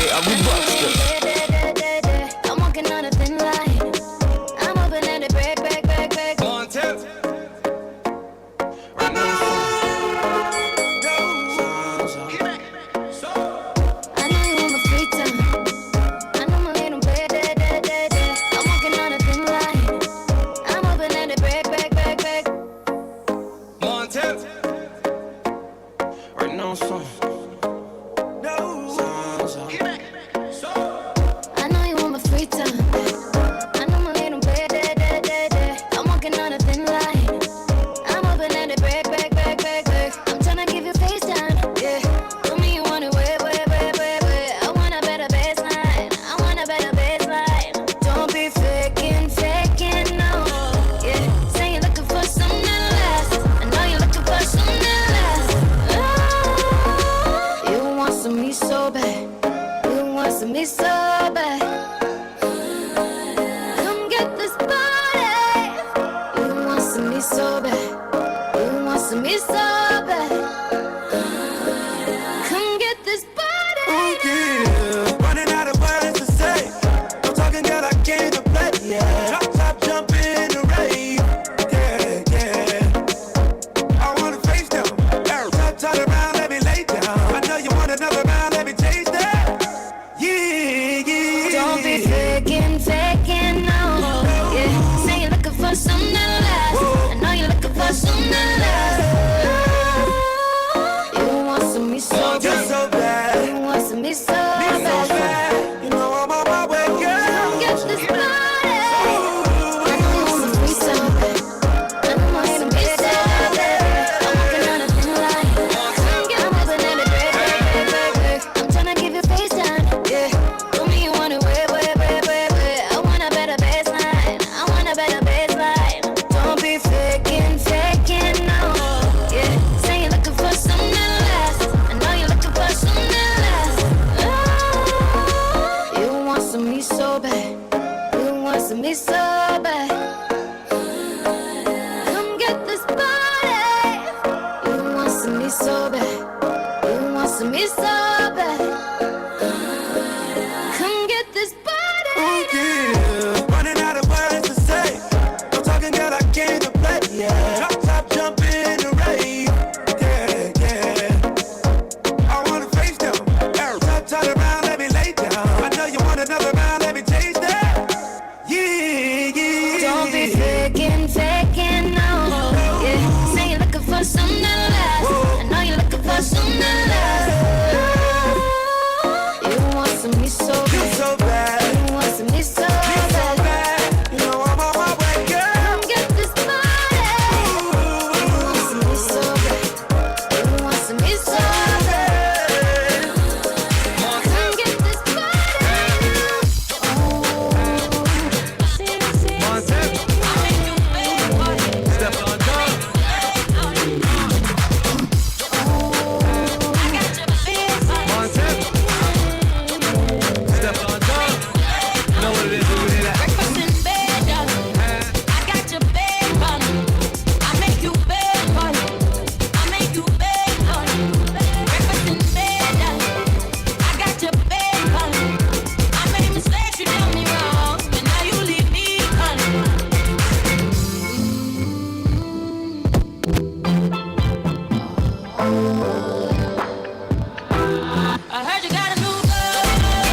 Hey, I'm a buster. I'm walking on a thin line. I'm hoping that it break. On tip. Right now. I know you want my free time. I know my little play. I'm walking on a thin line. I'm hoping that it break. On tip. Right now, son. I know you want my free time. I know my little play. I'm walking on a thin line. I'm hoping that it break. I'm tryna give you FaceTime. Yeah. For me, you want it way. I want a better baseline. Don't be faking, no. Yeah. Say you're looking for something less. I know you're looking for something less. You want some me so bad. You want some me so bad. Come get this body. You want some me so bad. You want some me so bad. Come get this body. Yeah, running out of words to say. I'm talking, girl, I came to play. Yeah, drop top, jump in the rain. Yeah. I wanna face down. Top, turn around, let me lay down. I know you want another round, let me taste that. Yeah. Don't be faking, no. Yeah, say you're looking for something less. I know you're looking for something less. You want some me so You're so bad. You want some me so So bad. bad. You know I'm on my way, girl. Come get this body. I know you want some me so bad. I know you want some me so bad. I'm walking on a thin line. Come get I'm hoping that it break. I'm tryna give you FaceTime. Yeah, for me you want it way. I want a better baseline. Don't be faking, no. Yeah, say you're looking for something less. I know you're looking for something less. You want some me so bad. You want some me so bad. Come get this body. You want some me so bad. You want some me so bad. Come get this body. Yeah, running out of words to say. I'm talking, girl, I came to play. Yeah, drop top, jump in the rain. Yeah. I wanna face down. Top, turn around, let me lay down. I know you want another round, let me taste that. Yeah. Don't be faking, no. Yeah, say you're looking for something less. I know you're looking for something less. You want some me so You're bad. so bad. You want some me so You're so bad. bad. You know I'm on my way, girl. Come get this body. You want some me so bad. You want some me so bad. Come get this body. On tip. Step on top. On tip. Step on top. You know what it is, we hear that. Breakfast in bed, darling. I got your bed, darling. I make you bed, darling. I make you bed, darling. Breakfast in bed, darling. I got your bed, darling. I made mistakes, you done me wrong, and now you leave me, darling. I heard you got a new girlfriend,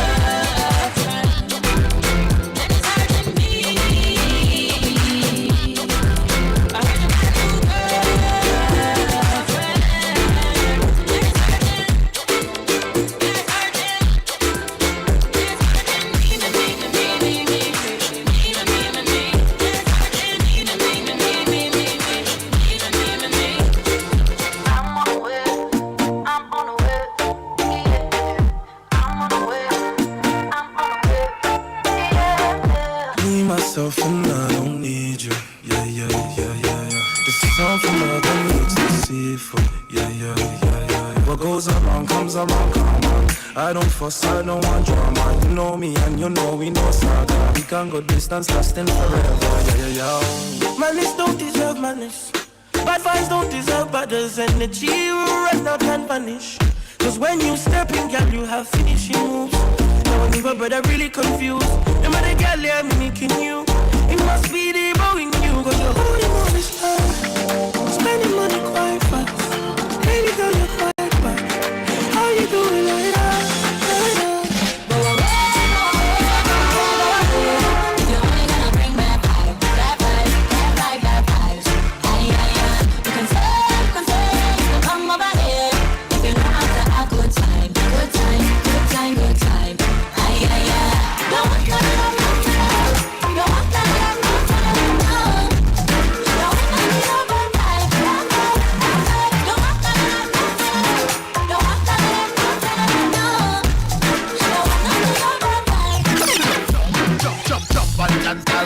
and it's hurting me. I heard you got a new girlfriend, and it's hurting. It's hurting. I'm on the way. I'm on the way. I'm on the way. I'm on the way. Me, myself, and I don't need you. Yeah. This is all from other needs to see for. Yeah. What goes around comes around, come on. I don't fuss, I don't want drama. You know me and you know we know saga. We can go distance lasting forever. Yeah. Malice don't deserve malice. Bad vibes don't deserve battles. Energy run out and vanish. Cause when you step in, girl, you have finishing moves. me, but brother really confused. Remember the girl there mimicking you. It must be the boy in you, cause you're holding all this time. Spending money quite fast. Baby girl, you're quite bad. How you doing like that?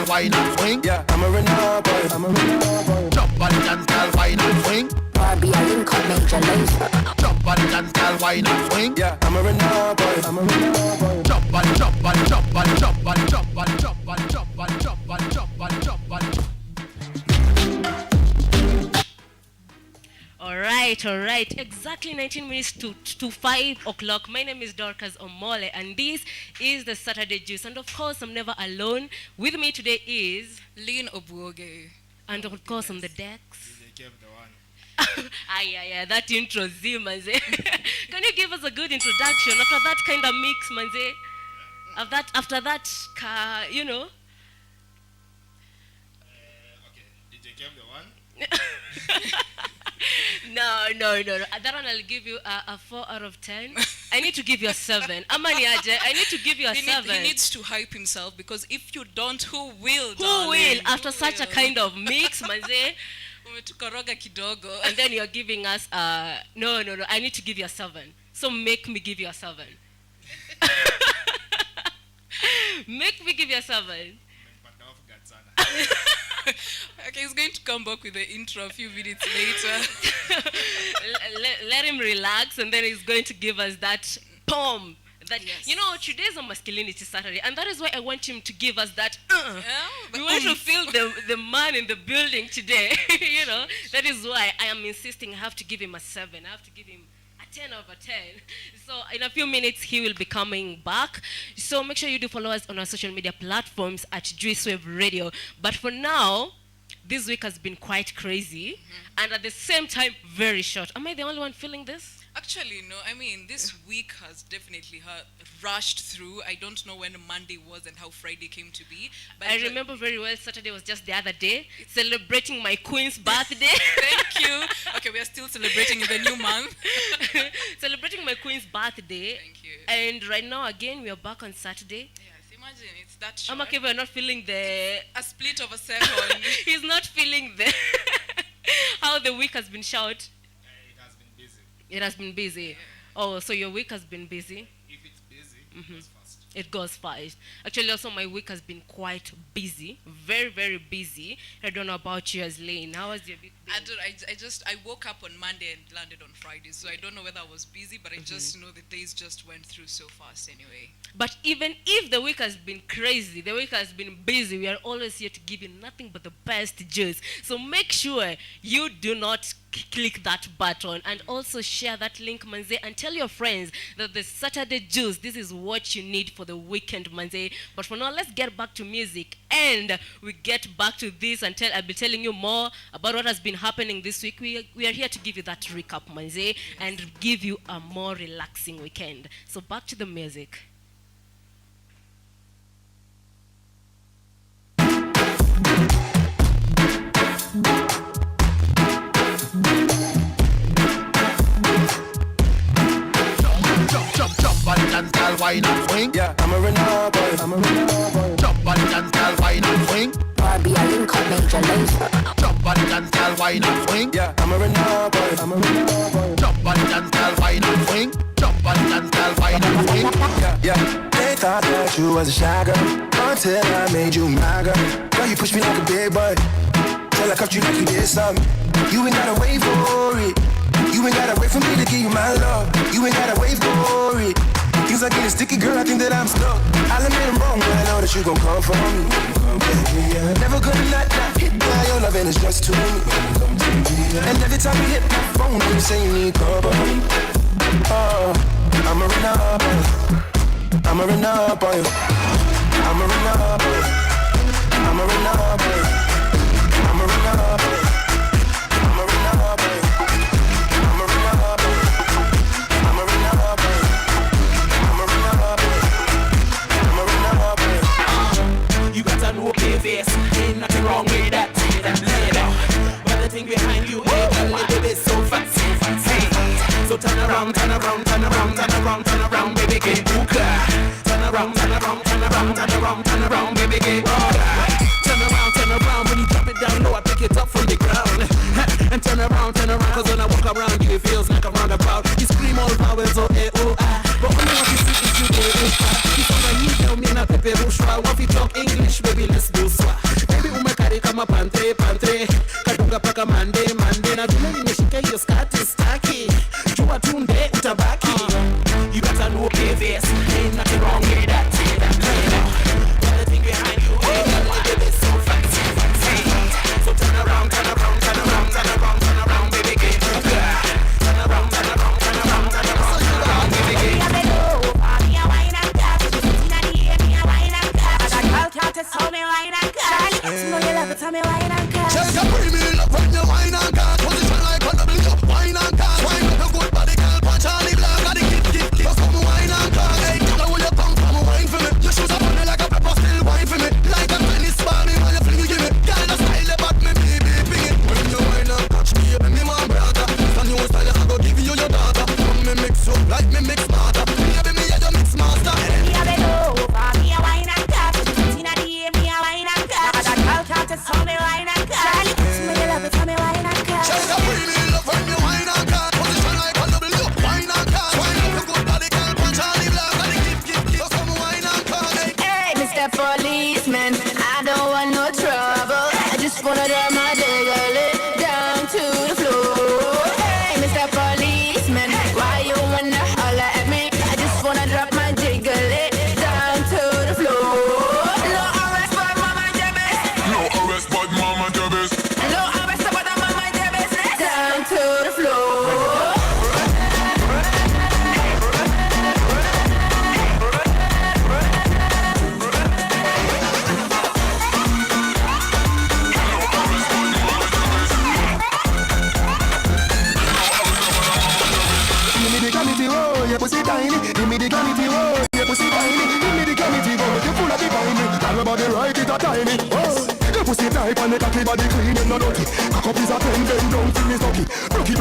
Wine and swing. Yeah, I'm a renegade boy. I'm a renegade boy. Jump and dance, girl, wine and swing. Barbie, I link up major laser. Jump and dance, girl, wine and swing. Yeah, I'm a renegade boy. I'm a renegade boy. Jump and jump and jump and jump and jump and jump and jump and jump and jump and jump and. All right. Exactly 19 minutes to 5 o'clock. My name is Dorcas Omole, and this is the Saturday Juice. And of course, I'm never alone. With me today is Lynn Obuoge. and of course on the decks. DJ Kev, the one. Yeah, that intro, Z, manze. Can you give us a good introduction after that kind of mix, manze? After that, you know? Okay, DJ Kev, the one. No. That one I'll give you a 4 out of 10. I need to give you a 7. Amani Aje, I need to give you a 7. He needs to hype himself, because if you don't, who will? Who will? After such a kind of mix, manze. Umetukoroga kidogo. And then you're giving us no. I need to give you a 7. So make me give you a 7. Make me give you a 7. Okay, he's going to come back with the intro a few minutes later. Let him relax, and then he's going to give us that poem. That Yes. You know, today's a masculinity Saturday, and that is why I want him to give us that. The We want to oomph. feel the man in the building today. You know, that is why I am insisting I have to give him a 7. I have to give him a 10 over 10. So in a few minutes he will be coming back. So make sure you do follow us on our social media platforms at Juicewave Radio. But for now, this week has been quite crazy, and at the same time very short. Am I the only one feeling this? Actually, no. I mean, this week has definitely rushed through. I don't know when Monday was and how Friday came to be. But I remember very well Saturday was just the other day, celebrating my queen's birthday. Thank you. Okay, we are still celebrating in the new month. Celebrating my queen's birthday. Thank you. And right now, again, we are back on Saturday. Yes, imagine it's that short. Amake, we're not feeling the... A split of a second. He's not feeling the... how the week has been short. It has been busy. It has been busy. Oh, so your week has been busy? If it's busy, it goes fast. It goes fast. Actually, also my week has been quite busy. Very, very busy. I don't know about you as Lane. How was your week been? I woke up on Monday and landed on Friday, so I don't know whether I was busy, but I just know the days just went through so fast anyway. But even if the week has been crazy, the week has been busy, we are always here to give you nothing but the best juice. So make sure you do not click that button, and also share that link, manze, and tell your friends that the Saturday juice, this is what you need for the weekend, manze. But for now, let's get back to music, and we get back to this and I'll be telling you more about what has been happening this week. We are here to give you that recap, manze, and give you a more relaxing weekend. So back to the music. Jump and dance, girl, wine and swing. Yeah, I'm a renegade boy. I'm a renegade boy. Jump and dance, girl, wine and swing. Barbie, I link up major laser. Jump and dance, girl, wine and swing. Yeah, I'm a renegade boy. I'm a renegade boy. Jump and dance, girl, wine and swing. Jump and dance, girl, wine and swing. Yeah. They thought that you was a shy girl until I made you my girl. Girl, you push me like a big boy till I cuffed you like you did something. You ain't gotta wait for it. You ain't gotta wait for me to give you my love. You ain't gotta wait for it. Things are getting sticky, girl, I think that I'm stuck. I'll admit I'm wrong, but I know that you gon' come for me. Never gonna not hit by your love, and it's just too me. And every time you hit my phone, you say you need company. Oh, I'm a renegade. I'm I'ma run up on you. I'ma run up on you. I'ma run up on you. I'ma run up on you. I'ma run up on you. I'ma run up on you. I'ma run up on you. I'ma run up on you. I'ma run up on you. You got a no play face, ain't nothing wrong with that. Later, but the thing behind you ain't a little bit so fancy. So turn around, turn around, turn around, turn around, turn around, baby, get booker. Turn around, turn around, turn around, turn around, turn around, baby, get booker. Turn around, when you drop it down low, I pick it up from the ground. And turn around, cause when I walk around you, it feels like a roundabout. You scream all vowels, oh, eh, oh, ah. But only what you see is you, eh, oh, ah. You sound like you tell me, na pepe, bushwa. What if you talk English, baby, let's do swa. Baby, umekari kama pante, pante. Kadunga paka mande, mande. Na vile nimeshika hiyo skati staki. Jua tunde, utabaki. You got a no play face, ain't nothing wrong with that. But the thing behind you, ain't nothing bit so fancy. So turn around, turn around, turn around, turn around, turn around, baby, get booker. Turn around, turn around, turn around, turn around, turn around, baby, get booker. Tell me why not cut. Know you love it, tell me why not cut. Check your premium love when you wine and cut. Position like a double wine and cut. Wine up your good body, girl, punch on the block. Got the kick. Just come wine and cut. Hey, girl, where you come from, wine for me. Your shoes are funny like a pepper, still wine for me. Like a tennis ball, me when you fling it, give me. Girl, the style about me, baby, ping it. When you wine and catch me, you make me my brother. It's a new style, I go give you your daughter. Come me mix up like me mix smarter. Baby, me a your mix master. Me a beg over, me a wine and cut. Inna the ear, me a wine and cut. Just tell me why not cut. Know you love it, tell me why not cut. Check your premium love when you wine and cut. Position like a double wine and cut. Wine up your good body, girl, punch on the block. Got the kick. Just come wine and cut. Hey, Mr. Policeman, I don't want no trouble. I just wanna drop my jiggle down to the floor. Hey, Mr. Policeman, why you wanna holler at me? I just wanna drop my jiggle down to the floor. No arrest, but mama jabez. No arrest, but mama jabez. No arrest, but mama jabez. Down to the floor. Give me the gravity, oh, your pussy tiny. Give me the gravity, oh, your pussy tiny. Give me the gravity, oh, you full of divine. Tell about the right, it a tiny. Oh, your pussy tight and the cocky body clean and no dirty. Cock up is a 10, bend down till it's lucky. Rocky.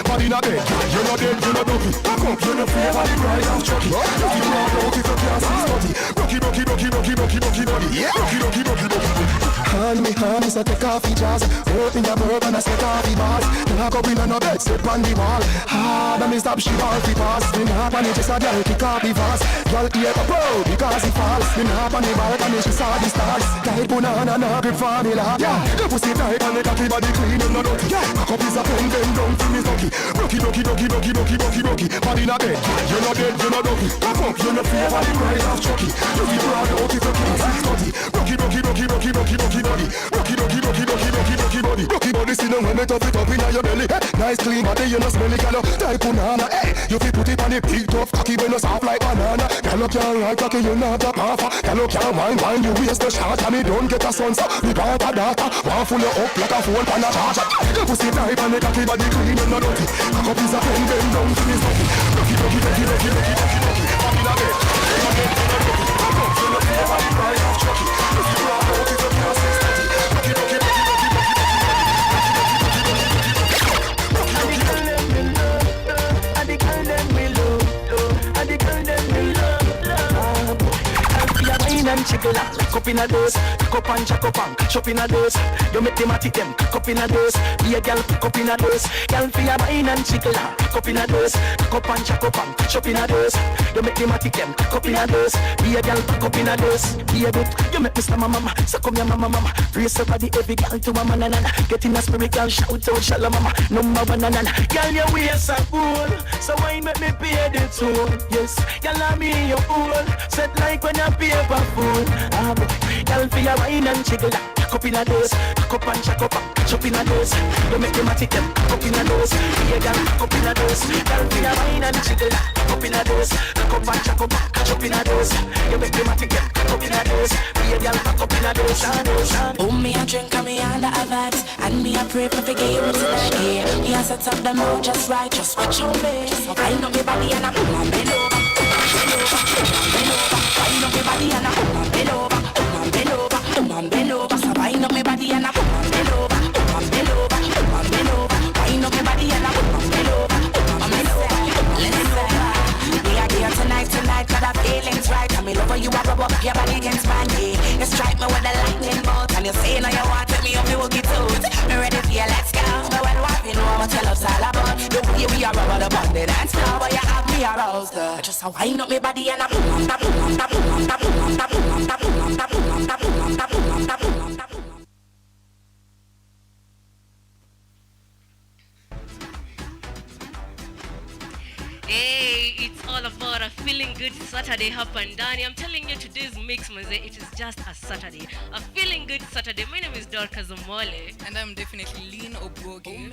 Body not dead, you're not dead, you're not lucky. Cock up, you're not fair, body bright and chucky. You feel not out if you can't see study. Rocky, body. Hand me, so take off the jazz. Open your bourbon and set off the bars. Knock up in on a bed, step on the wall. Hard and me stop, she ball the pass. Me knock on it, just a girl kick off the verse. Girl ear up proud because he falls. Me knock on the balcony, she saw the stars. Tight banana, knock it formula. Yeah, the pussy tight and the cocky body clean and no dirty. Yeah, cock up is a pen, bend down till me lucky. Rocky. Body not dead, you're not dead, you're not lucky. Cock up, you're not fair, body bright and chucky. You feel proud out if you can't see study. Rocky body. Rocky body, see them when they top it up in your belly. Nice clean body, you no smell it, girl. Type banana, hey. You fi put it on the big tough cocky when you soft like banana. Girl, can't ride cocky, you not a puffer. Girl, can't wine, you waste the shot and me don't get a son, so we want a data. Want full you up like a phone pan a charger. The pussy type and the cocky body clean and no dirty. Cock up is a pen, bend down to his lucky. Rocky. Body not dead, you're not dead, you're not lucky. Cock up, you're not fair, body bright and chucky. You feel proud out if you can't see study. Rocky. And chicken up, up in a dose, pick up and jack up and catch up in a dose. You make them at them, pick up in a dose. Be a girl, pick up in a dose. Girl for your wine and chicken up, pick up in a dose, pick up and jack up and catch up in a dose. You make them at them, pick up in a dose. Be a girl, pick up in a dose. Be a bit, you make Mr. Mama, so come your mama. Raise up body every girl to mama nana. Get in a spirit, girl, shout out, shalom mama. Number one nana, girl your waist are cool, so wine make me pay the toll. Yes, girl I'm me your fool, set like when you pay for food. cool. Girl, for your wine and jiggle that. Cock up in a dose, cock up and shack up, catch up in a dose. You make them a tick them, cock up in a dose. Be a girl, cock up in a dose. Girl, for your wine and jiggle that. Cock up in a dose, cock up and shack up, catch up in a dose. You make them a tick them, cock up in a dose. Be a girl, cock up in a dose, and dose, and. Oh, me a drink and me under a vibes, and me a pray for forgive you tonight. Yeah, me a set up the mood just right, just watch your face. I know me body and I put my bend over, bend over, bend over. I know me body and I put my bend over, bend over, bend over. So I know me body and I put my bend over, bend over, bend over. I know me body and I put my bend over, bend over. Listen, we are here tonight, 'cause the feelings right. And me love how you are rub up your body against my knee. You strike me with the lightning bolt, and you say now you want to me up, you will get out. Me ready for you, let's go. But when what you know what tell us all about. The way we are rubber the bond and dance now, but you have me aroused. Just a wind up me body and a boom, boom, boom, boom, boom, boom, boom, boom, boom, boom, boom, boom, boom, boom. Hey, it's all about a feeling good Saturday up and down. I'm telling you, today's mix, Maze, it is just a Saturday. A feeling good Saturday. My name is Dorcas Omole. And I'm definitely Lean Obogi.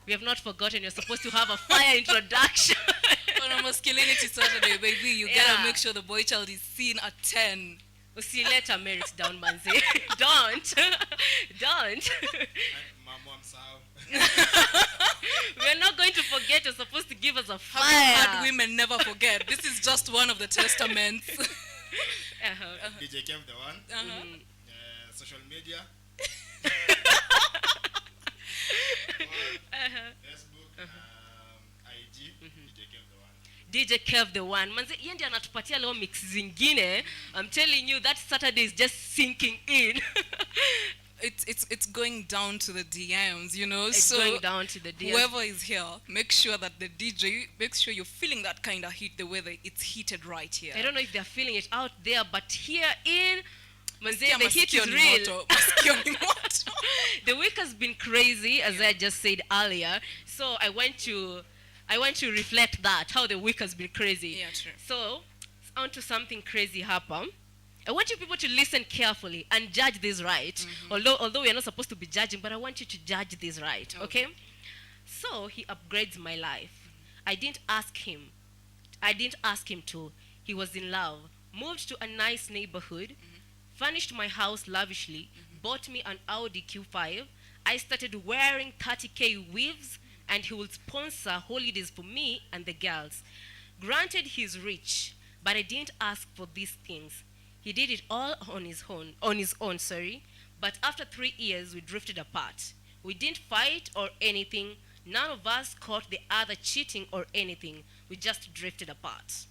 We have not forgotten you're supposed to have a fire introduction. On a masculinity Saturday, baby, you gotta make sure the boy child is seen at 10. We'll see you later, Merrick's down, Manze. Don't. We're not going to forget you're supposed to give us a fire. Hard women never forget. This is just one of the testaments. DJ Kev the one. Social media. Facebook, IG, DJ Kev the one. DJ Kev the one. Manze, yeye ndiye anatupatia leo mix zingine. I'm telling you that Saturday is just sinking in. It's going down to the DMs, you know. It's going down to the DMs. Whoever is here, make sure that the DJ, make sure you're feeling that kind of heat, the way that it's heated right here. I don't know if they're feeling it out there, but here in Manze, the heat is real. The week has been crazy, as I just said earlier. So I want to reflect that, how the week has been crazy. Yeah, true. So on to something crazy happen. I want you people to listen carefully and judge this right. Mm-hmm. Although we are not supposed to be judging, but I want you to judge this right, okay? So he upgrades my life. I didn't ask him to. He was in love. Moved to a nice neighborhood. Furnished my house lavishly. Bought me an Audi Q5. I started wearing 30K weaves, and he would sponsor holidays for me and the girls. Granted, he's rich, but I didn't ask for these things. He did it all on his own, but after 3 years, we drifted apart. We didn't fight or anything. None of us caught the other cheating or anything. We just drifted apart.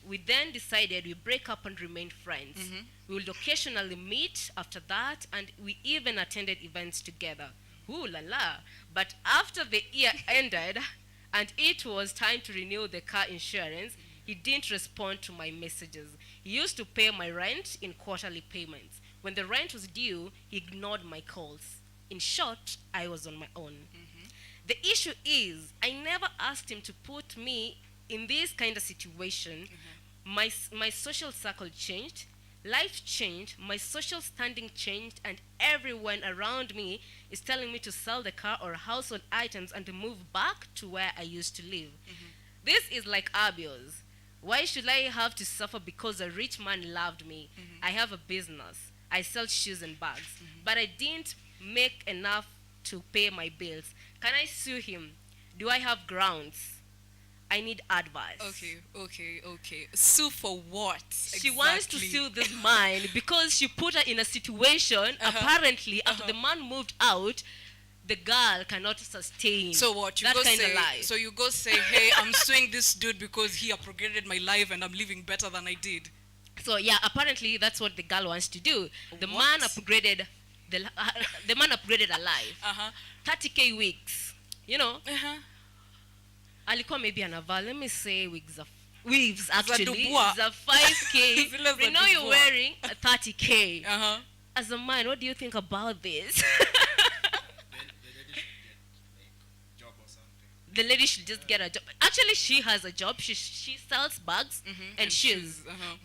We then decided we break up and remain friends. We would occasionally meet after that, and we even attended events together. Ooh la la. But after the year ended, and it was time to renew the car insurance, he didn't respond to my messages. He used to pay my rent in quarterly payments. When the rent was due, he ignored my calls. In short, I was on my own. The issue is, I never asked him to put me in this kind of situation. My social circle changed, life changed, my social standing changed, and everyone around me is telling me to sell the car or household items and to move back to where I used to live. This is like abuse. Why should I have to suffer because a rich man loved me? I have a business. I sell shoes and bags. But I didn't make enough to pay my bills. Can I sue him? Do I have grounds? I need advice. Okay. Sue for what? She wants to sue this man because she put her in a situation, apparently, after the man moved out, the girl cannot sustain. So what? You that go kind say, of life. So you go say, hey, I'm suing this dude because he upgraded my life and I'm living better than I did. So yeah, apparently that's what the girl wants to do. The man upgraded her life. 30K weeks. You know? Alikuwa maybe anavaa, let me say weaves actually. It's a 5K. We know you're wearing a 30K. As a man, what do you think the lady should just get a job. Actually, she has a job. She sells bags and shoes,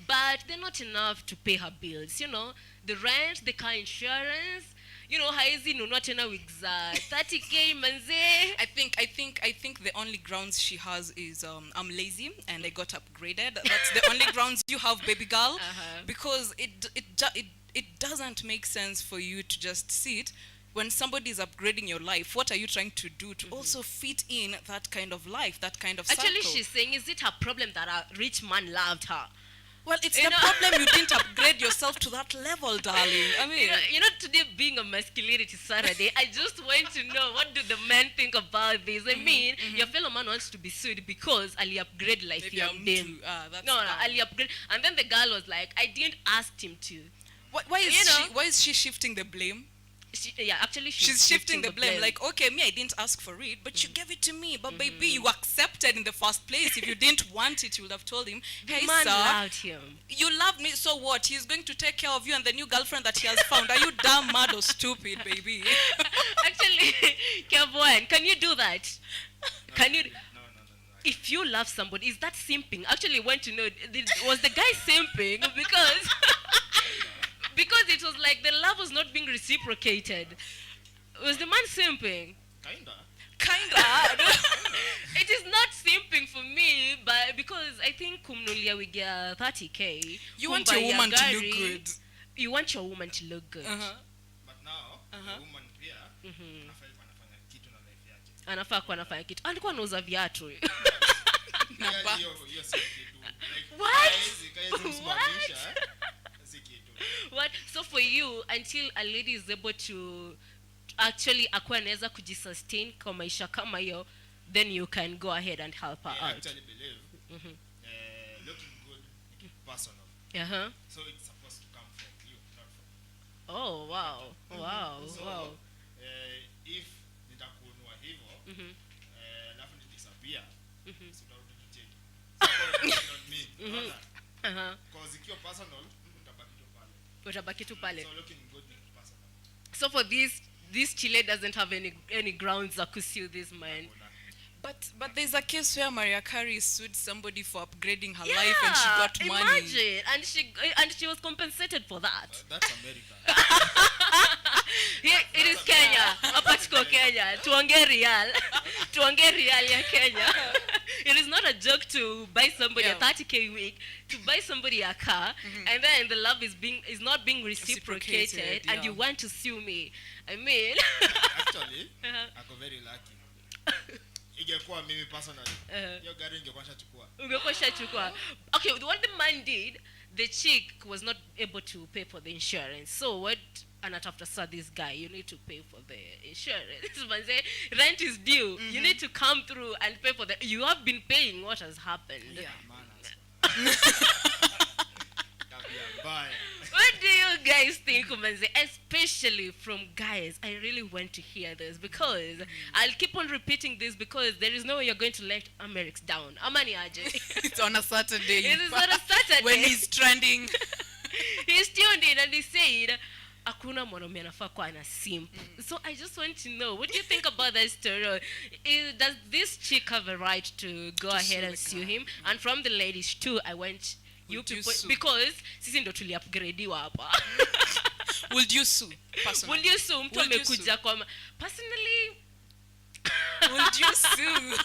but they're not enough to pay her bills. You know, the rent, the car insurance. You know, haizi nunua tena wigs 30k manze. I think the only grounds she has is I'm lazy and I got upgraded. That's the only grounds you have, baby girl, because it doesn't make sense for you to just sit when somebody is upgrading your life. What are you trying to do to also fit in that kind of life, that kind of Actually, circle? she's saying, is it her problem that a rich man loved her? Well, it's the problem you didn't upgrade yourself to that level, darling. I mean, you know, today being a masculinity Saturday, I just want to know, what do the men think about this? I mean, your fellow man wants to be sued because Ali upgrade life. Maybe I'm too. That's No, dumb. Ali upgrade. And then the girl was like, I didn't ask him to. Why is she shifting the blame? Actually, She's shifting the blame. Like, okay, me, I didn't ask for it, but you gave it to me. But baby, you accepted in the first place. If you didn't want it, you would have told him, hey, the man sir, loved him. you love me, so what? He's going to take care of you and the new girlfriend that he has found. Are you damn mad or stupid, baby? Actually, Kevin, can you do that? Can you? No. If you love somebody, is that simping? Actually, want to know, was the guy simping? Because because it was like the love was not being reciprocated. Was the man simping? Kinda. It is not simping for me, but because I think kumnulia we get 30k. You want your woman to look good. You want your woman to look good. But now, the woman pia, anafanya kitu na life yake. Anafaa kuwa anafanya kitu. Alikuwa anauza viatu. Hiyo si kitu. Like, What? kaezi msimamisha, si kitu. What? So for you, until a lady is able to actually akuwa anaweza kujisustain kwa maisha kama hiyo, then you can go ahead and help her I out. actually believe looking good is personal. So it's supposed to come from you, not from Oh, wow. Wow. So, Wow. if nitakuunua hivyo, alafu nidisappear, so utarudi kucheki. So not me. Unaona? Because ikiwa personal, utabaki tu pale. Utabaki tu pale. So looking good is personal. So for this Chile doesn't have any grounds that could sue this man. But there's a case where Mariah Carey sued somebody for upgrading her life and she got money. Imagine, and she was compensated for that. That's America. Here, it is Kenya. Hapa tuko Kenya. Tuongee real ya Kenya. It is not a joke to buy somebody a 30k wig, to buy somebody a car, and then the love is not being reciprocated, and you want to sue me. I mean, Actually, ako very lucky. Ingekuwa mimi personally, hiyo gari ingekuwa nishachukua. ungekuwa shachukua. Okay, what the man did, the chick was not able to pay for the insurance. So what anatafuta sa this guy, you need to pay for the insurance. Manze, rent is due. You need to come through and pay for the. You have been paying. What has happened? Yeah. Bye. What do you guys think, Manze? Especially from guys, I really want to hear this because I'll keep on repeating this because there is no way you're going to let Amerix down. Amani aje. It's on a Saturday. It is on a Saturday. When he's trending. He's tuned in and he said, "Akuna mwanaume anafaa kuwa ana simp." So I just want to know, what do you think about that story? Does this chick have a right to go ahead and sue him? And from the ladies too, I want you people, because sisi ndo tuli upgradewa hapa. Would you sue? Personally? Will you sue? Mtu Would you amekuja kwa personally. Would you sue?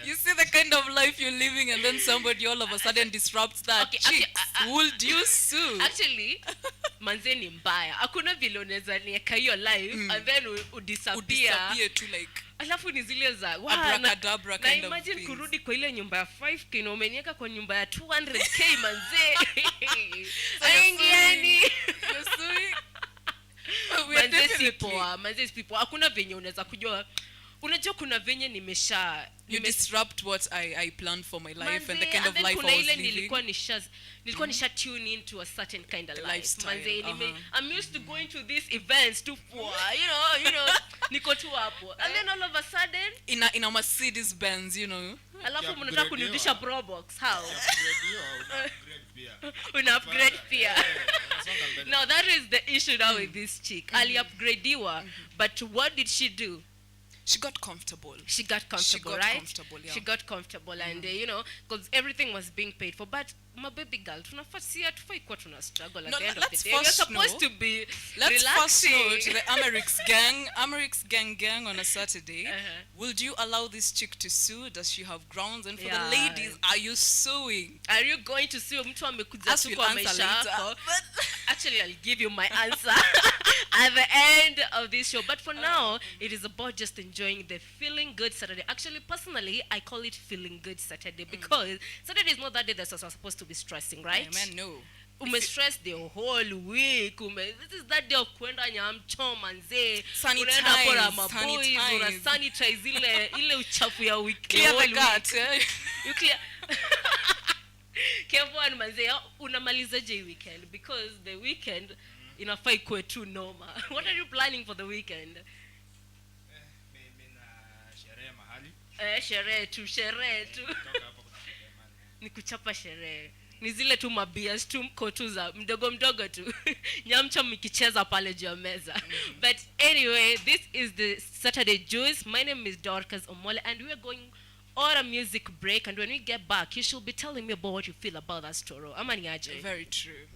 You see the kind of life you're living and then somebody all of a sudden disrupts that. Okay, Chicks, would you sue? Actually, manze ni mbaya. Hakuna vile unaweza nieka hiyo life and then udisappear to like alafu ni zile za abracadabra na kind of imagine things. kurudi kwa ile nyumba ya 5k na umenieka kwa nyumba ya 200k manze. Aingiani. Manze si poa. Hakuna venye unaweza kujua. Unajua kuna venye you disrupt what I planned for my life manze, and the kind of life I was living. Nilikuwa nisha tune into a certain kind of The life. lifestyle, Manze, I'm used to going to these events too poor. You know, niko tu hapo. And then all of a sudden in a Mercedes Benz, you know. alafu mnataka kunirudisha Pro Box. How? Una upgrade pia. Now that is the issue now with this chick. Ali upgradiwa, but what did she do? She got comfortable. She got comfortable, got right? comfortable, yeah. She got comfortable, and you know, because everything was being paid for. But my baby girl, tunafai kuwa tuna struggle at No, the end of let's the day. We're first supposed know- to be Let's first relaxing. know to the Amerix gang on a Saturday. Would you allow this chick to sue? Does she have grounds? And for Yeah. the ladies, are you suing? Are you going to see mtu amekuja Us tu will kwa answer maisha later. yako? Actually, I'll give you my answer at the end of this show. But for now, it is about just enjoying the feeling good Saturday. Actually, personally, I call it feeling good Saturday because Saturday is not that day that you're supposed to be stressing, right? Yeah, man, no. Umestress the whole week. This is that day of kwenda nyamcho manze. Sanitize, Unaenda pora maboys, sanitize. una sanitize ile uchafu ya week. Clear whole the gut. week. You clear. Kevon manze, unamalizaje hii weekend? Because the weekend inafaa ikuwe tu noma. What are you planning for the weekend? Mimi na sherehe mahali. Sherehe tu. Kutoka hapo kuna sherehe mahali. Ni kuchapa sherehe. Ni zile tu mabias tu mko tu za mdogo tu. Nyamcha mkicheza pale juu ya meza. But anyway, this is the Saturday Juice. My name is Dorcas Omole and we are going on a music break, and when we get back you should be telling me about what you feel about that story. Ama ni aje? Very true.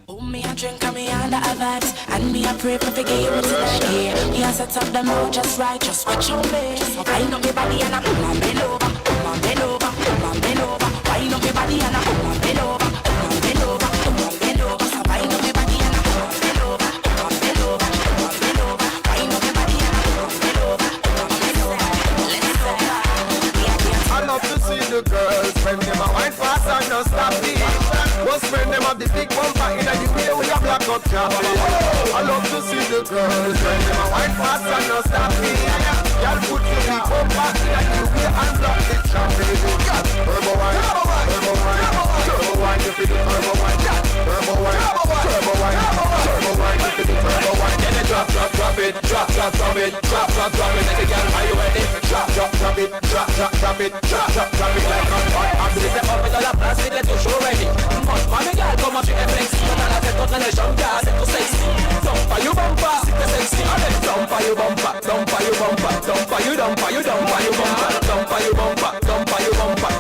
Oh, me a drink and me under a vibes, and me a pray for the game to the air. Me a set up the mood just right, just watch on me. Wind up me body and I come on bend over, come on bend over, come on bend over. Wind up me body and I come on bend over, come on bend over, come on bend over. Wind up me body and I come on bend over, come on bend over, come on bend over. Wind up me body and I come on bend over, come on bend over. Let's go. I love to see the girls when them a wine fast and no stop it. Most when them have the big bumper in the way with a black up jacket. I love to see the girls when them a wine fast and no stop it. Y'all put your big bumper in the way and block the traffic. Turbo wine, turbo wine, turbo wine, you feel the turbo wine, turbo wine, turbo wine, turbo wine, you feel the turbo wine. Then you drop it, drop it, drop it. Let the girl, are you ready? Drop it, drop it, drop it like a hot. I'm sitting up with all the plastic, let you show ready. Mommy girl, come up to the flex. But I like it, don't let the jump, yeah, c'est tout sexy. Dumpa you bumper, c'est sexy. Allez, dumpa you bumper, dumpa you bumper, dumpa you bumper, dumpa you bumper, dumpa you bumper, dumpa you bumper,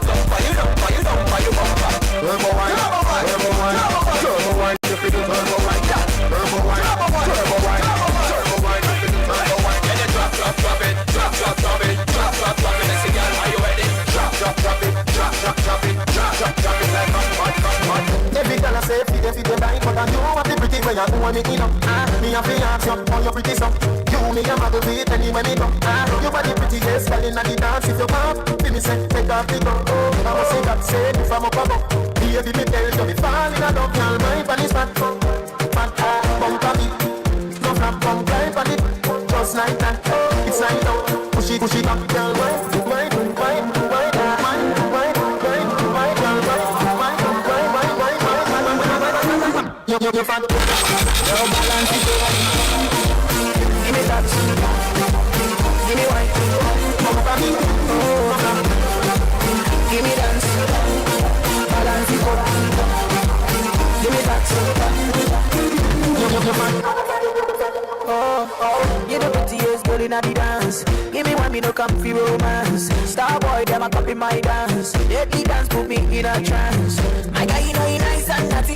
dumpa you bumper. Turbo wine, turbo wine, turbo wine, you feel the turbo wine, turbo wine, turbo wine, turbo wine, you feel the turbo wine. Then you drop it, drop it. Let's see, girl, are you ready? Drop it, drop it like a hot. Every girl I say, feed the line, but I know what the pretty way I do when me in up. Me a fi ask you, how you pretty so? You me a muggle beat anywhere me go. You body pretty, yes, girl inna the dance. If you want, me say, take off the gun. I must say that, say, if I'm up above. Baby, me tell you, me fall in a love, girl, my pan is fat. Fat, bumper beat. No flap, bump, climb on it. Just like that, it's like out. Push it up, girl, wine, you're fat. Your balance is over. Give me that. Give me wine. Come up me. Give me dance. Balance is over. Give me that. You're fat. Oh, you're the prettiest girl in the dance. Give me one, me no comfy romance. Star boy, them a copy my dance. Deadly dance put me in a trance. My guy, you know he nice and natty.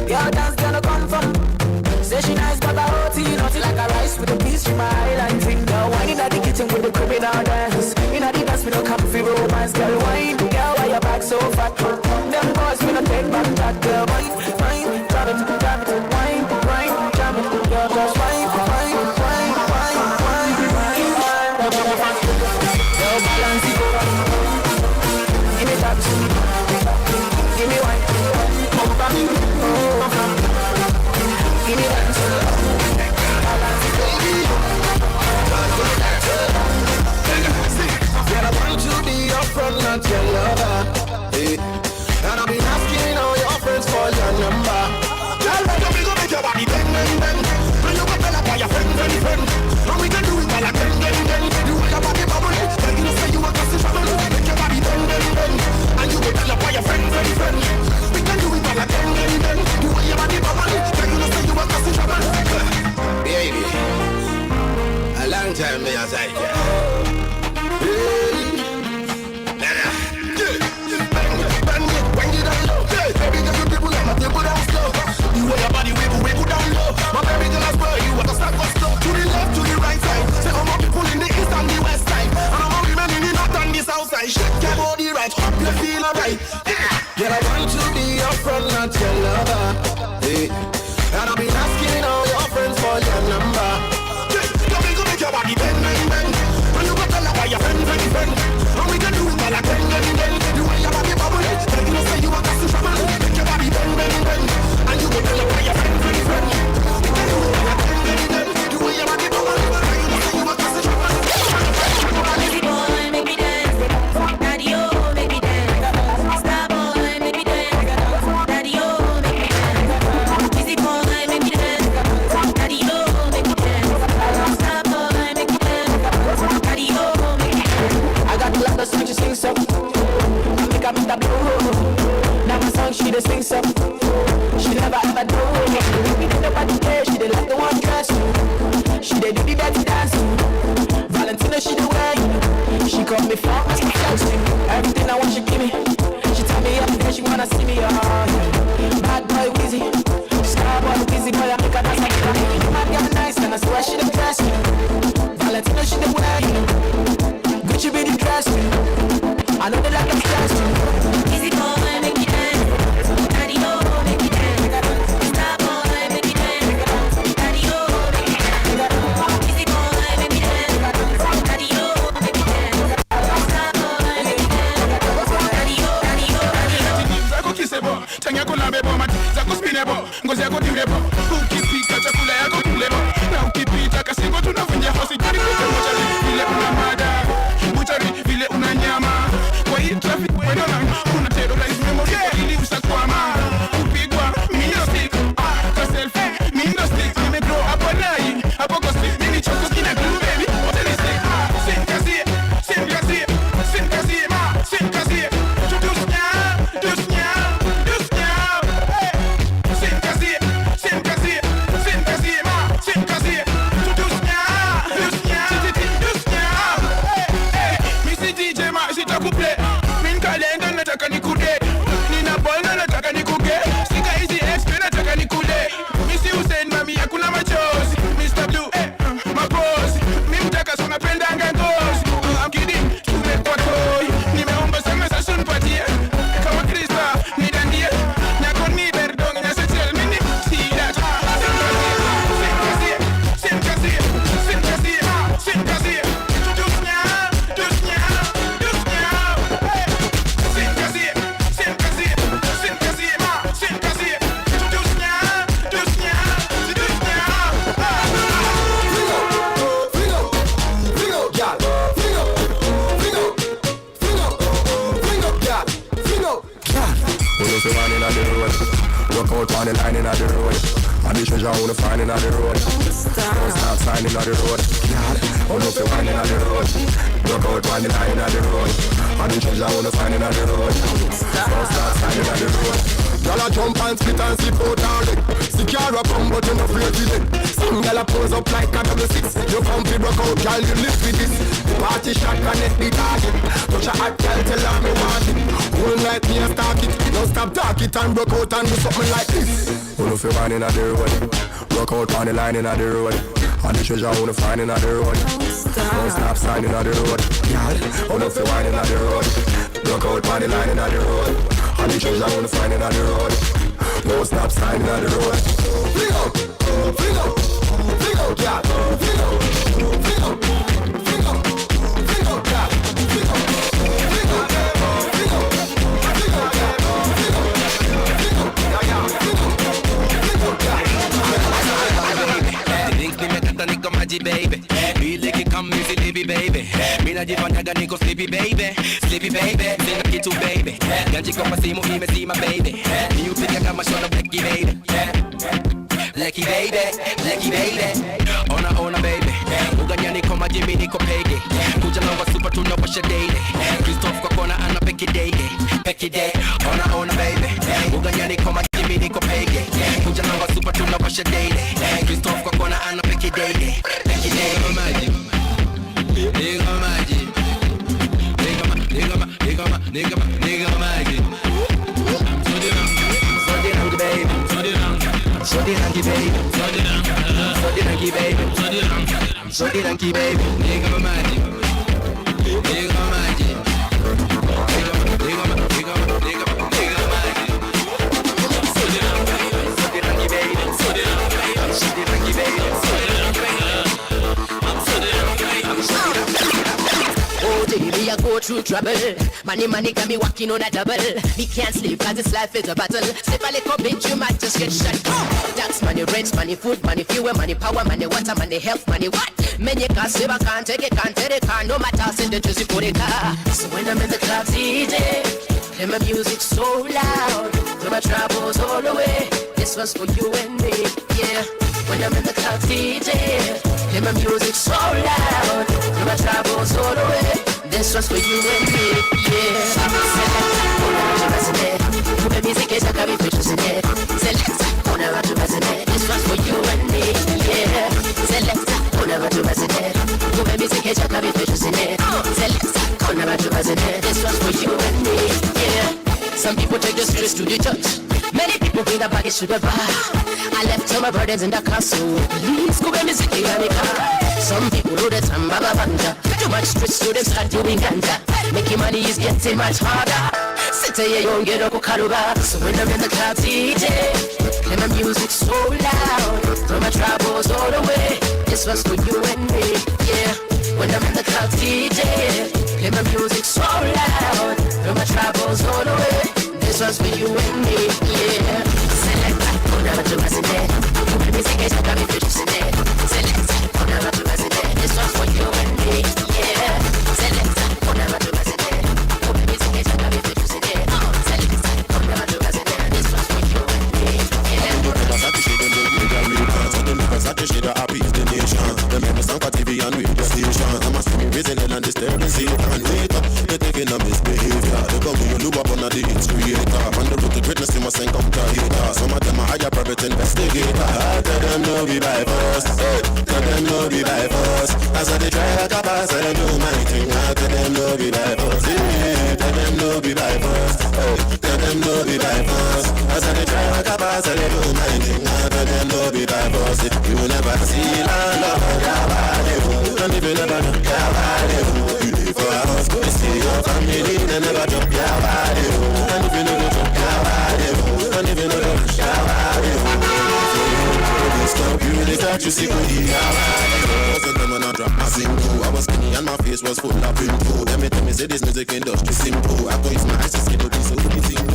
Your dance gonna come from. Say she nice but I hot, naughty like a rice with a piece from my island thing. Girl, wine in the kitchen with the criminal dance. In the dance, me no comfy romance. Girl, wine, girl, why your back so fat? Them boys, me no take back that. Girl, wine, grab it, wine, jam it. Girl, just wine. Girl, balance it over. Give me that. Give me wine. Come back. Give me that. Balance it, baby. Girl, I want to be your friend, not your lover. Hey. Girl, I want to be your friend, not your lover. Hey. And I've been asking all your friends for your number. Come in, go make your body bend, bend, bend. And you go tell her why your friend, friend, friend. And we can do it all again, bend, bend. The way your body bubble, tell you say you want us to trouble. Make your body bend, bend, bend. And you go tell her why your friend, friend, friend. We can do it all again, bend, bend. The way your body bubble, tell you say you want us to trouble. Easy boy, make me dance. Daddy, oh, make me dance. Star boy, make me dance. Daddy, oh, make me dance. Easy boy, make me dance. Daddy, oh, make me dance. Star boy, make me dance. Daddy, oh, make me dance. I got the love song she sing so. I make her make that blow. Now my song she dey sing so. She never ever do. We did nobody care. She dey like the one dress. She dey do the dirty dance. Valentina she dey wear. She call me for everything I want she give me. She tell me every day she wanna see me. Bad boy Weezy, star boy Weezy boy I make her dance like that. Mad girl nice and I swear she dey dress me. Valentina she dey wear. Gucci be the dress me. I know they like them stress me. Easy boy, make me dance. Daddy, oh, make me dance. Star boy, make me dance. Daddy, oh, make me dance. Easy boy, make me dance. Daddy, oh, make me dance. Star boy, make me dance. Daddy, oh, daddy, oh, daddy, oh. Zako kisebo, tanya kolabebo, mati zako spinebo, ngozi yako direbo. Ukipika chakula yako kulebo, na ukipita kasingo tunavunja hosi. Jari kuja mochari, vile una mada, mochari vile una nyama. Kwa hii traffic wendo na una terrorize memory ili usakwama. Kupigwa mindo stick, ka selfie mindo stick. Nime grow up wanai, hapo kwa stick mini choko kina glue baby. Wote ni stick, sin kazi, sin kazi, sin kazi ma, sin kazi. Dusnya, dusnya, dusnya. Sin kazi, sin kazi, sin kazi ma, sin kazi. Dusnya, dusnya, dusnya. Missy DJ ma, sitakuplay. Min kalenda nataka nikude. Nina ball na nataka nikuge. Sika hizi XP nataka nikule. Missy Hussein mami hakuna machozi. Mr. Blue, mapozi. Mimi mtaka sana pendanga ngozi. I'm kidding, tumekuwa toy. Nimeomba sana sasa nipatie. Kama Krista, nidandie. Nyako ni berdong, nyase tell me ni see that. Sin kazi, sin kazi, sin kazi, sin kazi. Dusnya, dusnya, dusnya. Sin kazi, sin kazi, sin kazi, ma, sin kazi. Dusnya, dusnya, dusnya. When you one in the road, rock out on the line in the road. And the treasure wanna find in the road. Don't stop signing on the road. When you one in the road, rock out on the line in the road. And the treasure wanna find in the road. Don't stop signing on the road. Y'all a jump and spit and slip out all day. Secure come but you no afraid to them. Some y'all a pose up like a double six. You come fi broke out, y'all you live with this. The party shot connect the target. Touch a hot girl, tell her me want it. Whole night me a start it. Now stop talk it and broke out and do something like this. When you one in the road, rock out on the line in the road. And the treasure wanna find in the road. Don't stop signing on the road. When you one in the road, rock out on the line in the road. And the treasure wanna find in the road. Don't stop signing on the road. Fling out, fling out, fling out, yeah. Fling out, fling out, fling out, fling out, yeah. Fling out, fling out, fling out, fling out, yeah. Fling out, fling out, yeah, fling out, fling out, yeah. Things me make a nigga magic baby. Feel like it come easy, baby, baby. Me na jivanyaga niko sleepy baby, sleepy baby. Sina kitu baby. Ganji kwa simu imezima baby. Ni upiga kama shona blacky baby. Lucky baby, lucky baby. Ona baby. Uganya niko maji mimi niko pege. Kuja na wa super tunawasha daily. Christoph kwa kona ana peke day. Peke day. Ona baby. Uganya niko maji mimi niko pege. Kuja na wa super tunawasha daily. Christoph kwa kona ana peke day. Peke day. Nigga magic. Nigga magic. So the lanky baby. So the lanky baby. Nigga magic. Nigga magic. Nigga magic. through trouble. Money got me walking on a double. Me can't sleep cause this life is a battle. Slip a little bit, you might just get shot. Tax money, rent money, food money, fuel money, power money, water money, health money, what? Many can't save, I can't take it, can't take it, can't no matter, send the juicy for the car. So when I'm in the club DJ, play my music so loud, throw my troubles all away. This was for you and me, yeah. When I'm in the club DJ, play my music so loud, throw my troubles all away. This was for you and me, yeah. Come music is a cabi featuring. Select, whenever to resonate. This was for you and me, yeah. Select, whenever to resonate. Come music is a cabi featuring. Select, whenever to resonate. This was for you and me, yeah. Some people take the streets to the church. Many people bring the baggage to the bar. I left all my burdens in the castle. Please go and music in the car. Some people know that I'm Baba Banja. Too much stress to them start doing ganja. Making money is getting much harder. Sit here, young get up karuba. So when I'm in the club DJ, play my music so loud, throw my troubles all away. This was for you and me, yeah. When I'm in the club DJ, play my music so loud, throw my troubles all away. This was for you and me, yeah. Select that, whenever to resonate. When music is a coming to resonate. Select that, whenever to resonate. This was for you and me, yeah. Select that, whenever to resonate. When music is a coming to resonate. Select that, whenever to resonate. This was for you and me, yeah. The happy is the nation. The members of TV and radio station. I'm a screaming reason and disturbance here. And wait up, they're taking a misbehavior. They come to you, look up on the its creator. On the road to greatness, you must encounter hater. Some of them are higher private investigator. I tell them no be by force. Tell them no be by force. As I try like a pass, I do my thing. I tell them no be by force. Tell them no be by force. Tell them no be by force. As I try like a pass, I do my thing. I tell them no be by force. You never see land of Yabba. And if you never know Yabba, you live for a house. You see your family, they never drop Yabba. And if you never drop Yabba, and if you never drop Yabba, stop you, they start you see good Yabba. Wasn't them when I drop my single. I was skinny and my face was full of pimple. Let me say this music industry simple. I go use my eyes to see the piece of everything.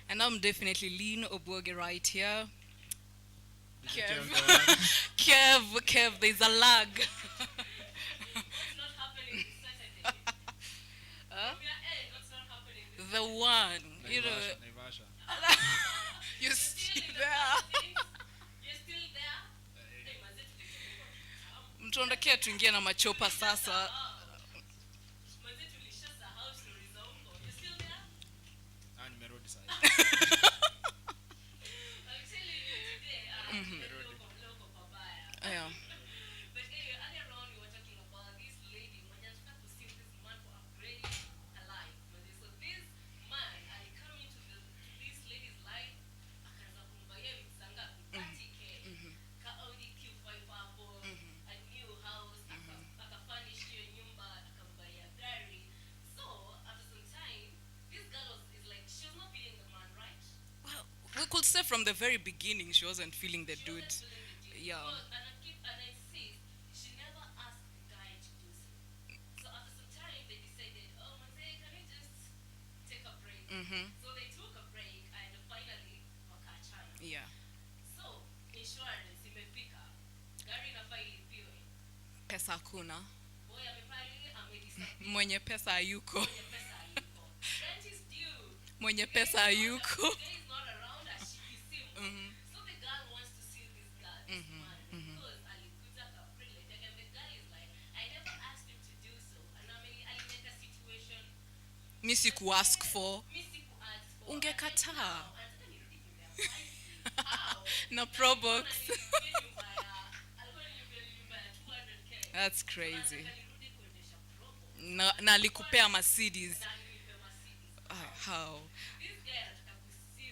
And I'm definitely Lean Oboge right here. Kev, there's a lag. The one, you know. You're still there. Mtuondokea tuingie na machopa sasa. Yeah. But anyway, earlier on we were talking about this lady mwenye anataka kusim this man for upgrading her life. So this man come into this lady's life akaanza kumbaia vitanga 30k. Ka Audi Q5 hapo, a new house, akafurnish hiyo nyumba, akambaia gari. So after some time this girl is like she was not feeling the man, right? Well, we could say from the very beginning she wasn't feeling the dude. Yeah. And I insist, she never asked the guy to do so. So after some time, they decided, oh, Manze, can we just take a break? So they took a break and finally wakachana. Yeah. So insurance imefika, gari inafaa ilipiwe. Pesa hakuna. Boy amepali amedisappear. Mwenye pesa hayuko. Mwenye pesa hayuko. Rent is due. Mwenye pesa hayuko. The guy is not around, ashiki simu. So the girl wants to see this guy, this man. Because alikuja kaprile, and the girl is like, I never asked him to do so. And I mean, I make a situation. Mi sikuask for. Ungekataa. Na Probox. That's crazy. Na alikupea Mercedes. How?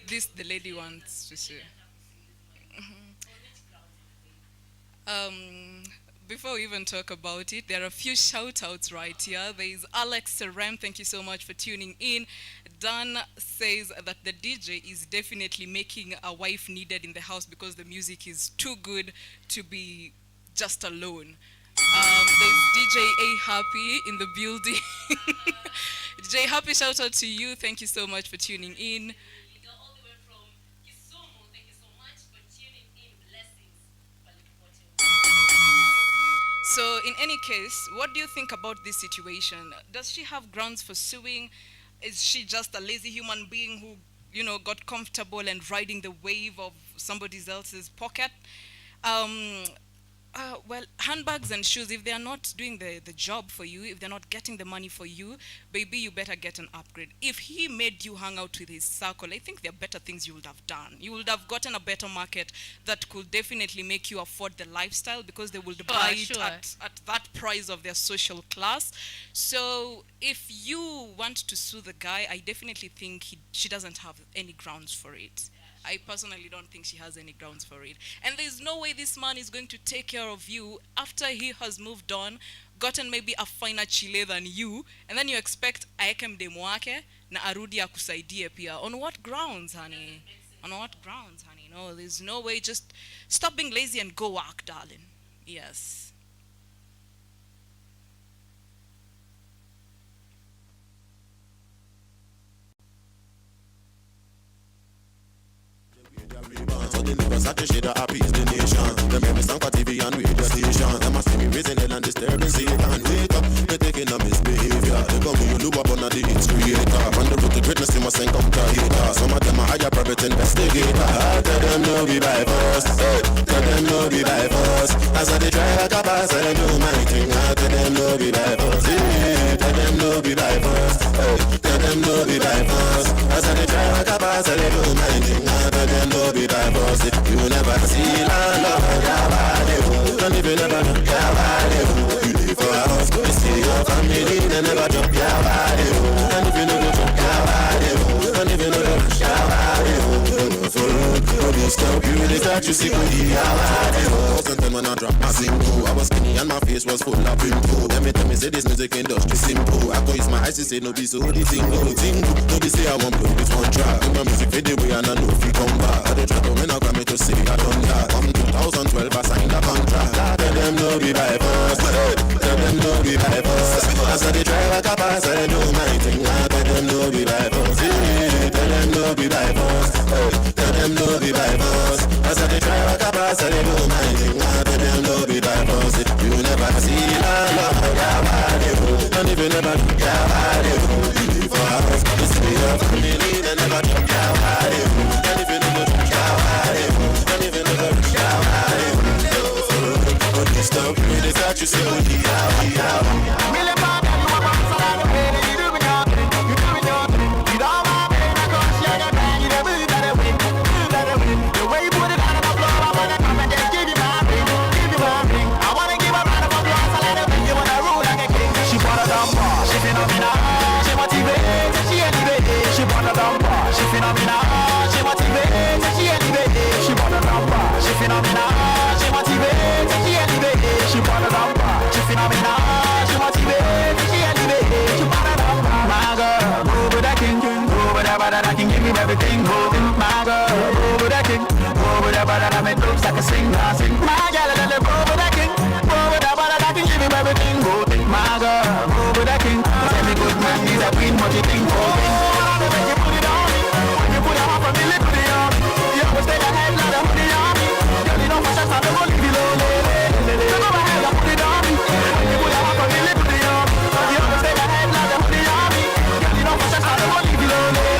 This the lady wants to say. Before we even talk about it, there are a few shout outs right here. There is Alex Serem, thank you so much for tuning in. Dan says that the DJ is definitely making a wife needed in the house because the music is too good to be just alone. There's DJ A Happy in the building. DJ Happy, shout out to you. Thank you so much for tuning in. So, in any case, what do you think about this situation? Does she have grounds for suing? Is she just a lazy human being who, got comfortable and riding the wave of somebody else's pocket? Well, handbags and shoes, if they are not doing the job for you, if they're not getting the money for you, baby, you better get an upgrade. If he made you hang out with his circle, I think there are better things you would have done. You would have gotten a better market that could definitely make you afford the lifestyle because they would buy it at that price of their social class. So if you want to sue the guy, I definitely think she doesn't have any grounds for it. I personally don't think she has any grounds for it. And there's no way this man is going to take care of you after he has moved on, gotten maybe a finer chile than you, and then you expect aeke mdemu wake na arudi akusaidie pia. On what grounds, honey? On what grounds, honey? No, there's no way. Just stop being lazy and go work, darling. Yes. So they never satisfy the happy is the nation. Them hear me song for TV and radio station. Them a see me raising hell and disturbing Satan. Wake up, they taking a misbehavior. They go when you look up on the hits creator. On the road to greatness, you must encounter hater. Some of them are higher private investigator. I tell them no be by force. Tell them no be by force. As I they try like a boss, I do my thing. I tell them no be by force. Tell them no be by force. Tell them no be by force. As I they try like a boss, I do my thing. I tell them no be by force. You never see la love, you don't even never know you live for a house, you see your family, they never jump you don't even know you don't even know you they start you see wasn't them when I drop my single. I was skinny and my face was full of pimple. Let me say this music industry simple. I go use my eyes to say no be so the thing no be say I won't blow this one track. My music fade away and I know if you come back. I dey try to win a Grammy to say I done that. Come 2012 I signed a contract. Tell them no be by force. Tell them no be by force. As I dey try like a pass, I do my thing. Tell them no be by force. Tell them no be by force. Tell them no be by force. As I dey try like a pass, I do my thing. Tell them no be by force. You never see la love, don't even never do you live for a house, you see your family, they never do don't even never do don't even never do stop me, they got you see what everything moving, my girl, over that king, over that body that make looks like a sing, my girl, over that king, over that body that can give him everything moving, my girl, over that king, tell me good man, he's a queen, what you think moving, when you put it on me, when you put it on for me, put it on me, you always stay ahead, like a hoodie on me, girl, you know my shots, I don't want to leave you lonely, you know my head, I put it on me, when you put it on for me, put it on me, you always stay ahead, like a hoodie on me, girl, you know my shots, I don't want to leave you lonely.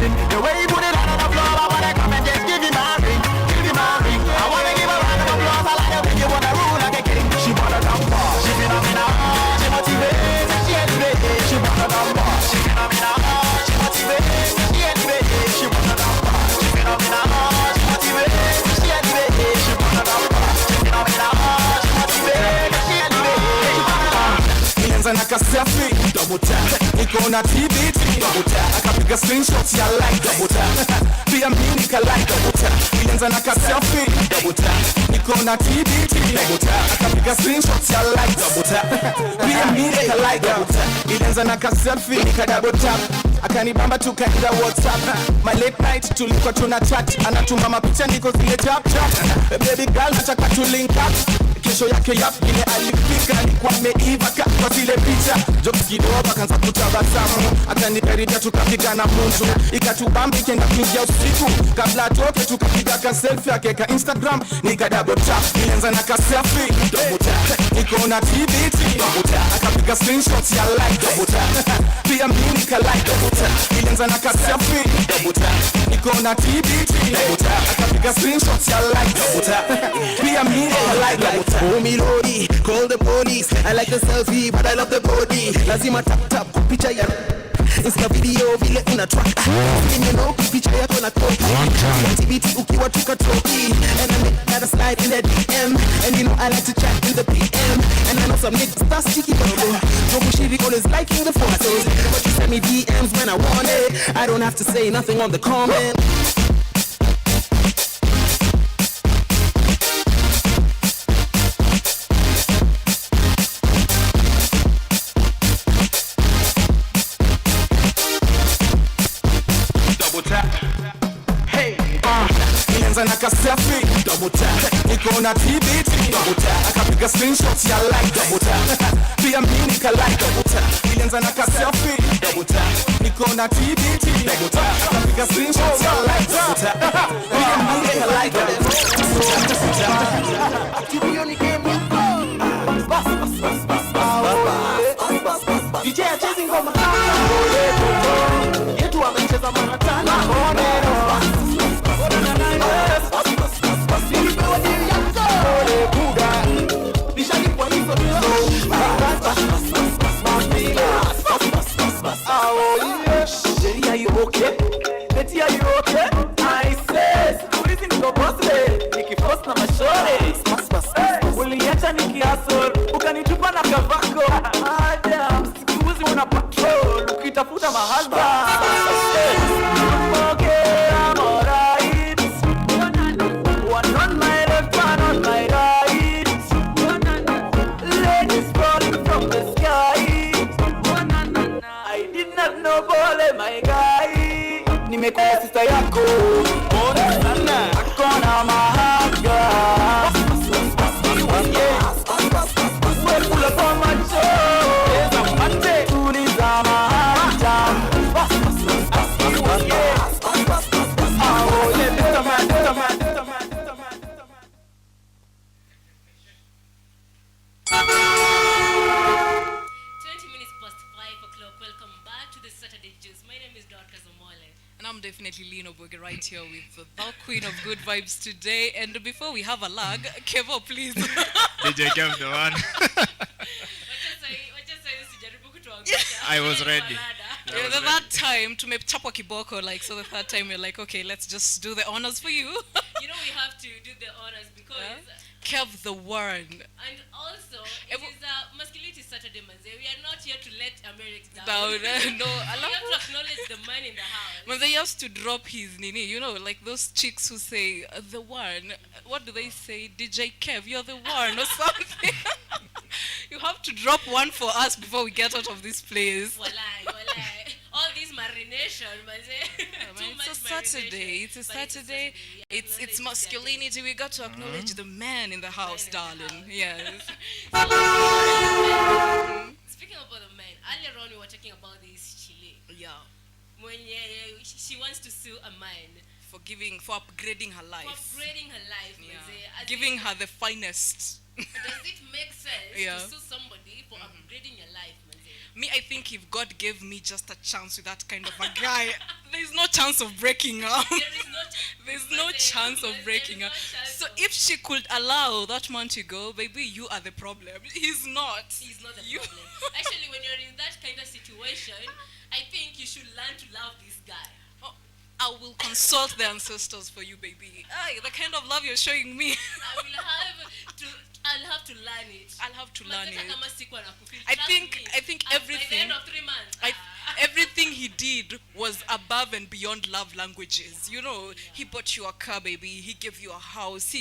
The way you put it on the floor, I wanna come and just give you my ring, I wanna give a round of applause, I like the way you wanna rule like a king. She wanna come far, she phenomenal, she motivates, she elevates. She wanna come far, she phenomenal, she motivates, she elevates. She wanna come far, she phenomenal, she motivates, she elevates. She wanna come far, she phenomenal, she motivates, she elevates. She wanna come. Nianza na kasi ya free, double tap. Niko na TBT, double tap. Akapiga screenshots ya like, double tap. Pia mimi nika like, double tap. Ilianza na ka selfie, double tap. Niko na TBT, double tap. Akapiga screenshots ya like, double tap. Pia mimi nika like, double tap. Ilianza na ka selfie, nika double tap. Akanibamba tukaenda WhatsApp. My late night tulikuwa tuna chat. Anatuma mapicha niko zile tap tap. Baby girl nataka tu link up. Kesho yake yap ile alifika alikuwa ameiva kwa zile picha. Jokes kidogo akaanza kutabasamu. Akanikaribia tukapiga na mtu. Ikatubamba ikaenda kuingia usiku. Kabla atoke tukapiga ka selfie akeka Instagram. Nika double tap. Ilianza na ka selfie double tap. Niko na TBT double tap. Akapiga screenshots ya like double tap. Pia mimi nika like double tap. Ilianza na ka selfie double tap. Niko na TBT double tap. Akapiga screenshots ya like double tap. Pia mimi nika like double tap. Oh me lordy, call the police. I like the selfie, but I love the body. Lazima tap tap kupicha ya Insta video vile una track. You know kupicha yako na copy. TBT ukiwa tukatoki. And I make that slide in the DM. And you know I like to chat in the PM. And I know some niggas start sticky bubble. Shiri always liking the photos. But you send me DMs when I want it. I don't have to say nothing on the comment. Ilianza na ka selfie double tap. Niko na TBT double tap. Akapiga screenshots ya like double tap. Pia mimi nika like double tap. Ilianza na ka selfie double tap. Niko na TBT double tap. Akapiga screenshots ya like double tap. Pia mimi nika like double tap. Akibio ni game ya bas DJ acheze ngoma yetu amecheza mara tano. Jerry, are you okay? Betty, are you okay? I says, tulizi niko bossle, nikiforce na mashore. Uliacha nikiasol, ukanitupa na kavako. Adam, sikuuzi una patrol, ukitafuta mahasba. Okay, I'm alright. One on my left, one on my right. Ladies falling from the sky. I did not know bole my guy. Nimekuwa sister yako. Ona sana. Akona mahaga. Wewe kula kwa macho. Eza mate. Tuliza mahaga. Oh yeah, this man. 20 minutes past 5 o'clock. Welcome back to the Saturday Juice. My name is Dorcas Omole. And I'm definitely Lino Boge right here with the queen of good vibes today. And before we have a lag, Kevo, please. DJ Kev the one. I was ready. Yeah, that time tumechapwa kiboko, like, so the third time we're like, okay, let's just do the honors for you. You know we have to do the honors because Kev the one. and also it is a masculinity Saturday manze. We are not here to let America down. No, I We love have to acknowledge the man in the house. when they used to drop his nini, you know, like those chicks who say the one. What do they say? DJ Kev, you're the one or something. You have to drop one for us before we get out of this place. Walai. All this marination, manze. Too It's much a Saturday. marination. It's a But Saturday. We It's acknowledge masculinity. We got to acknowledge the man in the house, darling. Yes. Speaking about the men, earlier on we were talking about this Chile. Yeah. When she wants to sue a man For upgrading her for life. upgrading her life, Yeah. manze. As Giving in, her the finest. does it make sense Yeah. to sue somebody for upgrading your life, manze? Me, I think if God gave me just a chance with that kind of a guy, there's no chance of breaking up. There is no There's no chance of breaking up. So if she could allow that man to go, baby, you are the problem. He's not. He's not the You- problem. Actually, when you're in that kind of situation, I think you should learn to love this guy. Oh, I will consult the ancestors for you, baby. Ay, the kind of love you're showing me. I will have to, I'll have to learn it. I'll have to learn Mazeta it. kama sikuwa nakufeel. I Trust think me. I think By the end everything of 3 months. everything he did was above and beyond love languages. You know, he bought you a car, baby. He gave you a house.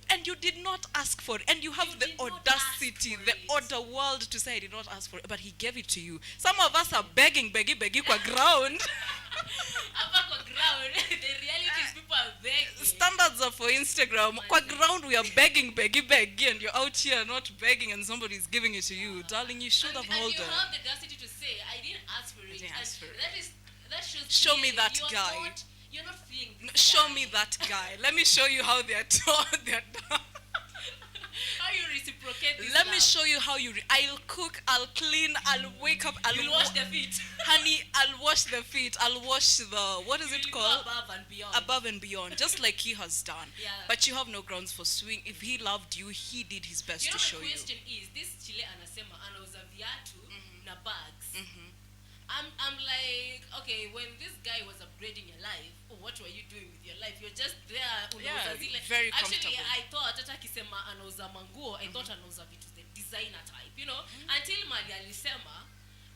And you did not ask for it. And you have the did not audacity, ask for the it. order world to say I did not ask for it, but he gave it to you. Some of us are begging kwa ground. Hapa kwa ground, the reality is people are begging. Standards are for Instagram. Kwa ground we are begging, and you're out here not begging, and somebody's giving it to you. Darling, you should have And held you on. have the audacity to say, I didn't ask for it. didn't ask And for it. that shows Show me clearly that you're guy. You're not feeling this Show guy. me that guy. Let me show you how they're done. How you reciprocate this Let me love. show you how I'll cook, I'll clean, I'll wake up, You'll wash their feet. Honey, I'll wash the feet, I'll wash what is it You'll go called? above and beyond. Above and beyond, just like he has done. Yeah. But you have no grounds for suing. If he loved you, he did his best You know, to show the you. question is, this Chile anasema anauza viatu na bags. I'm like, okay, when this guy was upgrading your life, what were you doing with your life? You're just there. Yeah, unauza zile. very Actually, comfortable. I thought hata akisema anauza manguo, I thought anauza vitu the designer type, you know, until Mali alisema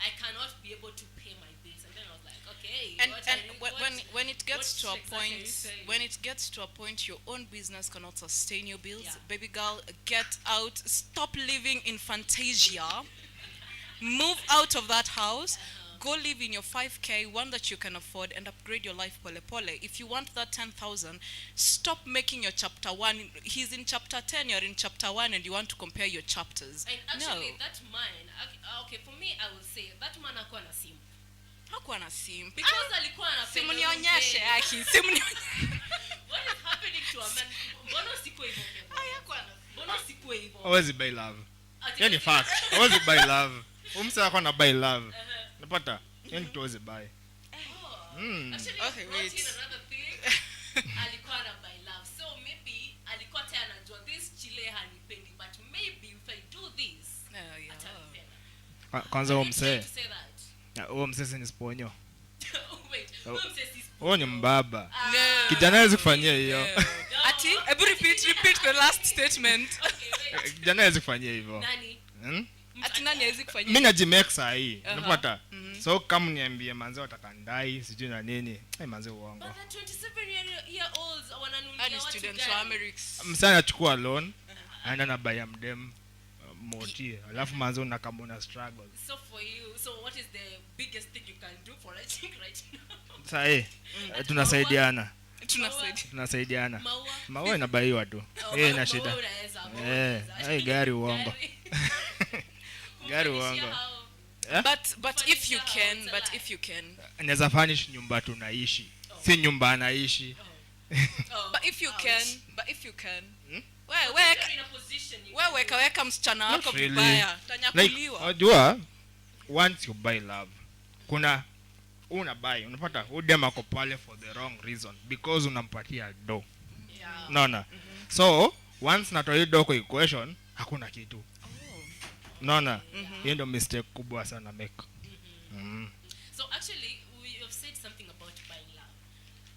I cannot be able to pay my bills, and then I was like, okay. And what and are you- when it gets what to a exactly are you point saying? when it gets to a point your own business cannot sustain your bills, Yeah. baby girl, get out, stop living in Fantasia, move out of that house, go live in your 5K, one that you can afford, and upgrade your life pole pole. If you want that 10,000, stop making your chapter 1. He's in chapter 10, you're in chapter 1, and you want to compare your chapters. And actually, No. that man, okay, for me, I will say that man hakuwa na simu. Hakuwa na simu. Because alikuwa anapenda Simu nionyeshe, mzee. Aki. Simu nionyeshe. What is happening to a man? Mbona usikuwe hivyo? Mbona usikuwe hivyo? hawezi buy love. Ati- Hiyo ni fact. Hawezi buy love. Umse wako na buy love. Unapata? Hiyo ni kitu hawezi buy. Actually, Okay, brought wait. in another thing. Alikuwa na by love. So maybe alikuwa tena anajua this Chile hanipendi, but maybe if I do this, Yeah. atanipenda. Kwanza huo Are you trying msee. to say that? Huo msee si ni sponyo. Wait, who says this? Huo ni mbaba. No. Kijana hawezi kufanyia hiyo. Ati, ebu repeat the last statement. Okay, wait. Kijana hawezi kufanyia hivyo. Nani? Ati nani hawezi kufanyia? Mimi najimake saa hii. Unapata? So kama niambie manze watakandai sijui na nini. Manze uongo. But the 27-year-olds wananunulia Hadi watu students gari. wa Americs. Msana achukua loan. Aenda na buy mdem moti. Alafu manze unakama una struggle. So for you, so what is the biggest thing you can do for a chick right now? Saa tunasaidiana. Tunasaidiana. Maua. Maua inabaiwa tu. Hiyo ina shida. Hai gari uongo. Gari uongo. But if you can, Naweza furnish nyumba tunaishi. Si nyumba anaishi. but if you can, wewe kaweka msichana wako Not really. vibaya, Like, tanyakuliwa. unajua once you buy love, kuna una buy, unapata udem ako pale for the wrong reason because unampatia do. Naona. So once natoa hiyo do kwa equation, hakuna kitu. Naona. Hiyo ndio mistake kubwa sana make. So actually, we have said something about buying love.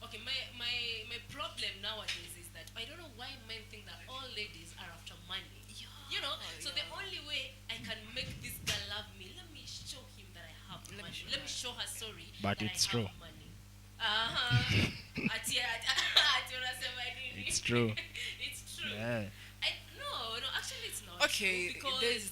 Okay, my problem nowadays is that I don't know why men think that all ladies are after money. You know, so the only way I can make this girl love me, let me show him that I have money. Let me show her sorry But that it's I true. have money. Ati unasema nini? It's true. It's true. Yeah. No, actually it's not. Okay, true because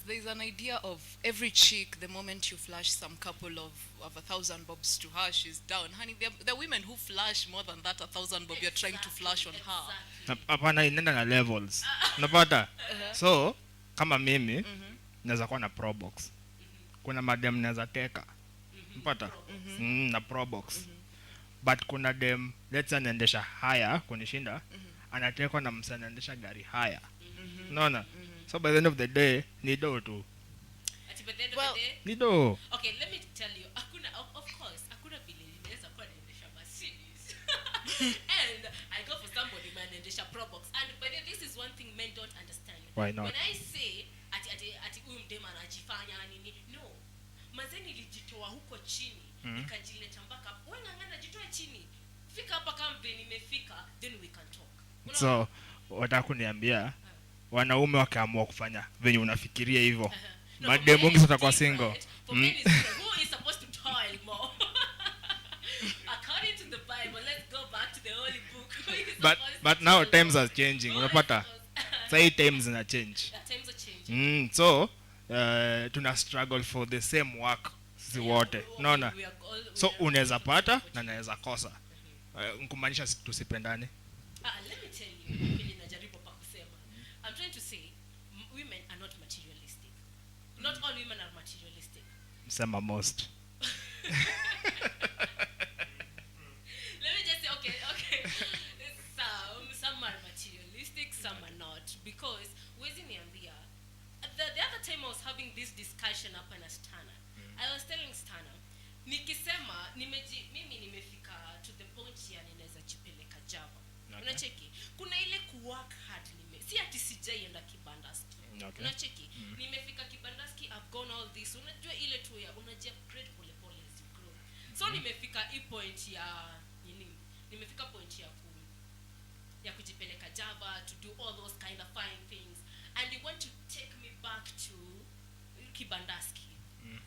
there's an idea of every chick, the moment you flash some couple of 1,000 bobs to her, she's down. Honey, the women who flash more than that 1,000 bob you're trying to flash on her. Hapana, inaenda na levels. Unapata? So kama mimi naweza kuwa na pro box. Kuna madem naweza teka. Unapata? Na pro box. But kuna dem let's say anaendesha haya kunishinda, anatekwa na msana anaendesha gari haya. Unaona? So by the end of the day ni do tu. Ati by the end of the day, Ni do. okay, let me tell you, of course, hakuna vile inaweza kuwa naendesha Mercedes. And I go for somebody man naendesha Probox. And by the way, this is one thing men don't understand. Why not? When I say ati huyu mdema anajifanya nini? No. Manze nilijitoa huko chini, nikajileta mpaka hapo. Wewe ngangana jitoe chini. Fika hapa kama vile nimefika, then we can talk. So wataka kuniambia wanaume wakaamua kufanya venye unafikiria hivyo, No, mademu wengi watakuwa single. For men is who is supposed to toil more? According to the Bible, let's go back to the holy book. Who is supposed But to now toil times more? are changing, Who is unapata supposed- sai times zina change. Yeah, times are changing. So tuna struggle for the same work sisi wote, unaona? We are all- So we are- unaweza pata na naweza kosa, kumaanisha tusipendane. Let me tell you, vile najaribu pa kusema. I'm trying to say women are not materialistic. Not all women are materialistic. Sema most. Let me just say, okay. Some are materialistic, some are not. Because, wezi niambia, the other time I was having this discussion hapa na Stana. I was telling Stana, nikisema, mimi nimefika to the point ya ninaweza jipeleka Java. Okay. Unacheki? Kuna ile kuwork hard si ati sijaienda kibandaski. Okay. Unacheki? Nimefika kibandaski, I've gone all this. Unajua ile tu ya unaji-upgrade pole pole as you grow. So nimefika hii point ya nini? Nimefika point ya kujipeleka Java, to do all those kind of fine things, and you want to take me back to kibandaski.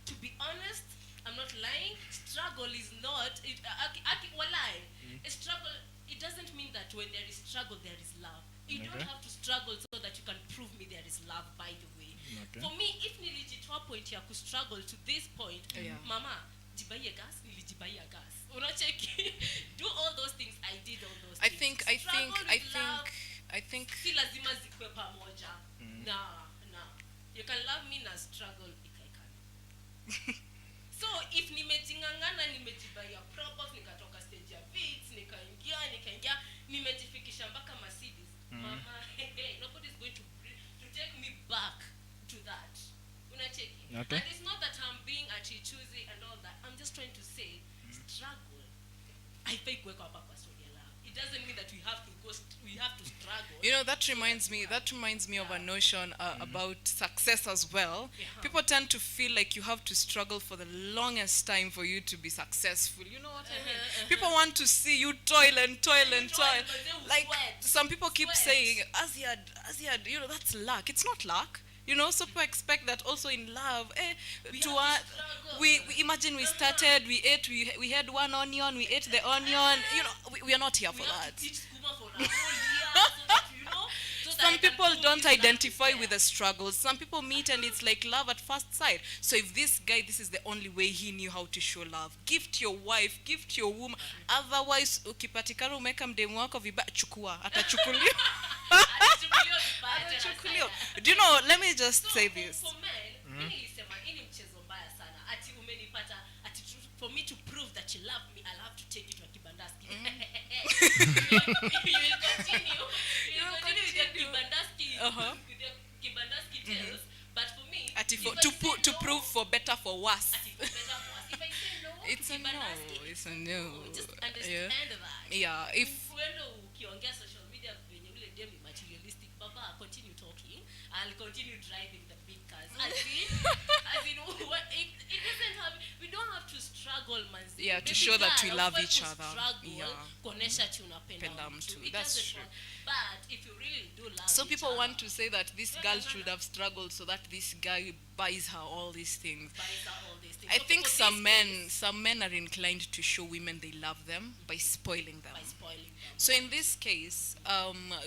To be honest, I'm not lying. Struggle is not walai. A struggle, it doesn't mean that when there is struggle there is love. You don't have to struggle so that you can prove me there is love, by the way. Okay. For me, if nilijitoa point ya kustruggle to this point, mama, jibaia gas, nilijibaia gas. Unacheki? Do all those things, I did all those things. I think Si lazima zikwe pamoja. Na. You can love me na struggle ikaikana. So if nimejingangana, nimejibaia probox, nikatoka stage ya beats, nikaingia, nimejifikisha mpaka Mercedes. Mama, nobody's going to take me back to that. Unacheki? Okay. And it's not that I'm being choosy and all that. I'm just trying to say, struggle. Haifai kuwekwa hapa kwa story ya love. It doesn't mean that we have to struggle. You know, that reminds me of a notion about success as well. People tend to feel like you have to struggle for the longest time for you to be successful. You know what I mean? People want to see you toil and toil. but they will Like sweat. some people keep Sweat. saying, Aziad, you know, that's luck. It's not luck. You know, so people expect that also in love. We imagine we started, we had one onion, we ate the onion. You know, we are not here for that. Eat skuma for a whole year so that, you know, so that I Some can people prove don't you that identify it's with there. the struggles. Some people meet and it's like love at first sight. So if this guy, this is the only way he knew how to show love. Gift your wife, gift your woman. Otherwise, ukipatikana umeka mdemu wako vibaya, chukua. Atachukuliwa. Atachukuliwa vibaya tena Atachukuliwa. sana. Do you know, let me just So say for- this. for men, mimi nilisema, hii ni mchezo mbaya sana. Ati umenipata, for me to prove that you love me, I'll have to take you to a kibandaski. You will continue with your kibandaski, with your kibandaski tales. But for me, To prove for better, for worse. if I say no, It's to a no. kibandaski, It's a no. just Yeah. understand that. Yeah. If Uende ukiongea social media venye ule dem ni materialistic, baba, continue talking. I'll continue driving the big cars. As in, it doesn't have, we don't have to struggle, manzi. Yeah, to Baby show that girl, we love hufai each kustruggle, other. Yeah. kuonesha ati unapenda Penda mtu. mtu. It That's doesn't true. work. But if you really do love so each people other, want to say that this No, girl no, should no. have struggled so that this guy buys her all these things. buys her all these things. I So think for some this men are inclined to show women they love them by spoiling them. by spoiling them. So in this case,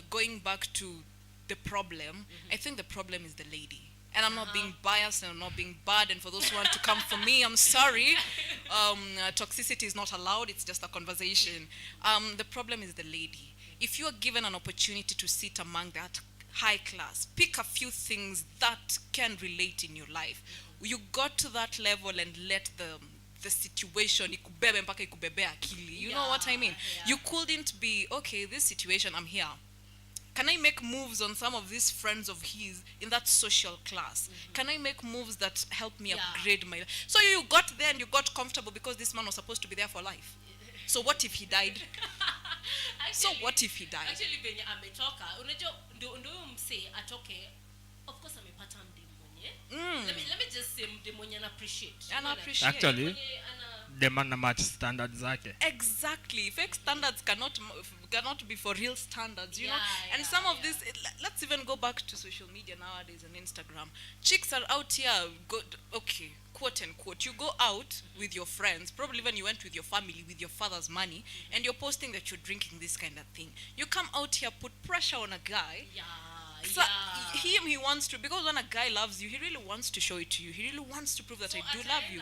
going back to the problem, I think the problem is the lady. And I'm not being biased and I'm not being bad. And for those who want to come for me, I'm sorry. Toxicity is not allowed. It's just a conversation. The problem is the lady. If you are given an opportunity to sit among that high class, pick a few things that can relate in your life. You got to that level and let the situation ikubebe mpaka ikubebe akili. You know what I mean? Yeah. You couldn't be, okay, this situation, I'm here. Can I make moves on some of these friends of his in that social class? Can I make moves that help me upgrade my life? So you got there and you got comfortable because this man was supposed to be there for life. So what if he died? So what if he died? Actually venye ametoka, unajua ndio mse atoke, of course amepata mdemu mwenye. Let me just say mdemu mwenye ana appreciate. Ana appreciate. Actually, Mwenye ana dem ana match standards zake. Exactly. Fake standards cannot be for real standards, you know. And some of this, let's even go back to social media nowadays and Instagram. Chicks are out here, okay, quote unquote. You go out with your friends, probably when you went with your family, with your father's money, and you're posting that you're drinking this kind of thing. You come out here, put pressure on a guy. So he wants to, because when a guy loves you, he really wants to show it to you. He really wants to prove that I do love you.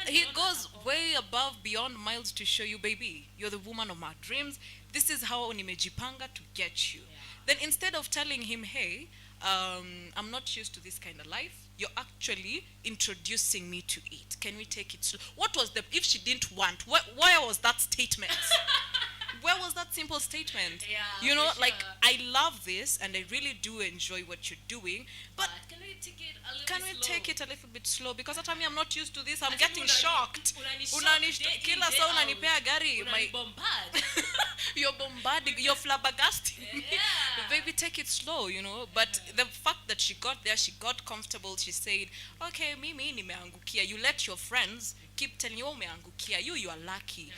He goes way above, beyond miles to show you, baby, you're the woman of my dreams. This is how nimejipanga to get you. Then instead of telling him, hey, I'm not used to this kind of life, you're actually introducing me to it. Can we take it slow? What was if she didn't want, where was that statement? Where was that simple statement? You know, like, I love this and I really do enjoy what you're doing, but can we take it a little can bit we slow? take it a little bit slow? Because at time I'm not used to this. I'm getting Unani- shocked. Kila saa unanipea gari, bombard. you're bombarding, you're flabbergasting me. Baby, take it slow, you know. But the fact that she got there, she got comfortable, she said, okay, mimi nimeangukia. You let your friends keep telling you, umeangukia, you are lucky.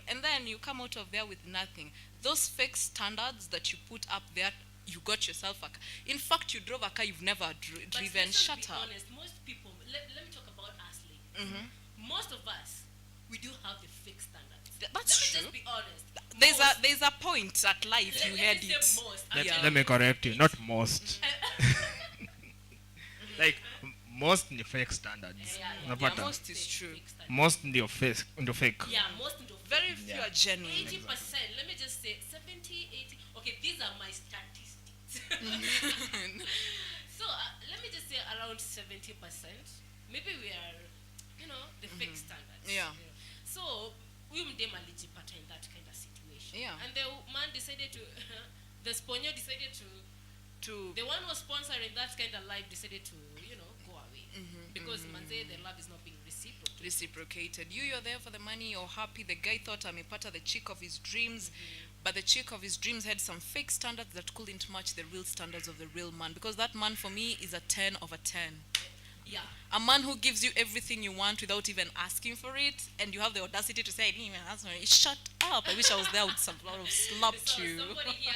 And then you come out of there with nothing. Those fake standards that you put up there, you got yourself a car. In fact, you drove a car you've never driven. Shut up. Honest, most people, let me talk about us ladies. Most of us, we do have the fake standards. That's let me true. just be honest. There's a point at life you had me it. say most. Let me correct you, not most. Like most ni fake standards. Unapata? Most is true. Most ndio fake, ndio fake. Yeah, most of Very few are genuine. 80%, let me just say 70, 80. Okay, these are my statistics. So let me just say around 70%. Maybe we are, the fake standards. Yeah. So we mdem alijipata in that kind of situation. Yeah. And the man decided to, the sponyor decided to, the one who was sponsoring that kind of life decided to, go away. Because manze, the love is not being reciprocated. You're there for the money, you're happy. The guy thought amepata the chick of his dreams, but the chick of his dreams had some fake standards that couldn't match the real standards of the real man. Because that man for me is a 10 over 10. Yeah. A man who gives you everything you want without even asking for it, and you have the audacity to say, shut up, I wish I was there, I would have slapped so you. Somebody here,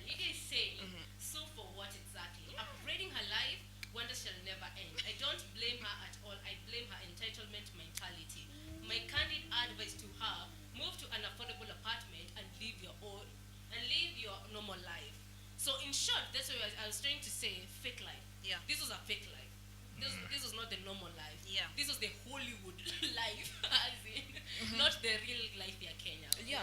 Lydia is saying, so for what exactly? Upgrading her life, wonders shall never end. I don't blame her at all. I blame her entitlement mentality. My candid advice to her, move to an affordable apartment and live your normal life. So in short, that's what I was trying to say, fake life. Yeah. This was a fake life. This was not the normal life. Yeah. This was the Hollywood life, as in, not the real life ya Kenya. Yeah.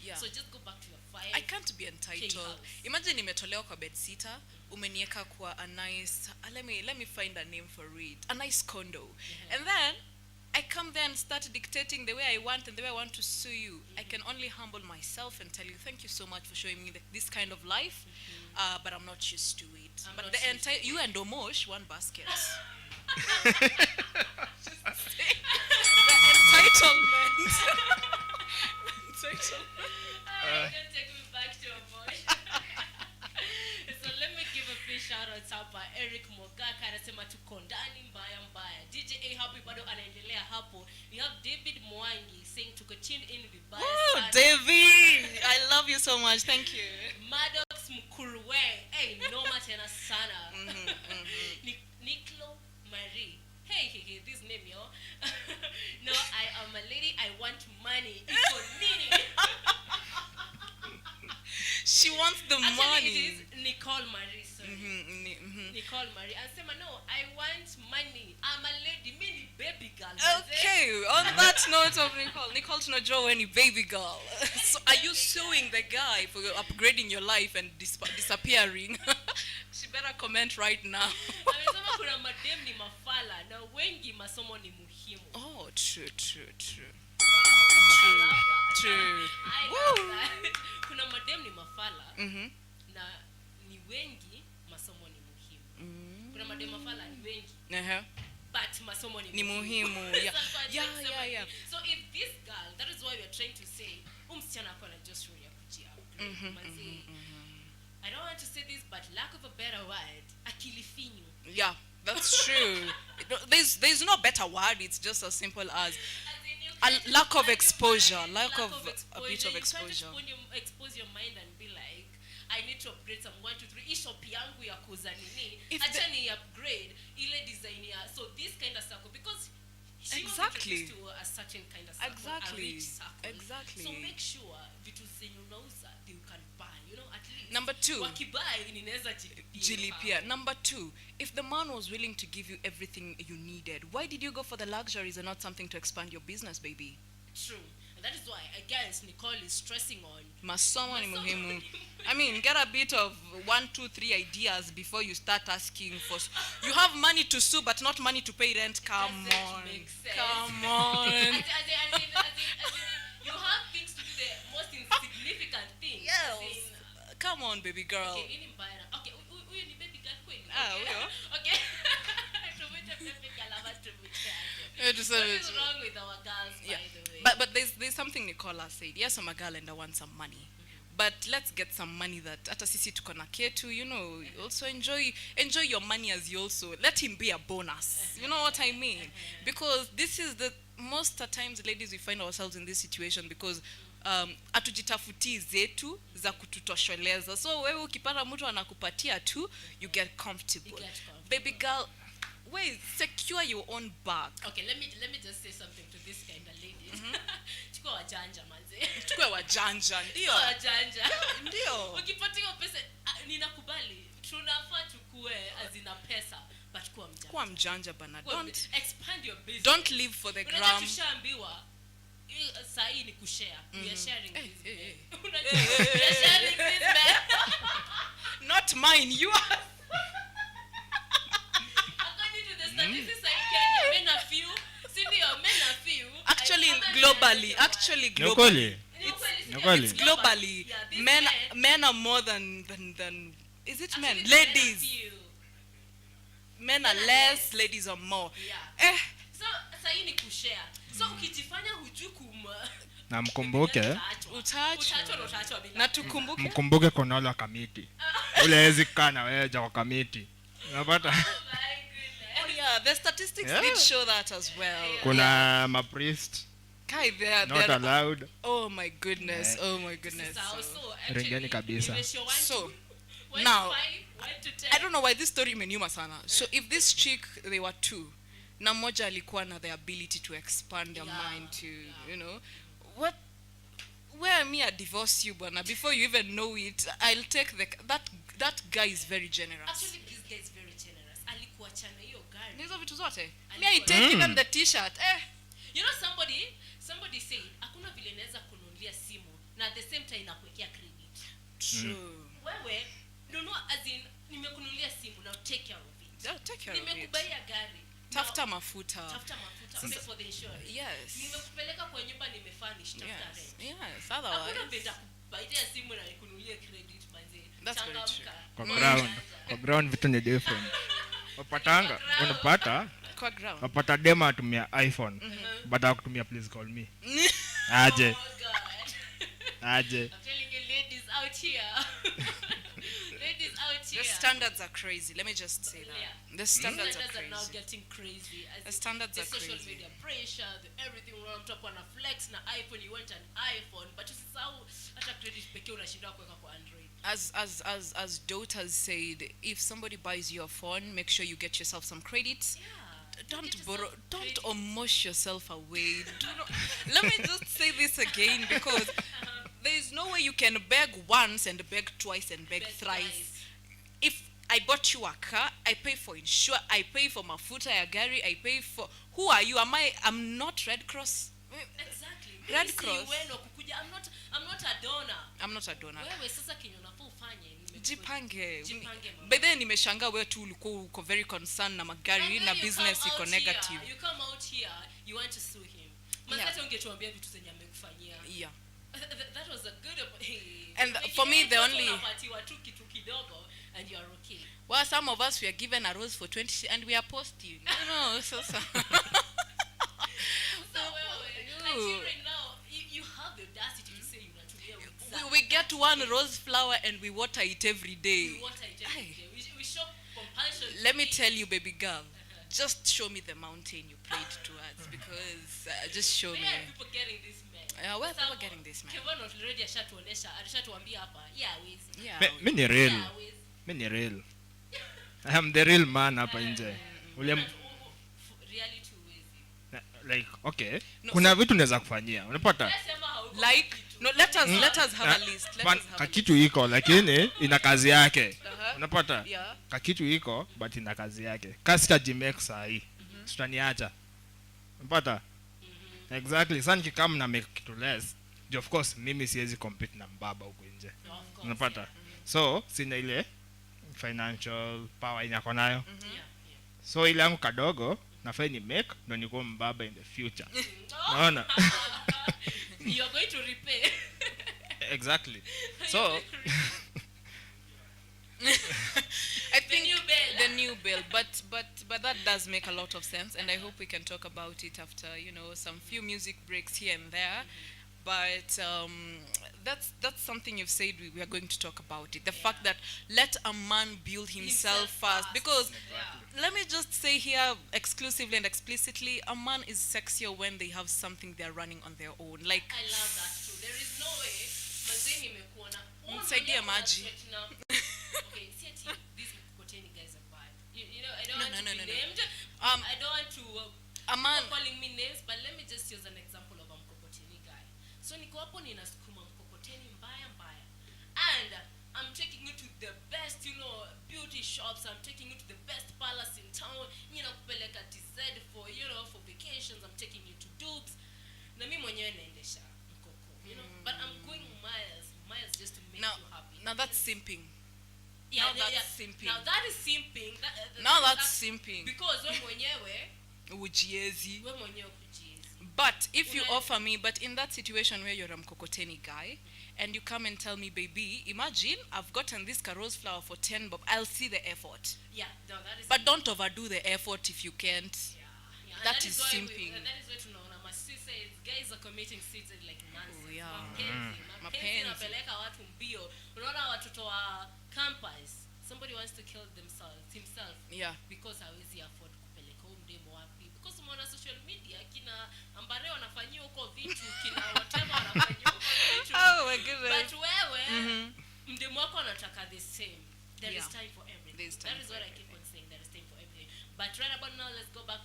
Yeah. So just go back to your fire. I can't be entitled. Imagine nimetolewa kwa bedsitter, umenieka kwa a nice, let me find a name for it, a nice condo. And then I come there and start dictating the way I want and the way I want to sue you. I can only humble myself and tell you, thank you so much for showing me this kind of life, but I'm not used to it. But the entire, you and Omosh, one basket. The entitlement. Don't take me back to Omosh. So let me give a big shout out hapa. Eric Mogaka anasema tuko ndani mbaya mbaya. DJ A Happy bado anaendelea hapo. We have David Mwangi saying tuko tuned in vibaya sana. David, I love you so much. Thank you. Maddox Mkuruwe. Hey, noma tena sana. Niklo Marie. Hey, this name, yo. No, I am a lady. I want money. Iko nini? She wants the Actually, money. it is Nicole Marie, sorry. Nicole Marie. And say, no, I want money. I'm a lady, mini baby girl. Okay, on that note of Nicole tunajua ni baby girl. So are you suing the guy for upgrading your life and disappearing? She better comment right now. Amesema kuna madem ni mafala na wengi masomo ni muhimu. Oh, true. I love that. Kuna madem ni mafala na ni wengi masomo ni muhimu. Kuna madem mafala ni wengi. But masomo ni muhimu. Yeah. So if this girl, that is why we are trying to say, msichana ako na just ya kujia. I don't want to say this, but lack of a better word, akili finyu. Yeah, that's true. There's no better word. It's just as simple as. As in, you A lack of exposure, lack of a exposure. bit of You exposure. can't expose your mind and be like, I need to upgrade some 1, 2, 3. Hii shop yangu ya kuuza nini. If Acha the- ni upgrade ile design ya. So this kind of circle because she was Exactly. introduced to a certain kind of circle, Exactly. a rich circle. Exactly. So make sure vitu zenye unauza they can buy, you know, at least. Number 2. Wakibuy ninaweza Jilipia. Number 2, if the man was willing to give you everything you needed, why did you go for the luxuries and not something to expand your business, baby? True. And that is why I guess Nicole is stressing on Masomo ni Masomo muhimu. ni I mean, get a bit of 1, 2, 3 ideas before you start asking for. You have money to sue, but not money to pay rent. Come Doesn't on, make sense. come on. As in, you have things to do the most insignificant things. Yes. As in, Come on, baby girl. okay, hii ni mbaya na- okay, huyu ni baby girl kweli? Ah, Okay. huyo. Okay. Tumwite baby girl ama tumwite aje? Eh, tuseme What is tu. wrong with our girls, by Yeah, the way? but there's something Nicola said. Yes, I'm a girl and I want some money. But let's get some money that hata sisi tuko na ketu, you know, also enjoy your money as you also let him be a bonus. You know what I mean? Because this is the most times ladies we find ourselves in this situation because atujitafutii zetu za kututosheleza. So wewe ukipata mtu anakupatia tu, you get comfortable. You get comfortable. Baby girl, wait, secure your own bag. Okay, let me just say something to this kind of ladies. Chukua wajanja manze. Tukue wajanja, ndio. Chukua wajanja. Ndio. Ukipatiwa pesa, ninakubali. Tunafaa tukue azina pesa, but kuwa mjanja. Kuwa mjanja bana. Kuwa Don't expand your business. don't live for the Unajua gram. tushaambiwa saa hii ni kushare. We are sharing Eh, this. eh, eh. Unajua, we are sharing this, man. Not mine, you are. According to the statistics in Kenya, men are few. Sindio, men are few. Actually, I- globally, Ni globally. ukweli? Ni ukweli, Ni ukweli? It's globally. Yeah, these Men are more than is it men? actually, men are Ladies. few. Men are less, ladies are more. Yeah. Eh, So saa hii ni kushare. So ukijifanya hujui Na mkumbuke utaachwa na utaachwa bila. na tukumbuke. mkumbuke kuna wale wa kamiti. Ule hawezi kaa na wewe kwa kamiti. Unapata? Oh my goodness. Oh yeah, the statistics Yeah. did show that as well. Kuna mapriest Guy, they're not allowed. oh my goodness. Oh my goodness. Sawa, so Ringeni actually, kabisa. nimeshow one So, to- one now, to five, one to 10. I don't know why this story imeniuma sana. So if this chick, they were 2, na moja alikuwa na the ability to expand their Yeah, mind to, you know, where me I divorce you, bwana, before you even know it, I'll take that guy is very generous. Actually, this guy is very generous. Alikuachana hiyo gari. Hizo vitu zote. Alikuwa- Me I take even the t-shirt. You know somebody said hakuna vile naweza kununulia simu na at the same time nakuwekea credit. True. Wewe nunua as in nimekununulia simu now take care of it. Yeah, take care of it. Nimekubaia gari. Tafuta Now, mafuta. tafuta mafuta pay for the insurance. Yes. Nimekupeleka kwa nyumba nimefurnish tafuta Yes. rent. Yes, Hakuna otherwise. vile kubaitia simu na nikununulie credit manze. That's very true. Changamka. Kwa ground vitu ni different. Wapatanga, unapata Kwa ground. wapata dema atumia iPhone. Baada ya kutumia please call me. Aje, Oh God. aje. I'm telling you, ladies out here. Ladies out The here. standards are crazy. Let me just say that. Yeah. The standards are Standards are now crazy. getting crazy. As The in standards the are social crazy. media pressure, the everything on top on a flex na iPhone, you want an iPhone, but usisahau hata credit pekee unashindwa kuweka kwa Android. As Dot has said, if somebody buys you a phone, make sure you get yourself some credits. Yeah. Don't borrow. Don't almost yourself away. Do not, let me just say this again because there is no way you can beg once and beg twice and beg thrice. If I bought you a car, I pay for insurance, I pay for mafuta ya gari, I pay for. Who are you? I'm not Red Cross. Exactly. Red Mimi si Cross. wenu kukuja. I'm not a donor. I'm not a donor. Wewe sasa kenye unafaa ufanye ni Jipange. Jipange, mama. By then nimeshangaa wewe tu ulikuwa uko very concerned na magari And then na you business come iko out negative. here, you come out here, you want to sue him. Yeah. Hata ungetuambia vitu zenye amekufanyia. Yeah. That was a good And for me, the only- unapatiwa tu kitu kidogo and you are okay. Well, some of us were given a rose for 20 and we are posting. You know, so. So wewe, like right now, you have the audacity to say unatumia website. We get one rose flower and we water it every day. We water it every Aye. day. We show compassion. Let me tell you, baby girl, just show me the mountain you prayed towards, because just show me. Where are people getting this man? Where are people getting this man? Kevin already alishatuambia hapa. Yeah, hawezi. Yeah. Mi ni real. Yeah, hawezi. Mi ni real. I am the real man hapa nje. Ule Reality hawezi. like okay. No, Kuna vitu naweza kufanyia. Unapata? Sema hauko Like, kitu. no, let us have a list. Let us have a list. Kakitu iko lakini ina kazi yake. Uh-huh. Unapata? Yeah. Kakitu iko but ina kazi yake. Kasi tajimake saa hii. Tutaniacha. Unapata? Exactly. Sasa nikikam na make kitu less, of course mimi siwezi compete na mbaba huko nje. Unapata? So sina ile financial power inako nayo. So ile yangu kadogo nafai ni make ndo niko mbaba in the future. Unaona? You are going to repay. Exactly. So I think new bill. the new bill, but that does make a lot of sense, and I hope we can talk about it after some few music breaks here and there. But that's something you've said. We are going to talk about it. The fact that let a man build himself first, because let me just say here exclusively and explicitly, a man is sexier when they have something they're running on their own. Like, I love that too. There is no way mazeni imekuona. Msaidia maji. Okay, see these Mkokoteni guys are bad. You know, I don't No, want no, to no, be no, no. named. I don't want to a man. people calling me names, but let me just use an example of a Mkokoteni guy. So niko hapo ninasukuma Mkokoteni mbaya mbaya. And I'm taking you to the best, beauty shops. I'm taking you to the best palace in town. Kupeleka TZ for, for vacations. I'm taking you to Dubs. Na mimi mwenyewe naendesha mkoko, But I'm going miles just to make you happy. Now that's simping. Yeah, Now that's yeah. simping. Now that is simping. Now that's simping. Because wewe mwenyewe Ujiezi. kujiezi. But if you offer me, but in that situation where you're a Mkokoteni guy, and you come and tell me, baby, imagine I've gotten this rose flower for 10 bob, I'll see the effort. Yeah, no, that is. But don't overdo the effort if you can't. Yeah. That is why simping. That is why tunaona masisa guys are committing suicide like nonsense. Oh, yeah. Mapenzi Mapenzi. napeleka watu mbio. Unaona watoto wa campus. Somebody wants to kill himself. Yeah. Because hawezi afford kupeleka huyo mdemo wapi. Because umeona social media kina ambare wanafanyia huko vitu, kina whatever wanafanyia huko vitu. Oh my goodness. But wewe mdemo wako anataka the same. There is time for everything. There's time That is for what I keep on saying. There is time for everything. But right about now, let's go back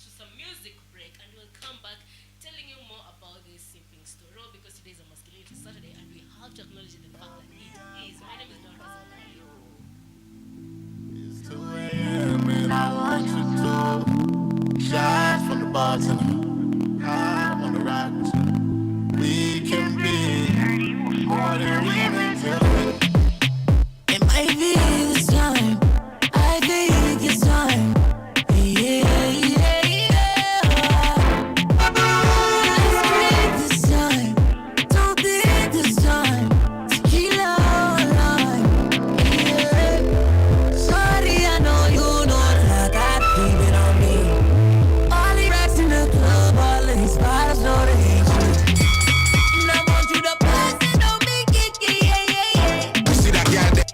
to some music break, and we'll come back telling you more about this simping story. All because today is a masculinity Saturday, and we have to acknowledge the fact that it is. My name is Dottie. It's 2 a.m. and I want you to shots from the bartender. I wanna rock with you. We can be more than we been telling. It might be this time. I think it's time. Yeah, yeah, yeah. Let's drink this time. Don't think this time. Tequila line. Yeah. Sorry, I know you know that I got keep it on me. All the racks in the club, all of these bottles know they hate you. And I want you to pass it on me, yeah, yeah, yeah. You see that guy there?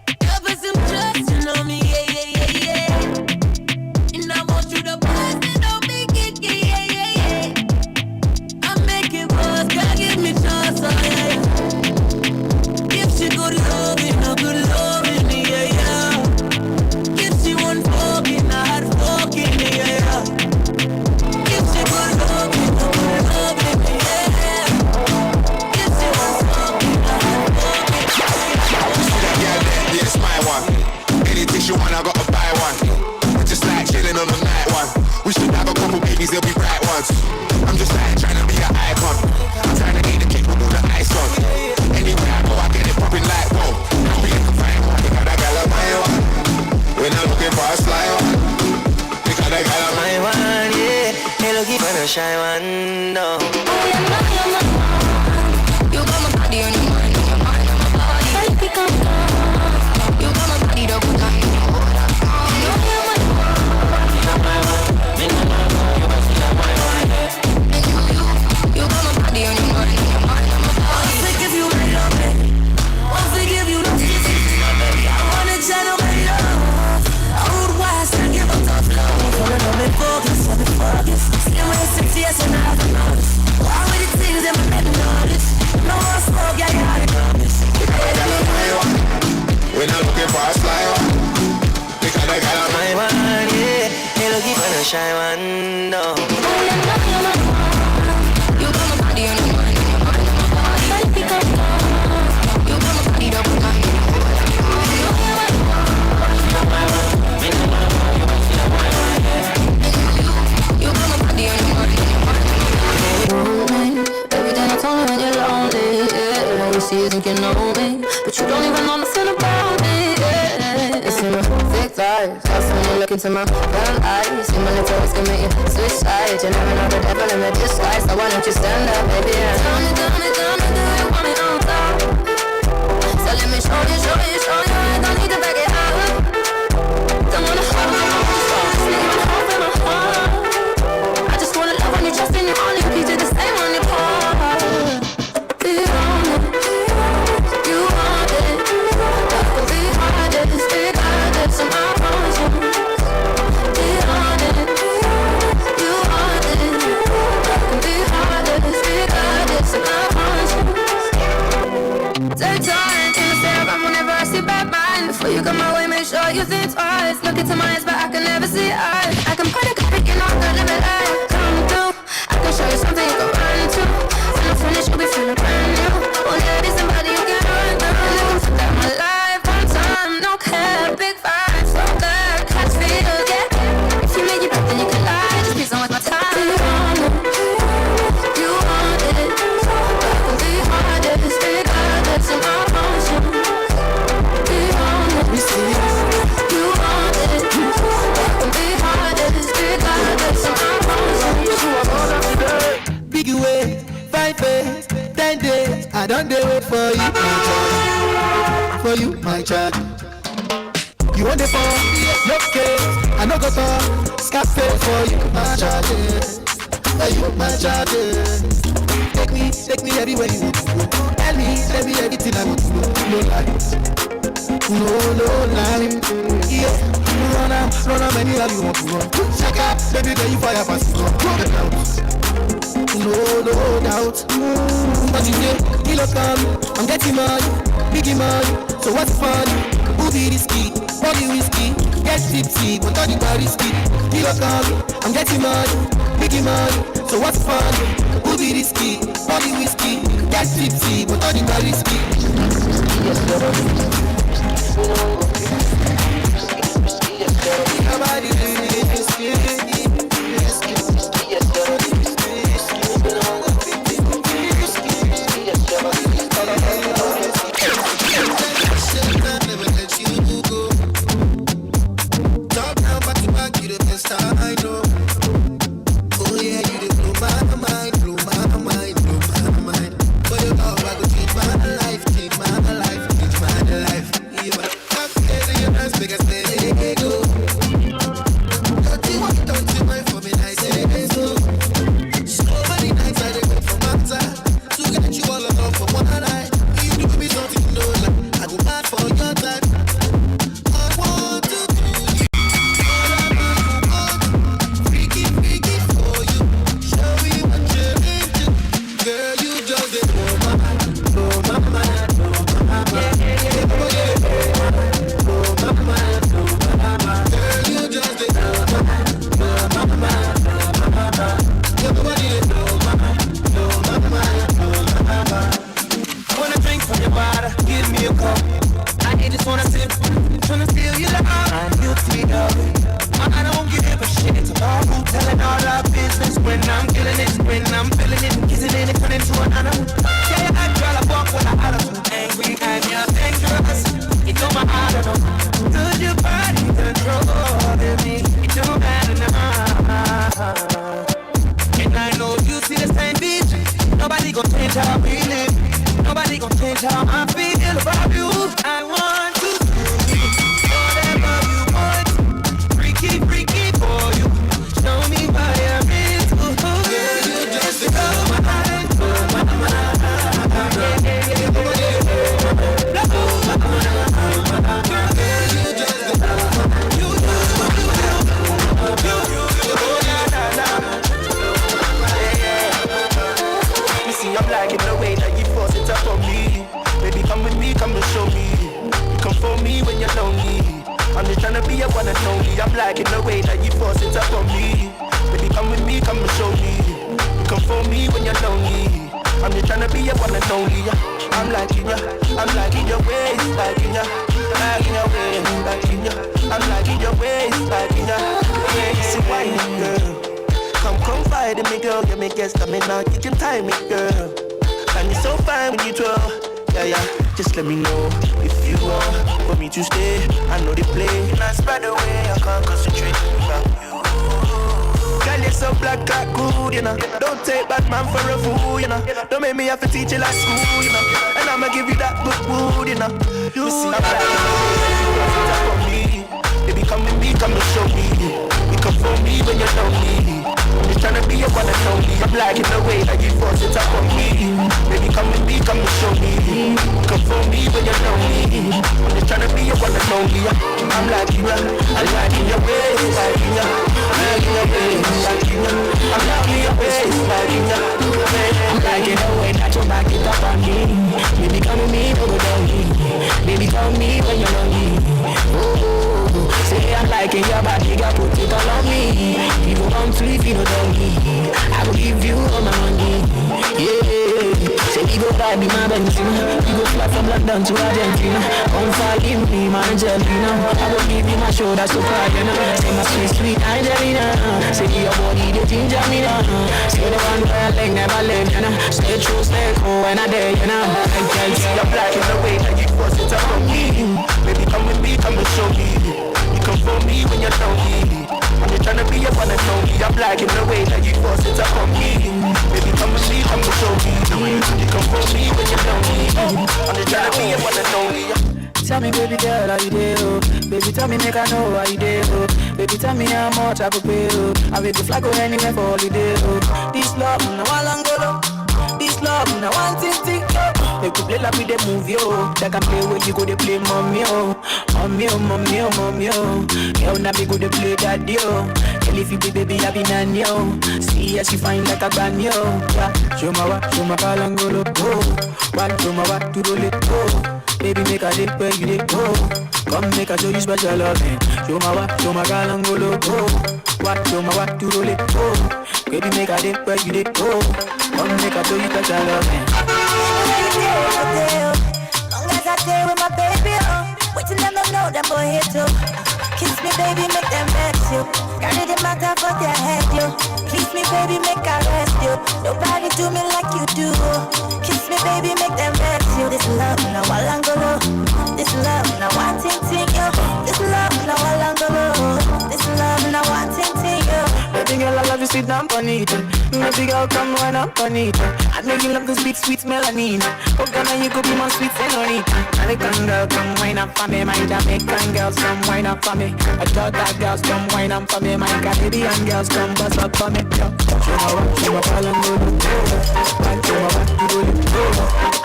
Put some trust on me, yeah, yeah, yeah, yeah. And I want you to pass it on me, yeah, yeah, yeah. I'm making buzz, God give me trust, oh yeah. If she good loving, a good loving, yeah, yeah. If she want fucking, a hard fucking, yeah, yeah. If she good loving, a good loving, yeah, yeah. If she want fucking, a hard fucking, You see that guy there? Yeah, it's my one. Anything she want, I gotta buy one. We're just like chilling on the night one. We should have a couple babies, they'll be right ones. I'm just like trying to be an icon. I'm trying to eat the cake with all the ice on. Anywhere I go, I get it popping like whoa. I'm being the fine one. They got that gal on my one. When I'm looking for a sly one. They got that gal on my one, yeah. They looking for a shy one, no. You got my body on your mind, on your mind, on my body. Baby, come on. You got my body double time. You got my body on your mind, on your mind, on my body. I'll forgive you my love, I'll forgive you the I wanna tell you my love. I would wise and give a tough love. I want know. You got my body on your mind, on your mind, on my body. Try to pick up more. You got my body up on my You got my body on your mind, on your mind. Everything I told me when you're lonely, yeah. All you see is think you know me, but you don't even know nothing about me, yeah. It's in my thick thighs, that's when you look into my brown eyes. See my little ways can make you switch sides. You never know the devil in the disguise, so why don't you stand up, baby? Yeah. Tell me, do you want me on top? So let me show you, I don't need to back it up. Don't wanna hold my heart, just leave my hope in my heart. I just wanna love when you trust in you, only repeat it the same on your part. Be honest, you want it. I can be honest, regardless of my emotions. Be honest, you want it. I can be honest, regardless of my emotions. Take time, can I stay around whenever I see bad mind? Before you come my way, make sure you think twice. Look into my eyes, but I can never see eyes. I can point a gun, you know I can live it life. Come through, I can show you something you can run to. When I'm finished, you'll be feeling brand new. Only I need somebody you can run through. And I can flip out my life one time, no care, big vibes, so good, catch feel, yeah. If you make it back, then you can lie. Just please don't waste my time. You want it, I can be honest, regardless of my emotions. Be honest, you want it, I can be honest, regardless of my emotions. Big way, 5 days, 10 days. I don't dare wait for you, my child. For you, my child. You want the phone? No case. I no go talk. Scarface for you, my child. For you, my child. Take me everywhere you want to go. Tell me everything I want to know. No lies, no lie. Yeah, run out, anyhow you want to run. Check out, baby, girl, you fire fast. No doubt. But you say, he look on, I'm getting money, biggie money. So what's fun? Who be risky? Body whiskey, get tipsy, but all the bar risky. He look on, I'm getting money, biggie money. So what's fun? Who be risky? Body whiskey, get tipsy, but all the bar risky. Nobody tryna be a one and only. I'm liking the way that you force it up on me. Baby, come with me, come and show me. You come for me when you're lonely. I'm just tryna be a one and only. I'm liking ya, I'm liking your ways, liking ya, liking your ways, liking ya. I'm liking your ways, liking ya. So why, girl? Come confide in me, girl. You make guess coming out, you can time me, girl. And you're so fine when you twirl. Yeah, just let me know if you want for me to stay. I know they play, and I spread away. I can't concentrate without you. Girl, you're so black, cat good, you know. Don't take bad man for a fool, you know. Don't make me have to teach you like school, you know. And I'ma give you that good wood, you know. You see, I'm black, you know. Baby, come with me, come and show me. You come for me when you're lonely. I'm just tryna be a one and only. I'm liking the way that you force it up on me. Baby, come with me, come and show me. You come for me when you're lonely. I'm just tryna be a one and only. I'm liking ya, I'm liking your ways, liking ya. I'm liking your ways, liking ya. I'm liking your ways, liking ya. I'm liking the way that you back it up on me. Baby, come with me, don't go down me. Baby, call me when you're lonely. Ooh, say I'm liking your body, girl, put it all on me. You go on to if you don't know me. I will give you all my money. Yeah, say we go buy me my Benzina. We go fly from London to Argentina. Come fall in me, my Angelina. I will give you my shoulder so cry, you know. Say my sweet, sweet Angelina. Say your body, the ginger me now. Say the one where I like never live, you know. Stay true, stay cool when I dare, you know. I can see I'm black in the way that you force it up on me. Baby, come with me, come and show me. You come for me when you're lonely. I'm just tryna be a one and only. I'm liking the way that you force it up on me. Baby, come and see, come and show me. You come for me when you're lonely. I'm just tryna be a one and only. Tell me, baby girl, how you do? Baby, tell me, make I know how you do. Baby, tell me how much I could pay. I will fly go anywhere for holiday. This love, no one longer. This love, no one thing. They could play like with the movie, oh. They can play where you go, they play mommy, oh. Mommy, oh, mommy, oh, mommy, oh. Girl, now me go, they play daddy, oh. Girl, if you be baby, I be nanny, oh. See as she fine like a brand new, yeah. Show my kalangolo, oh. One, show my what to roll it, oh. Baby, make a dip where you dip, oh. Come make a show you special loving. Show my kalangolo, oh. What, show my what to roll it, oh. Baby, make a dip where you dip, oh. Come make a show you special loving. Long as I stay with my baby, waiting them to know that boy here too. Kiss me, baby, make them vex you. Carry the matter for their head, you. Please me, baby, make I rest you. Nobody do me like you do. Kiss me, baby, make them vex you. This love, now Walangolo. This love, now one ting, yo. This love, now Walangolo. This love, now one ting, yo. Baby girl, I love you, sit down on it. Baby girl, come run up on it. I know you love the sweet, sweet melanin. Oh, girl, now you could be my sweet senorita. American girl, come wine up for me. My Jamaican girls, come wine up for me. I thought that girls, come wine up for me. My Caribbean girls, come bust up for me. Show my call and go to show my what to do.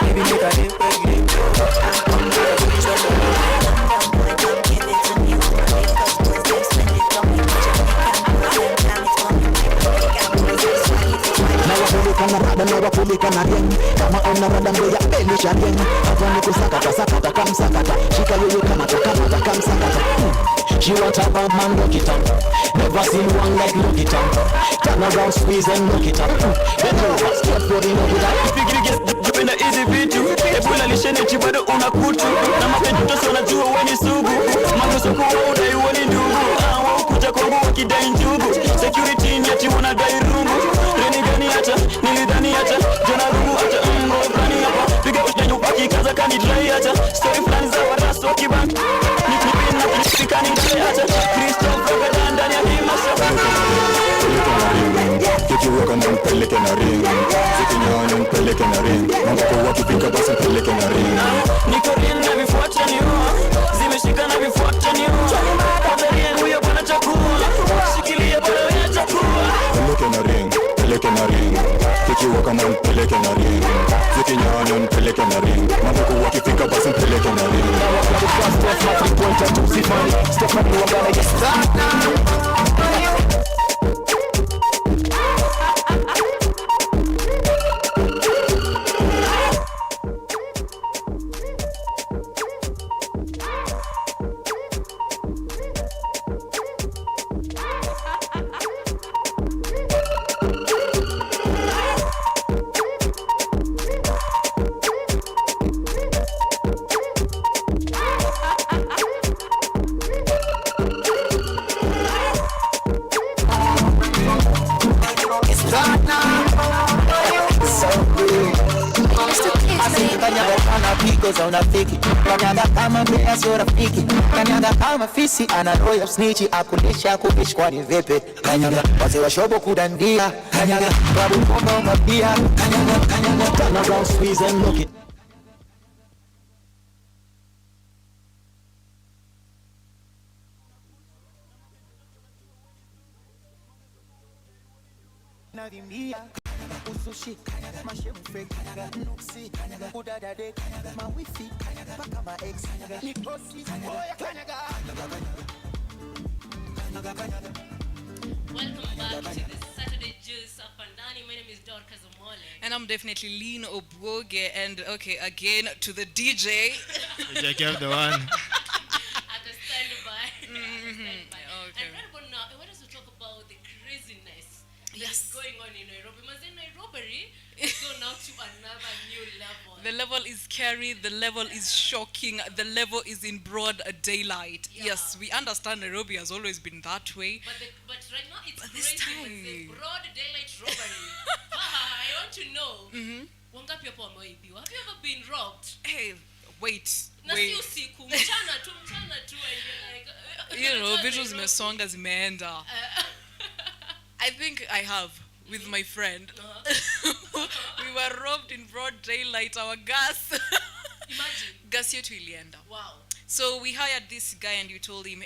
Baby, make a dip, baby. Come to the beach, Kana rien kama ona rada ndo ya belisha rien afani kusakata kam sakata shika yeye kama kam sakata. She want a bad man, look it up. Never seen one like look it up. Turn around, squeeze and look it up. Bend over, straight for the look it up. Jipenda easy vitu Ebula lishene chibado unakutu na mapenzi toso na jua weni sugu Mango suku wa udai wani ndugu Awa ukuja kwangu wakidai njugu Security ni ati wanadai rungu Reni gani hata, nilidhani hata Jona rungu hata, mrofani hapa Piga kushna nyupaki kaza kani dry hata Story flani za warasu wa kibank Nipi na kinishika ni dry hata Christopher Gada ndani ya hii masaka Kikiweka na mpeleke na ring Zikinyanya mpeleke na ring Mambo kwa wakipika basi mpeleke na ring Niko real na vifuata ni huwa Zimeshika na vifuata ni huwa Kwanza real huyo bwana chakula Shikilia bwana wewe chakula Peleke na ring Kikiweka na mpeleke na ring Zikinyanya mpeleke na ring Mambo kwa wakipika basi mpeleke na ring Step on you, I'm gonna get stuck now. iko za unafiki. Kanyaga kama mbea sio rafiki. Kanyaga kama fisi ana roho ya snitchi, akulisha kufish kwani vipi? Kanyaga wazee wa shobo kudandia. Kanyaga babu komba umapia. Kanyaga turn around squeeze and look it. Navimbia usushi kanyaga mashemu fake kanyaga nuksi kanyaga udadade kanyaga mawifi kanyaga paka ma ex kanyaga nikosi oya kanyaga. Welcome back to the Saturday Juice up and down. My name is Dorcas Omole. And I'm definitely Lean Obwoge. And okay, again to the DJ. DJ Kev the one. At the standby. Okay. And right about now, I want us to talk about the craziness Yes. that's going on in Nairobi. Because in Nairobi, it's gone now to another new level. The level is scary, the level is shocking, the level is in broad daylight. Yeah. Yes, we understand Nairobi has always been that way. But right now, it's But this crazy. time- It's a broad daylight robbery. I want to know. Wangapi hapo wameibiwa? Have you ever been robbed? Hey, wait. Na si usiku, mchana tu, and you're like, You know, it's vitu Nairobi. zimesonga zimeenda. I think I have with my friend. We were robbed in broad daylight. Our gas. Imagine. Gas yetu ilienda. Wow. So we hired this guy and you told him,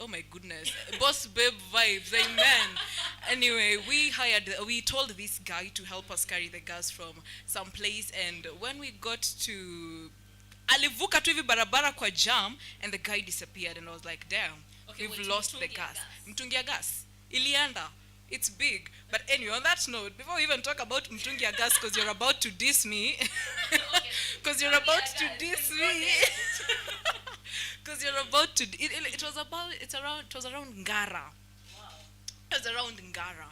oh my goodness, boss babe vibes, amen. Anyway, we told this guy to help us carry the gas from some place, and when we got to alivuka tu hivi barabara kwa jam, and the guy disappeared, and I was like, damn, Okay, we've wait, lost the mtungi ya gas. gas. Mtungi ya gas. Ilienda. It's big. But anyway, on that note, before we even talk about mtungi ya gas, because you're about to diss me, because you're about to diss me, because you're about to, it was around Ngara. It was around Ngara.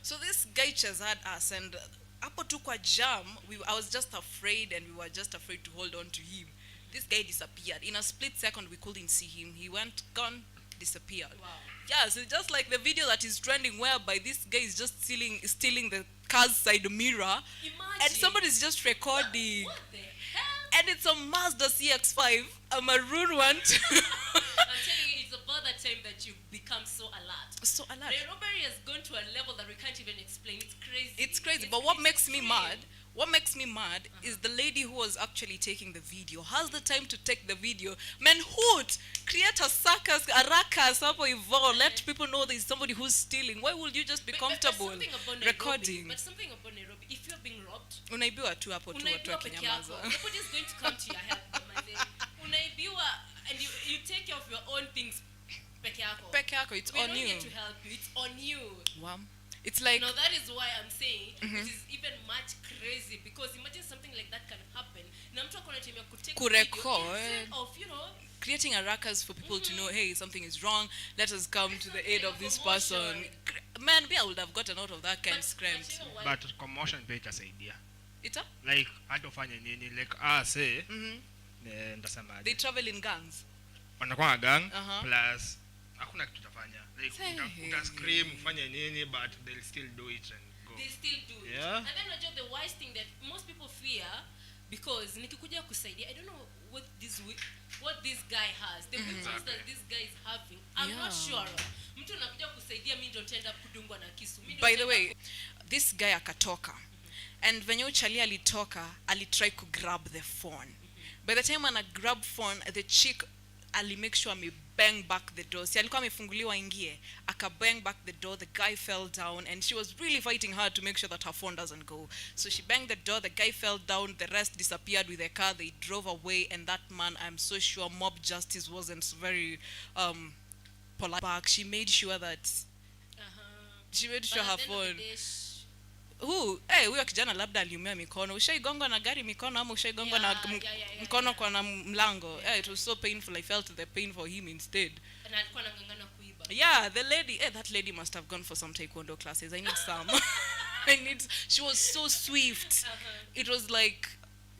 So this guy chased us, and hapo tu kwa jam, I was just afraid, and we were just afraid to hold on to him. This guy disappeared. In a split second, we couldn't see him. He went, gone, disappeared. Wow. Yeah, so just like the video that is trending, whereby this guy is just stealing the car's side mirror, Imagine. and somebody's just recording. What the hell? And it's a Mazda CX-5, a maroon one. I'm telling you, it's about that time that you become so alert. So alert. The robbery has gone to a level that we can't even explain. It's crazy. It's crazy. But what it's makes me extreme. mad? What makes me mad is the lady who was actually taking the video has the time to take the video. Man, hoot! Create a circus, a ruckus, hapo hivo. Let people know there's somebody who's stealing. Why would you just be comfortable something about Nairobi, recording? But something about Nairobi, if you're being robbed, Unaibiwa tu hapo tu watu unaibiwa peke yako. wakinyamaza. Nobody's going to come to your help. manze. Unaibiwa and you take care of your own things peke yako. Peke yako, it's We on don't you. need to help you. It's on you. Wow. It's like, Now that is why I'm saying it is even much crazy, because imagine something like that can happen. Na mtu akona time ya kutake Kurecord. video instead of, you know, creating a ruckus for people to know, hey, something is wrong. Let us come to the aid of this person. Man, me, I would have gotten out of that kind of scramed. you know what? But commotion pia itasaidia. Ita? Like hata ufanye nini, like say ndasema They travel in gangs. wanakuwa na gang Uh-huh. plus hakuna kitu utafanya. Like Say. uta scream ufanye nini, but they'll still do it and go. They still do it. Yeah. And then unajua the worst thing that most people fear, because nikikuja kusaidia, I don't know what this guy has, the weapons that this guy is having. I'm not sure. Mtu anakuja kusaidia, mimi ndio nitaenda kudungwa na kisu. Mimi ndio By the nitaenda- way, this guy akatoka. And venye uchali alitoka, alitry to grab the phone. By the time ana grab phone, the chick make sure me bang back the door. Si alikuwa amefunguliwa ingie. Aka bang back the door, the guy fell down, and she was really fighting hard to make sure that her phone doesn't go. So she banged the door, the guy fell down, the rest disappeared with the car, they drove away, and that man, I'm so sure mob justice wasn't very polite back. She made sure that she made sure But her at the end of phone. the day, Huyo kijana labda aliumia mikono. Ushaigongwa na gari mikono ama ushaigongwa Yeah, na yeah, mkono kwa na mlango? It was so painful. I felt the pain for him instead. na alikuwa anang'ang'ana kuiba. Yeah, the lady, that lady must have gone for some taekwondo classes. I need some. She was so swift. It was like,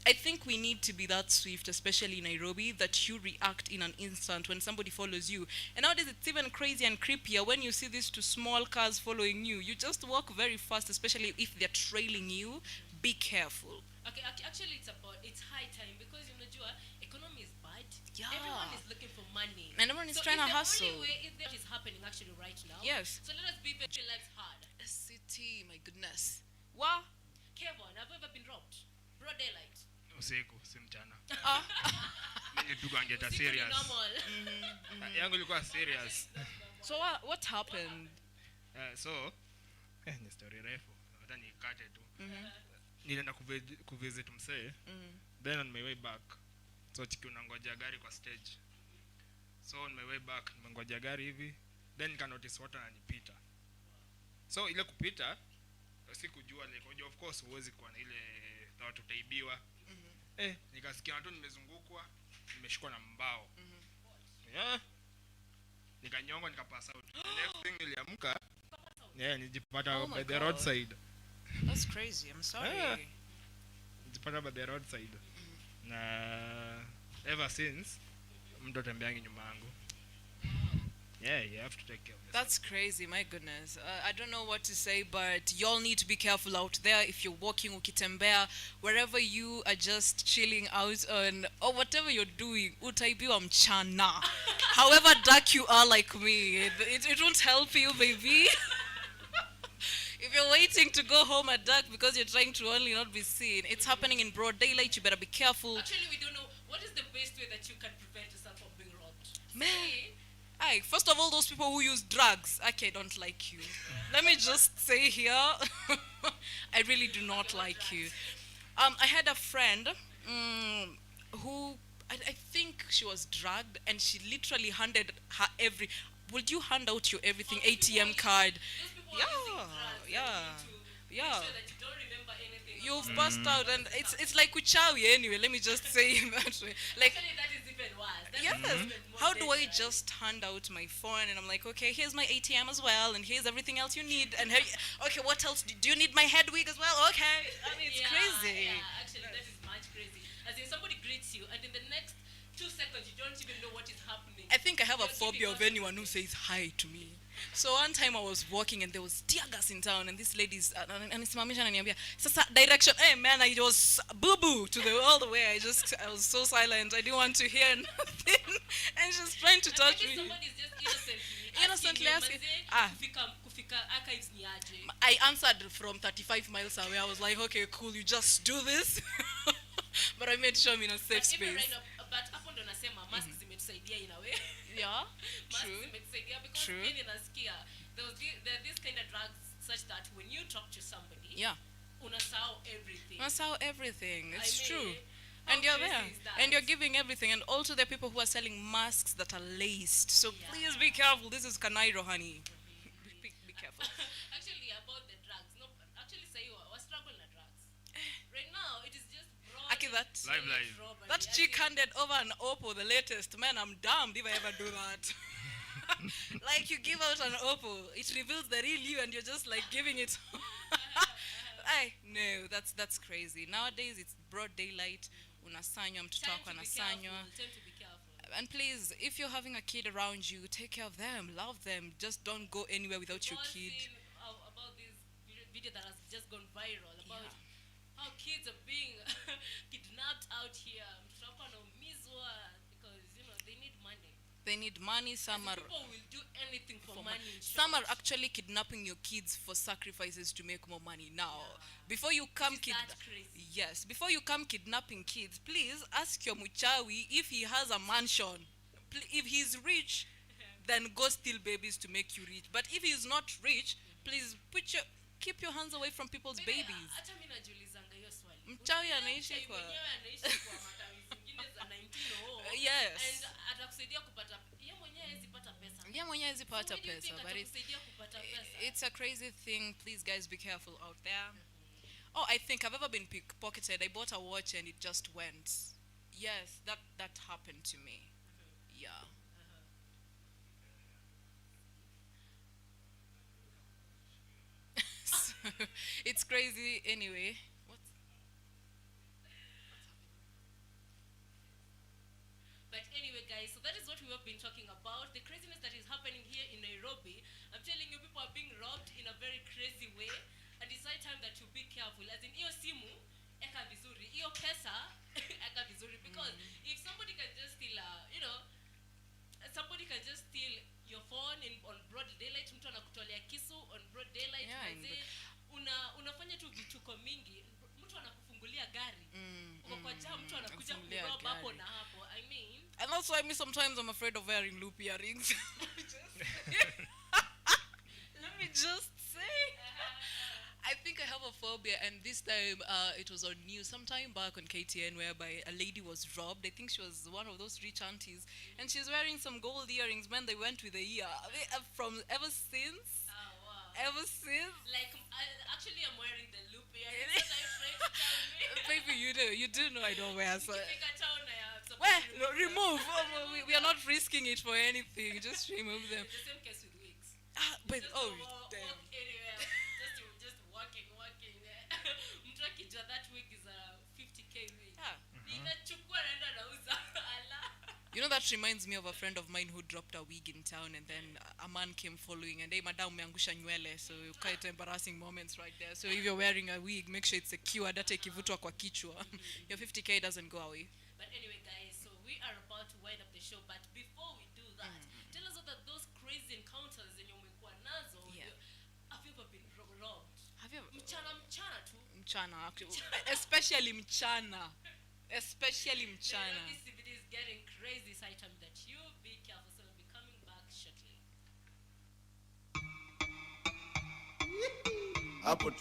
I think we need to be that swift, especially in Nairobi, that you react in an instant when somebody follows you. And nowadays it's even crazy and creepier when you see these two small cars following you. You just walk very fast, especially if they're trailing you. Be careful. Okay, actually it's high time because unajua economy is bad. Yeah. Everyone is looking for money. And everyone is so trying to if the hustle. Only way is that is happening actually right now. Yes. So let us be very lives hard. SCT, my goodness. Wow. Kevin, have you ever been robbed? Broad daylight. Usiku si mchana. Usiku Nilipigwa ngeta ni serious. normal. Yangu ilikuwa serious. So what happened? So ni story refu. Hata nikate tu. Nilienda kuvisit msee. Then on my way back. So chiki unangoja gari kwa stage. So on my way back nimengoja gari hivi. Then nika notice watu wananipita. So ile kupita sikujua like of course huwezi kuwa na ile thought utaibiwa. Nikasikia watu nimezungukwa, nimeshikwa na mbao. Nikanyongwa nikapass out. Next thing niliamka. Nijipata by the roadside. That's crazy. I'm sorry. Nijipata by the roadside. Na ever since mtu tembeangi nyuma yangu. Yeah, you have to take care of yourself. That's crazy, my goodness. I don't know what to say, but y'all need to be careful out there. If you're walking ukitembea, wherever you are just chilling out on, or whatever you're doing, utaibiwa mchana. However dark you are like me, it won't help you, baby. If you're waiting to go home at dark because you're trying to only not be seen, it's happening in broad daylight, you better be careful. Actually, we don't know what is the best way that you can prevent yourself from being robbed. Man. Aye, first of all, those people who use drugs, okay, don't like you. Let me just say here, I really do not like you. I had a friend who, I think she was drugged, and she literally handed her would you hand out your everything ATM card? Yeah. Make sure that you don't remember anything. You've passed out, and it's like uchawi anyway. Let me just say it that way. Like, actually, that is even worse. That yes. is even more How do I dangerous. just hand out my phone and I'm like, okay, here's my ATM as well, and here's everything else you need, and okay, what else? Do you need my head wig as well? Okay, I mean, it's crazy. Yeah, actually, that is much crazy. As in, somebody greets you, and in the next 2 seconds, you don't even know what is happening. I think I have a You're phobia keeping of anyone who says hi to me. So one time I was walking and there was tear gas in town, and this lady's anisimamisha ananiambia sasa direction. Hey man, I was boo boo all the way. I was so silent. I didn't want to hear nothing, and she's trying to touch me. Somebody's just Innocently asking. Kufika archives ni aje. I answered from 35 miles away. I was like, okay, cool, you just do this. But I made sure I'm in a safe space. But hapo ndo nasema masks zimetusaidia in a way. Yeah, Masks true. zimetusaidia because True. mimi nasikia there are these kind of drugs such that when you talk to somebody, Yeah. unasahau everything. That's how everything. It's I true. mean, how And you're crazy there. is that? And you're giving everything. And also there are people who are selling masks that are laced. So please be careful. This is Kanairo, honey. Be careful. Actually, about the drugs, no, actually say you are struggling with drugs. Right now, it is just broad. Aki, that robbery. that chick handed over an Oppo, the latest. Man, I'm damned if I ever do that. Like you give out an Oppo, it reveals the real you, and you're just like giving it. No, that's crazy. Nowadays it's broad daylight. Unasanywa, mtoto wako anasanywa. Tend to be careful. And please, if you're having a kid around you, take care of them, love them. Just don't go anywhere without your kid. Seen about this video that has just gone viral about how kids are being kidnapped out here. Mtoto wako anaumizwa because they need money. They need money. Some are People will do anything for money. in Some are short. actually kidnapping your kids for sacrifices to make more money. Now, before you come before you come kidnapping kids, please ask your muchawi if he has a mansion. If he's rich, then go steal babies to make you rich. But if he's not rich, please keep your hands away from people's babies. Hata mimi najiulizanga hiyo swali. Mchawi anaishi kwa Mwenyewe anaishi kwa matawi zingine za 19 Yes. And atakusaidia kupata yeye mwenyewe hawezi pata pesa. Yeah, mwenye hawezi pata So where do you pesa, think but atakusaidia kupata pesa? it's a crazy thing. Please, guys, be careful out there. Oh, I think I've ever been pickpocketed. I bought a watch and it just went. Yes, that happened to me. Yeah. So, it's crazy anyway. But anyway, guys, so that is what we have been talking about. The craziness that is happening here in Nairobi. I'm telling you, people are being robbed in a very crazy way. And it's high time that you be careful. As in, iyo simu, eka vizuri. Hiyo pesa eka vizuri because if somebody can just steal somebody can just steal your phone on broad daylight, mtu anakutolea kisu on broad daylight, unafanya tu vituko mingi, mtu anakufungulia gari. Uko kwa jam, mtu anakuja kurob hapo na hapo. I mean, and that's why sometimes I'm afraid of wearing loop earrings. Let me just say, I think I have a phobia, and this time it was on news sometime back on KTN, whereby a lady was robbed. I think she was one of those rich aunties, and she's wearing some gold earrings. Man, they went with the ear. From ever since. Ever since. Like, actually, I'm wearing the loop earrings. Baby, you do know I don't wear. So. Well, remove. We are not risking it for anything. Just remove them. The same case with wigs. But just damn. Walk anywhere. just walking. Mtu akijua that wig is a 50k wig. Ninachukua naenda nauza. You know, that reminds me of a friend of mine who dropped a wig in town, and then a man came following, and hey, madam, umeangusha nywele. So quite embarrassing moments right there. So if you're wearing a wig, make sure it's secured. Hata ikivutwa kwa kichwa, your 50k doesn't go away. But anyway, guys, so we are about to wind up the show. But before we do that, tell us about those crazy encounters in your nazo. Have you ever been robbed? Have you ever? Mchana tu. Mchana, especially mchana. Especially mchana. This video is getting crazy, so I tell that you be careful. So we'll be coming back shortly. Hapo.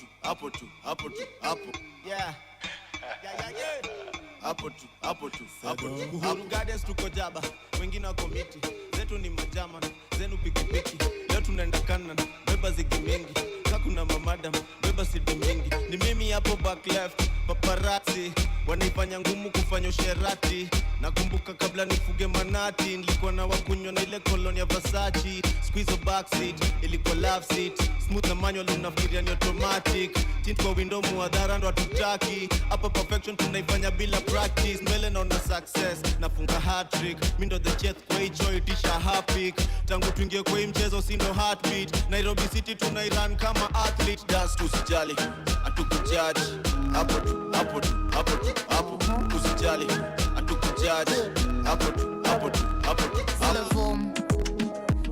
Yeah. Hapo tu. Uhuru Gardens tuko jaba, wengine wako miti. Zetu ni majama, zenu pikipiki. Leo tunaenda kanan, beba zigi mingi. Hakuna mamadam, beba sidi mingi. Ni mimi hapo back left, paparazzi wanaifanya ngumu kufanya usherati. Nakumbuka kabla nifuge manati, nilikuwa na wakunywa na ile colonia Versace. Squeeze backseat, ilikuwa love seat. Smooth na manual unafikiria ni automatic. Tint kwa window muadhara ndo hatutaki. Hapa perfection tunaifanya bila practice. Mbele naona success, nafunga hat-trick. Mi ndo the jet kwa hicho itisha happy. Tangu tuingie kwa hii mchezo sino heartbeat. Nairobi City tunairan kama athlete. Dance usijali, hatukujudge. Hapo usijali, hatukujudge. Hapo tu.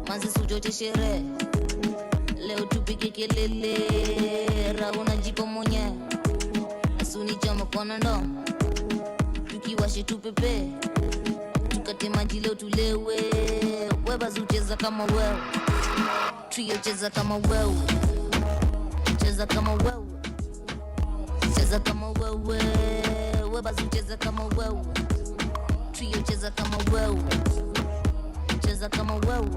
Manzi sujote sherehe. Leo tupike kelele. Rauna jipo mwenye. Asuni chama kona ndo. Tukiwashe tupepe. Tukate maji leo tulewe. Weba zucheza kama wewe. Trio cheza kama wewe. Cheza kama wewe. Cheza kama wewe. Weba zucheza kama wewe. Trio cheza kama wewe. Cheza kama wewe.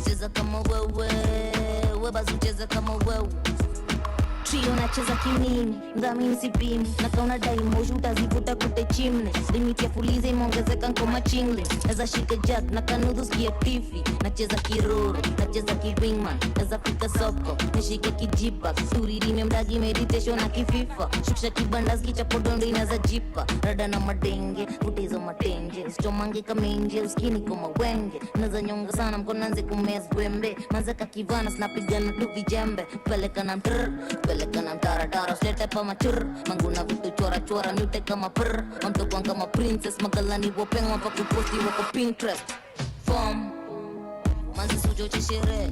Cheza kama wewe. Weba zucheza kama wewe. Trio nacheza kimini, ngamini sipimi. Nakauna daimoju utazivuta kute chimne. Limit ya fulize imeongezeka nkoma chingle. Neza shike jack na kanudhu skia tifi. Nacheza kiroro, nacheza kiwingman. Neza fika soko, nishike kijipa. Turirime mdagi meditation na kififa. Shukisha kibandas kicha podondo inaza jipa. Rada na madenge, utezo matenje. Sichomange kamenje, uskini koma wenge. Neza nyonga sana mkonanze kumez wembe. Manzeka kivana snapigana tu vijembe. Peleka na mtrrr, peleka na mtara slete pa machur. Manguna vitu chora mute kama prr. Mamtokwan kama princess, magalani wopengwa pa kuposti wako Pinterest. Form, manzi sujoche sherehe.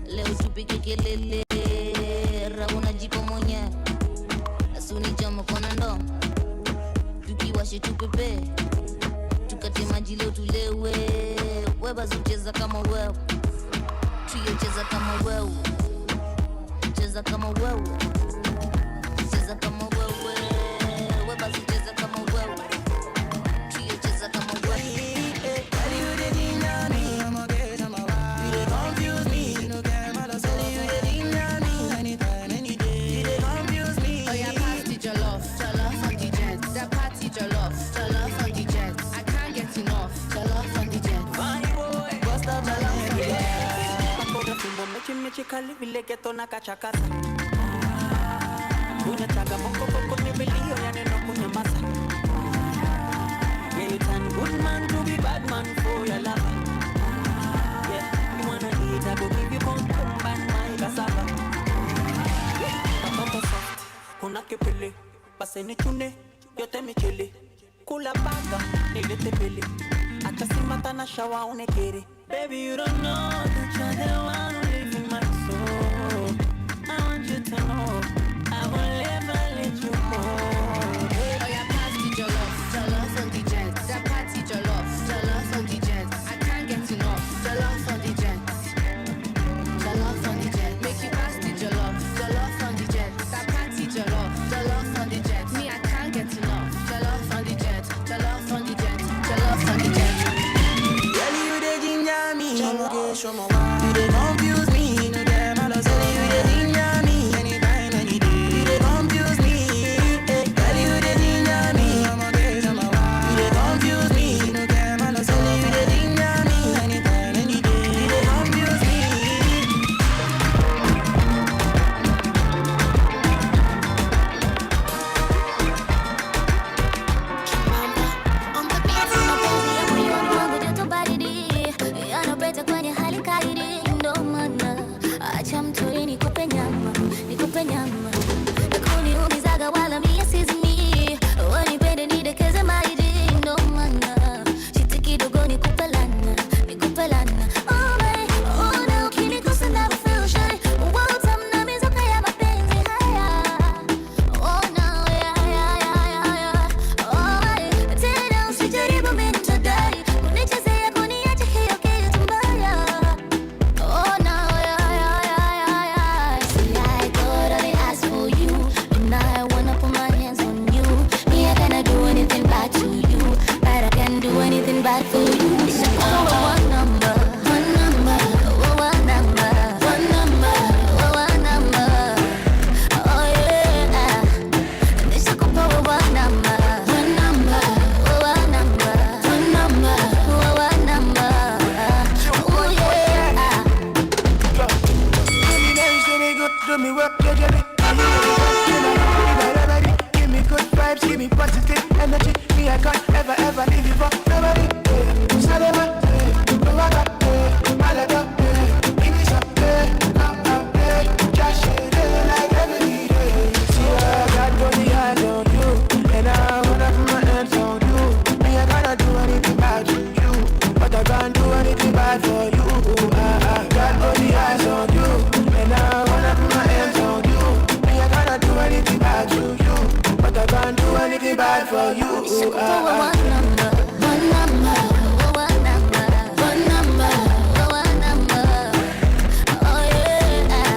Leo tupike kelele. Rauna jipo mwenye. Asuni chama kona ndo. Tukiwashe tupepe. Tukate maji leo tulewe. Weba zucheza kama wewe. Trio cheza kama wewe. Cheza kama wewe. Cheza kama wewe. Weba zucheza kama wewe. Trio cheza kama wewe. Mechi vile geto na kachakasa. Unataka moko ni vilio ya neno kunyamaza. Yeah, you turn good man to be bad man for your lover. Yeah, you wanna eat, I go give you come and my cassava. Papa soft, una que pele. Pase ni chune, yo te me chele. Kula baga, nilete pele. Hata si mata na shawa unekere. Baby, you don't know that you're the one who lives in my soul. I want you to know I will never let you go. Oh yeah, party jollof on the jet. That party jollof on the jet. I can't get enough, jollof on the jet. Jollof on the jet. Make you pass the jollof on the jet. That party jollof on the jet. Me, I can't get enough, jollof on the jet. Jollof on the jet. Jollof on the jet. Girl, you the ginger me. You the confuse me. No damn, I don't say you the ginger me. Anytime, any day. You the confuse me. Girl, you the ginger me. You the confuse me. No damn, I don't say you the ginger me. Anytime, any day. You the confuse me. On the beat, mapenzi ya moyo wangu joto baridi, yanapeta kwenye hali kaidi. Ndo maana acha mtori nikupe nyama, nakuniumizaga wala mie sizimi, wanipende nidekeze maidi. Ndo maana shiti kidogo nikupe lana. Oh my, oh na ukinigusa na feel shy, utamna mizuka ya mapenzi haya. Oh no, yeah. Oh my, tena usijaribu mimi nitadai, unichezea kuniacha hiyo kitu mbaya. Oh no, yeah. See, I totally asked for you, and I wanna put my hands on you. Me, I cannot do anything bad to you, but I can do anything bad for you. Oh, one number. Oh yeah. Nishakupa one number. One number. Oh yeah. Do me work, give me good vibes, give me positive energy. Me, I can't ever leave you for nobody. Salema, Rwanda, Malaga, give me some, just like every day. See, I got body eyes on you, and I wanna put my hands on you. Me, I cannot do anything bad to you, but I can't do anything bad for you. I got body eyes on you, and I wanna put my hands on you. Me, I cannot do anything bad to you, but I can't do anything bad for you. One number. Oh yeah.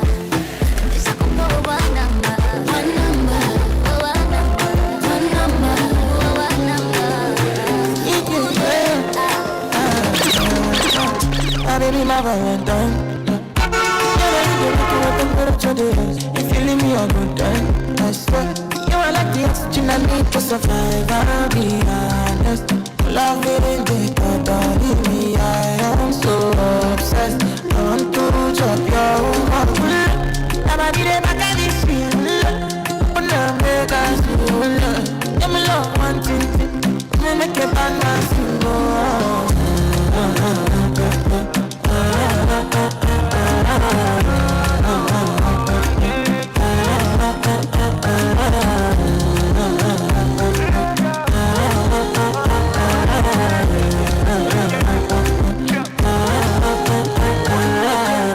Nishakupa one number. One number. My baby, my Valentine. Never you go look at the temperature is. You feeling me a good time? I swear, you are like the oxygen I need to survive. I'll be honest. Love it, body me. I am so obsessed. I want to chop your heart. Never be the back of this feel. When I make us feel. Give me love one thing. Me make a bad man sing.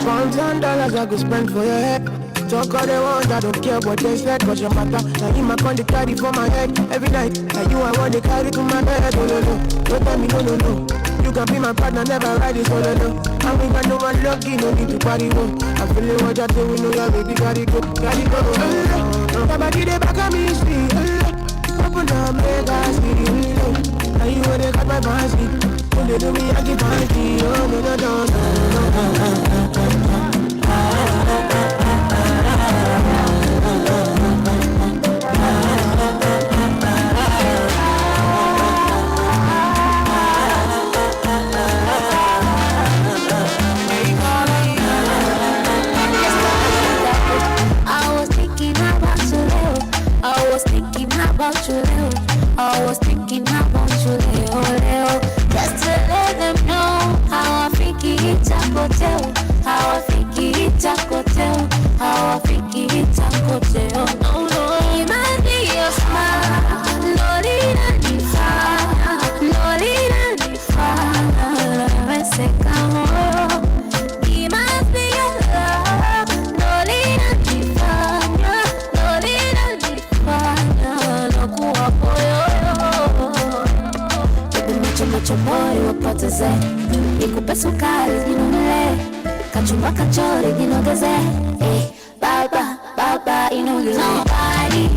$1,000 I could spend for your head. Talk all they want, I don't care what they said. Cause your matter, now you my con the carry for my head every night. Now you I want to carry to my bed. Oh no, don't tell me no. You can be my partner, never ride it solo. And we got no one lucky, no need to party one. I'm feeling what I do, we know your baby gotta go. Nobody they back on me, see. Open up, make us see. Now you wanna cut my fancy. When they do me, I keep party. Oh no. I was thinking about you, Leo. Just to let them know how I think it's a hotel. nipoteze, nikupe sukari ninunue, kachumba kachori ninogeze. Eh, baba, baba, nobody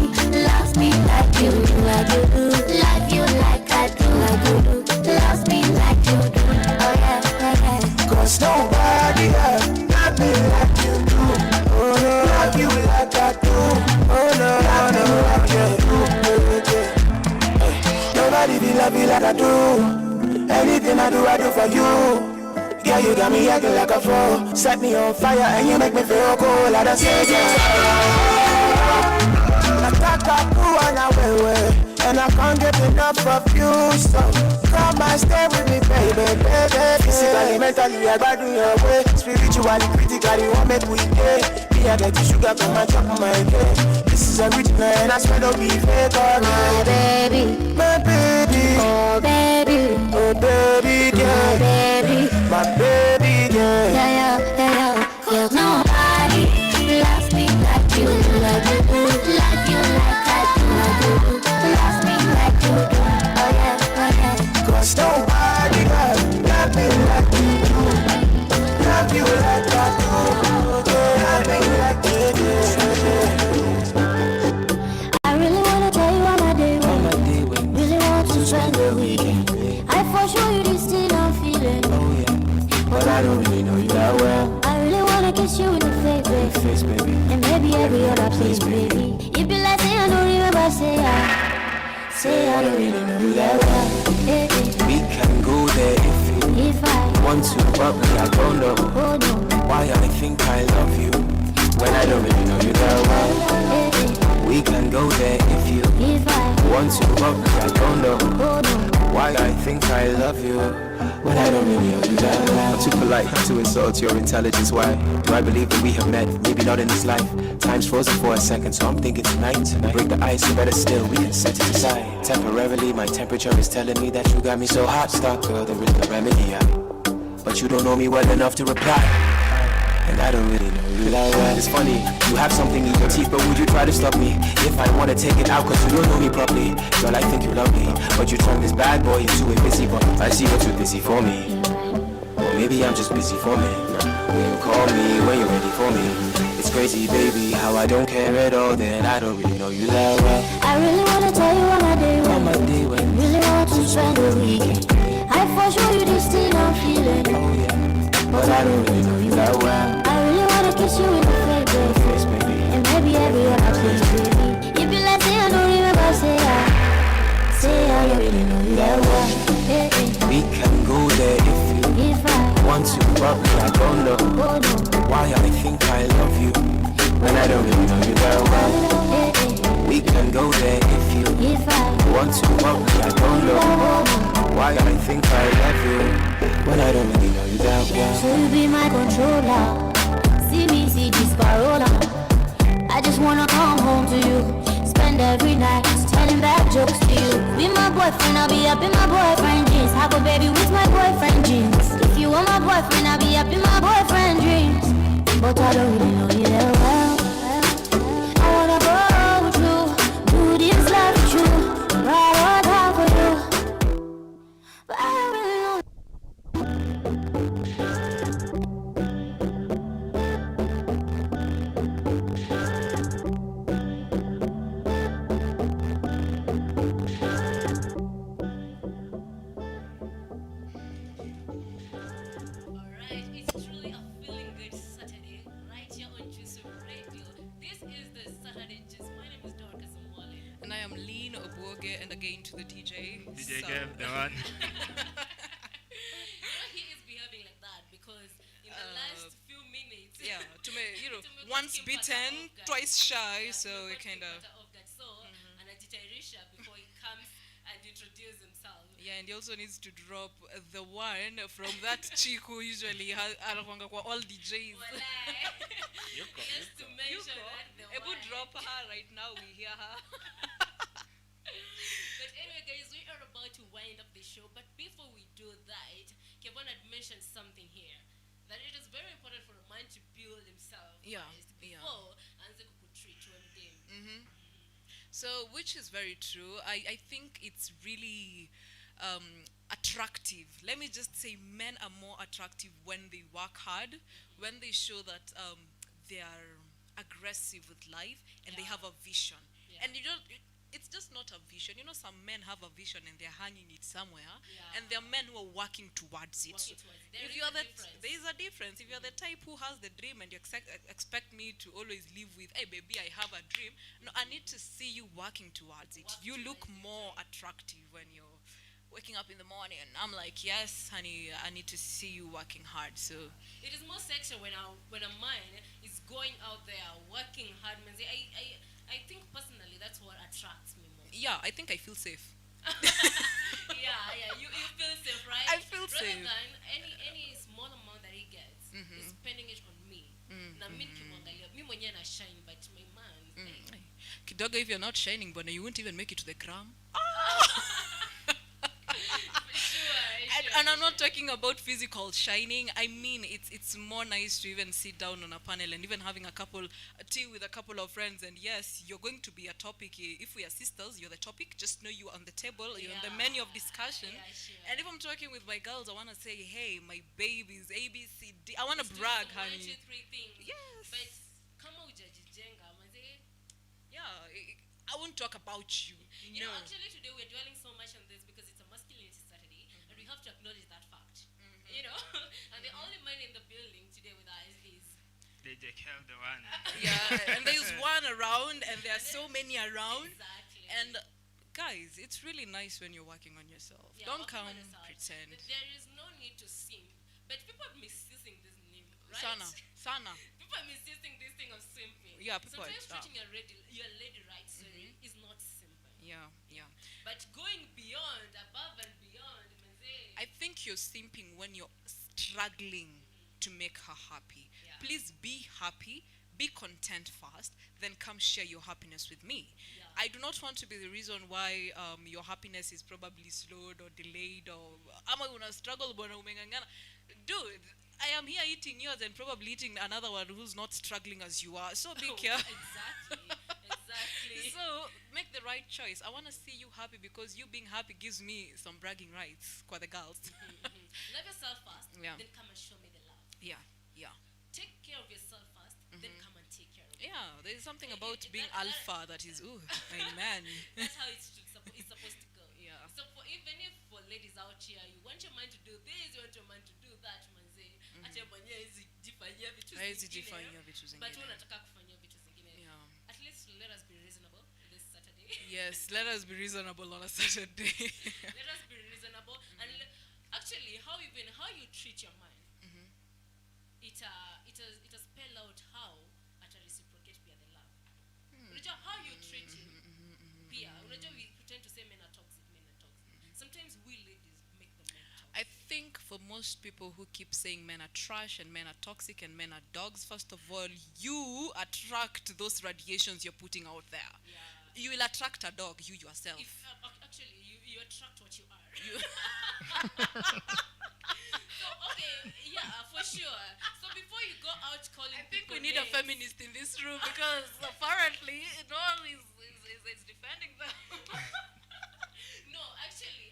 loves me like you do, like you do, like you like I do, like you do, loves me like you do. Oh yeah, yeah, yeah. 'Cause nobody else love me like you do. Oh no, love you like I do. Oh no, love me like you do. Nobody be love you like I do. Anything I do for you. Yeah, you got me acting like a fool. Set me on fire and you make me feel cool. I just say nataka kuwa na wewe, and I can't get enough of you. So come and stay with me, baby, baby. Physically, mentally, I got your way. Spiritually, critically, what make we day? Me, I get the sugar from my top of my cake. This is original and I swear don't be fake. Oh, My baby, my baby, oh baby, oh baby, yeah, my baby, my baby, yeah. yeah, yeah, yeah, yeah. 'Cause nobody loves me like you do, like you do, like you like I do, like you do, loves me like you do. Oh yeah, oh yeah. 'Cause nobody love me like you do. Love you like I do. Love me like you do. I really wanna tell you how my day went. Really want to spend the weekend. I for sure you this thing I'm feeling. Oh yeah, but I don't really know you that well. I really wanna kiss you in the face, baby. And maybe every other place, baby. It be like say I don't remember, say I don't really know you that well. We can go there If I want to, but I don't know oh no, why I think I love you when I don't really know you that well. We can go there if I want to, but I don't know oh no, why I think I love you when I don't really know you that well. I'm too polite to insult your intelligence. Why do I believe that we have met? Maybe not in this life. Time's frozen for a second, so I'm thinking tonight. Break the ice, or better still, we can set it aside. Temporarily, my temperature is telling me that you got me so hot. Stop, girl, there is no remedy. But you don't know me well enough to reply, and I don't really know you that well. It's funny, you have something in your teeth, but would you try to stop me if I wanna take it out? 'Cause you don't know me properly. Girl, I think you love me, but you turn this bad boy into a busy boy. I see you're too busy for me, or maybe I'm just busy for me. When you call me, when you're ready for me, it's crazy, baby, how I don't care at all. Then I don't really know you that well. I really wanna tell you how my day went. Really want to spend the weekend. I for sure you this thing I'm feeling. Oh yeah, but I don't really know you that well. I really wanna kiss you in the face, baby. and maybe every other place, baby. It be like say I don't remember, say I don't really know you that well. We can go there if I want to, but I don't know oh no, why I think I love you when I don't really know you that well. We can go there if I want to, but I don't know why I think I love you when I don't really know you that well. So you be my controller. See me, see this parola. I just wanna come home to you. Spend every night telling bad jokes to you. Be my boyfriend, I'll be up in my boyfriend jeans. Have a baby with my boyfriend jeans. If you want my boyfriend, I'll be up in my boyfriend dreams. But I don't really know you that well. I wanna go with you, do this life with you, ride or die for you. But I don't really know. Alright, it's truly a feeling good Saturday right here on Juice Radio. This is the Saturday Juice. My name is Dorcas Mwale. And I am Lean Obuoge, and again to the DJ. DJ So- Kev, the one. He is behaving like that because in the last few minutes, Yeah, to make once him bitten, pata off guard. twice shy, Yeah, so to we make him kind of. pata off guard. So, anajitayarisha before he comes and introduce himself. Yeah, and he also needs to drop the one from that chick who usually anakwanga kwa all DJs. Just to mention that the Ebu one. drop her right now, we hear her. But anyway, guys, we are about to wind up the show. But before we do that, Kevin had mentioned something here that it is very important for a man to build himself Yeah, first yeah. before anze kukutreat when So, which is very true. I think it's really attractive. Let me just say, men are more attractive when they work hard, when they show that they are aggressive with life and they have a vision. And you don't. It's just not a vision. You know, some men have a vision and they're hanging it somewhere, and there are men who are working towards it. If you're there is a difference. If you're the type who has the dream and you expect me to always live with, hey baby, I have a dream. No, I need to see you working towards it. You look more attractive when you're waking up in the morning, and I'm like, yes, honey, I need to see you working hard. So it is more sexual when a man is going out there working hard. I think personally that's what attracts me more. yeah, I think I feel safe. You feel safe, right? I feel Rather safe. than any small amount that he gets, he's spending it on me. Na mimi nikimwangalia, mimi mwenyewe na shine, but my man, Kidogo, if you're not shining, but you won't even make it to the gram. And I'm not talking about physical shining. I mean, it's more nice to even sit down on a panel and even having a tea with a couple of friends. And yes, you're going to be a topic. If we are sisters, you're the topic. Just know you are on the table. You're on the menu of discussion. And if I'm talking with my girls, I want to say, hey, my babies, A, B, C, D. I want to brag, honey. 1, 2, 3 things. Yes. But kama hujajijenga, manze. Yeah, I won't talk about you. You know, actually today we're dwelling so much on this because it's a masculinity Saturday, and we have to acknowledge that fact. You know, and the only man in the building today with us is DJ Kev, the one. Yeah, and there's one around, and there are so many around. Exactly. And guys, it's really nice when you're working on yourself. Don't come pretend. There is no need to simp, but people are misusing this name, right? Sana. People are misusing this thing of simping. Yeah, people sometimes are. treating your lady right, sorry, is not simping. Yeah. But going beyond, above and beyond, manze. I think you're simping when you're struggling to make her happy. Please be happy, be content first, then come share your happiness with me. I do not want to be the reason why your happiness is probably slowed or delayed, or ama una struggle bwana umengangana. Dude, I am here eating yours and probably eating another one who's not struggling as you are. So be careful. Exactly. So make the right choice. I want to see you happy because you being happy gives me some bragging rights for the girls. Love yourself first, Yeah. then come and show me the love. Yeah. Take care of yourself first, then come and take care of me. Yeah, there's something about being alpha that is, ooh, amen. That's how it's supposed to go. Yeah. So even if for ladies out here, you want your man to do this, you want your man to do that, manze, acha mwenyewe hizi jifanyia vitu Hizi zingine, jifanyia vitu zingine. but unataka kufanyia vitu zingine. Yeah. At least let us be reasonable this Saturday. Yes, let us be reasonable on a Saturday. Let us be reasonable and actually how you treat your man. It a spell out how ata reciprocate pia the love. Unajua how you treat him pia. Unajua we pretend to say men are toxic. Sometimes we ladies make the men toxic. I think for most people who keep saying men are trash and men are toxic and men are dogs, first of all, you attract those radiations you're putting out there. Yeah. You will attract a dog, you yourself. Actually, you attract what you are. You So okay, yeah, for sure. So before you go out calling, I think people we need a names- feminist in this room because apparently no one is defending them. No, actually,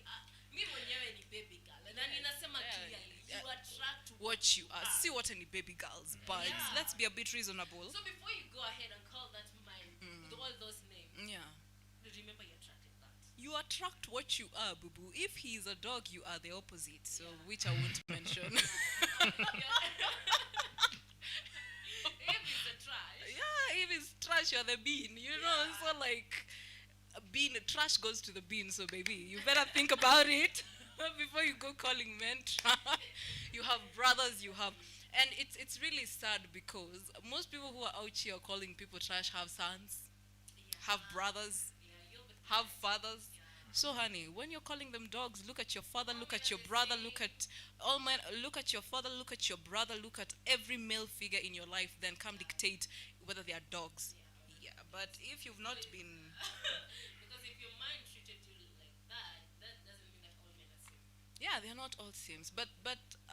me mwenyewe ni baby girl, na ninasema clearly, you attract What you are. See what any baby girls, but let's be a bit reasonable. So before you go ahead and call that man with all those names, Yeah. remember you attracted that. You attract what you are, boo boo. If he is a dog, you are the opposite. So, which I won't mention. If it's a trash. Yeah, if it's trash, you're the bean. You know, so like, trash goes to the bean. So, baby, you better think about it before you go calling men trash. You have brothers, and it's really sad because most people who are out here calling people trash have sons, have brothers, have fathers. So honey, when you're calling them dogs, look at your father, look at your brother, look at all men, look at your father, look at your brother, look at every male figure in your life, then come dictate whether they are dogs. Yeah, but if you've not been Because if your mind treated you like that, that doesn't mean that all men are same. yeah, they're not all sims, but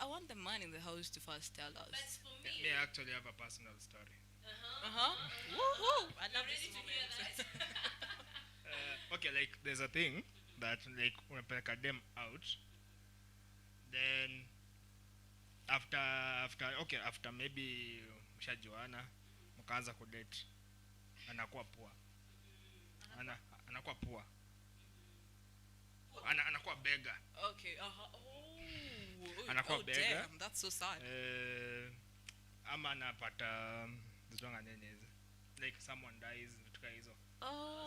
I want the man in the house to first tell us. But for me, Me actually have a personal story. Woo-hoo. I love this ready to moment. hear that? Okay, like there's a thing that like unapeleka dem out then after maybe mshajuana mkaanza kudate anakuwa poa anakuwa poa anakuwa bega Okay. anakuwa bega damn, that's so sad. Ama anapata zitonga nini hizo like someone dies vitu kama hizo.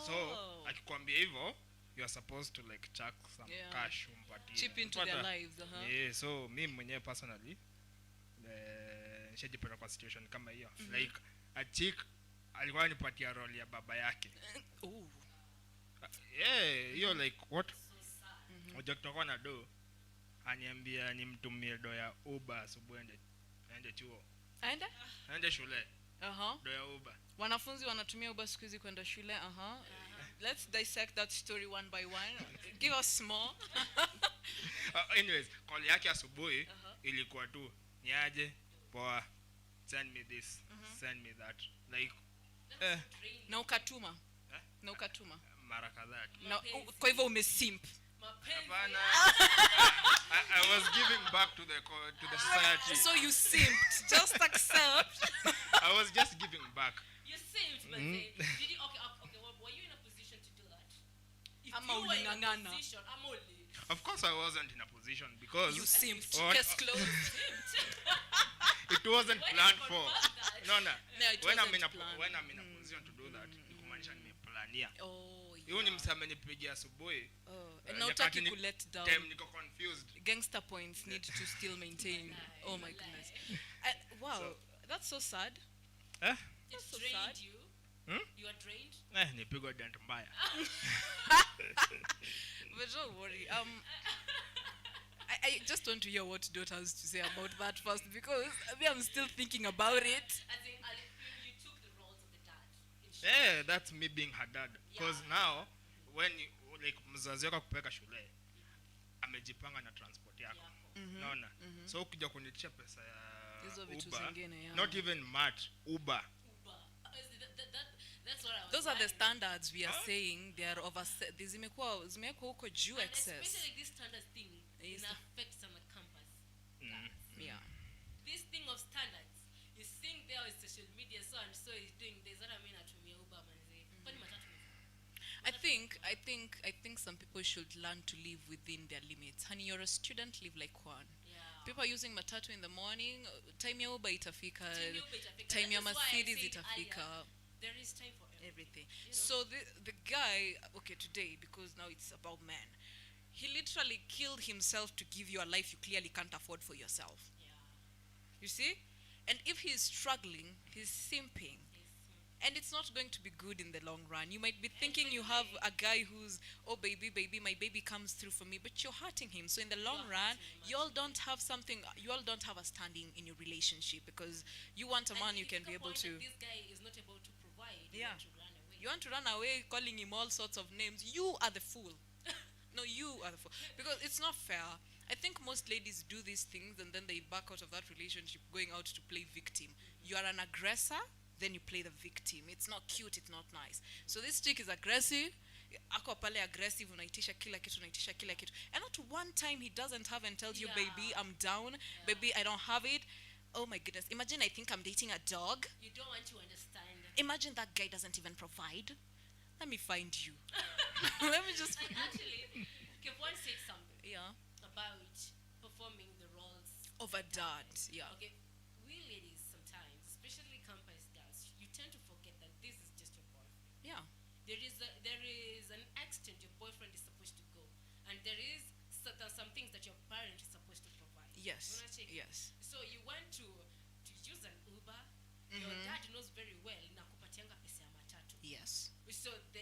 So akikwambia hivyo you are supposed to like chuck some cash umpatie chip into their lives. Yeah, so mimi mwenyewe personally nishajipata kwa situation kama hiyo. Like a chick alikuwa anipatia role ya baba yake. Hiyo like what? Unajua kutoka na do aniambia nimtumie do ya Uber asubuhi aende chuo. Aende shule. Do ya Uber. Wanafunzi wanatumia Uber siku hizi kwenda shule. Let's dissect that story one by one. Give us more. Anyways, call yake asubuhi ilikuwa tu niaje poa, send me this, send me that, like na ukatuma na ukatuma mara kadhaa. Kwa hivyo umesimp. Hapana. I was giving back to the society. So you simped. Just accept. I was just giving back. You simped, but did you okay, were you in a position to do that? If Ama you were in a ulingangana. position, I'm only. Of course I wasn't in a position because you simped. Case closed. It wasn't planned for. No. When I'm in a position to do that, kumaanisha nimeplania. Hiyo ni msame nipigia asubuhi. And now utaki ku let down. Time niko confused. Gangster points need to still maintain. Oh my goodness. Wow, that's so sad. It's so sad. You are drained. Nipigwa dent mbaya. But don't worry. I just want to hear what Dot has to say about that first, because I'm still thinking about it. I think you took the roles of the dad. That's me being her dad. Because now when you, like mzazi wako kupeleka shule amejipanga na transport yako. Unaona? So ukija kunitisha pesa ya Hizo vitu Uber, zingine, not even much Uber. That's what I was Those are the standards we are saying. They are zimekuwa huko juu excess. Especially this standards thing in affects on the campus. Yeah. This thing of standards, you think there is social media so and so is doing this. What I mean atumia Uber manze. Kwani matatu. I think some people should learn to live within their limits. Honey, you're a student, live like one. Yeah. People are using matatu in the morning, time ya Uber itafika, Time ya That's why I Mercedes said itafika. earlier, there is time for Everything. You know? So the guy, okay, today, because now it's about men, he literally killed himself to give you a life you clearly can't afford for yourself. Yeah. You see? And if he's struggling, he's simping. And it's not going to be good in the long run. You might be thinking you have a guy who's, oh baby, my baby comes through for me, but you're hurting him. So in the long run, you all don't have a standing in your relationship, because you want a man you can be able to. This guy is not able to provide. Yeah. You want to run away. You want to run away, calling him all sorts of names. You are the fool. No, you are the fool. Because it's not fair. I think most ladies do these things and then they back out of that relationship going out to play victim. You are an aggressor, then you play the victim. It's not cute, it's not nice. So this chick is aggressive. Ako pale aggressive, unaitisha kila kitu. And not one time he doesn't have and tells you, baby, I'm down. Baby, I don't have it. Oh my goodness. Imagine I think I'm dating a dog. You don't want to understand. Imagine that guy doesn't even provide. Let me find you. Let me just. Actually, Kevon said something. Yeah. About performing the roles of a dad. Yeah. Okay. We ladies sometimes, especially campus girls, you tend to forget that this is just your boyfriend. Yeah. There is an extent your boyfriend is supposed to go, and there is some things that your parent is supposed to provide. Yes. Yes. So you want to use an Uber. Your dad knows very well nakupatianga pesa ya matatu. Yes. So the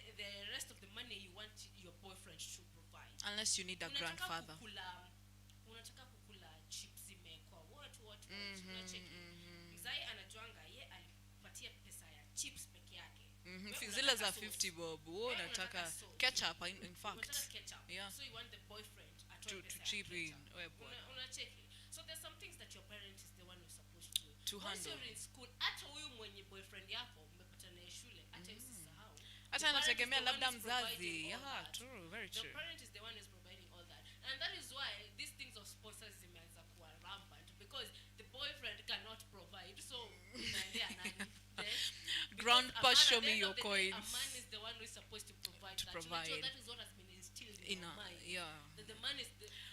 rest of the money you want your boyfriend to provide. Unless you need a grandfather. Unataka kukula chips zimekwa what unacheki. Mzai anajuanga ye alipatia pesa ya chips peke yake. Zile za 50 bob. Unataka ketchup in fact. Unataka ketchup. Yeah. So you want the boyfriend to chip in. Unacheki. So there's some things that your parent is the one who's supposed to do. To Once handle. you're in school, hata huyu mwenye boyfriend yako mmepatana shule, hata usisahau. Hata anategemea labda mzazi. Yeah, true, very true. The parent is the one who's providing all that. And that is why these things of sponsors Grandpa, show me your A coins. man is the one who is supposed to provide To that. provide. So that is what has been instilled in In our a- mind. yeah. That the man is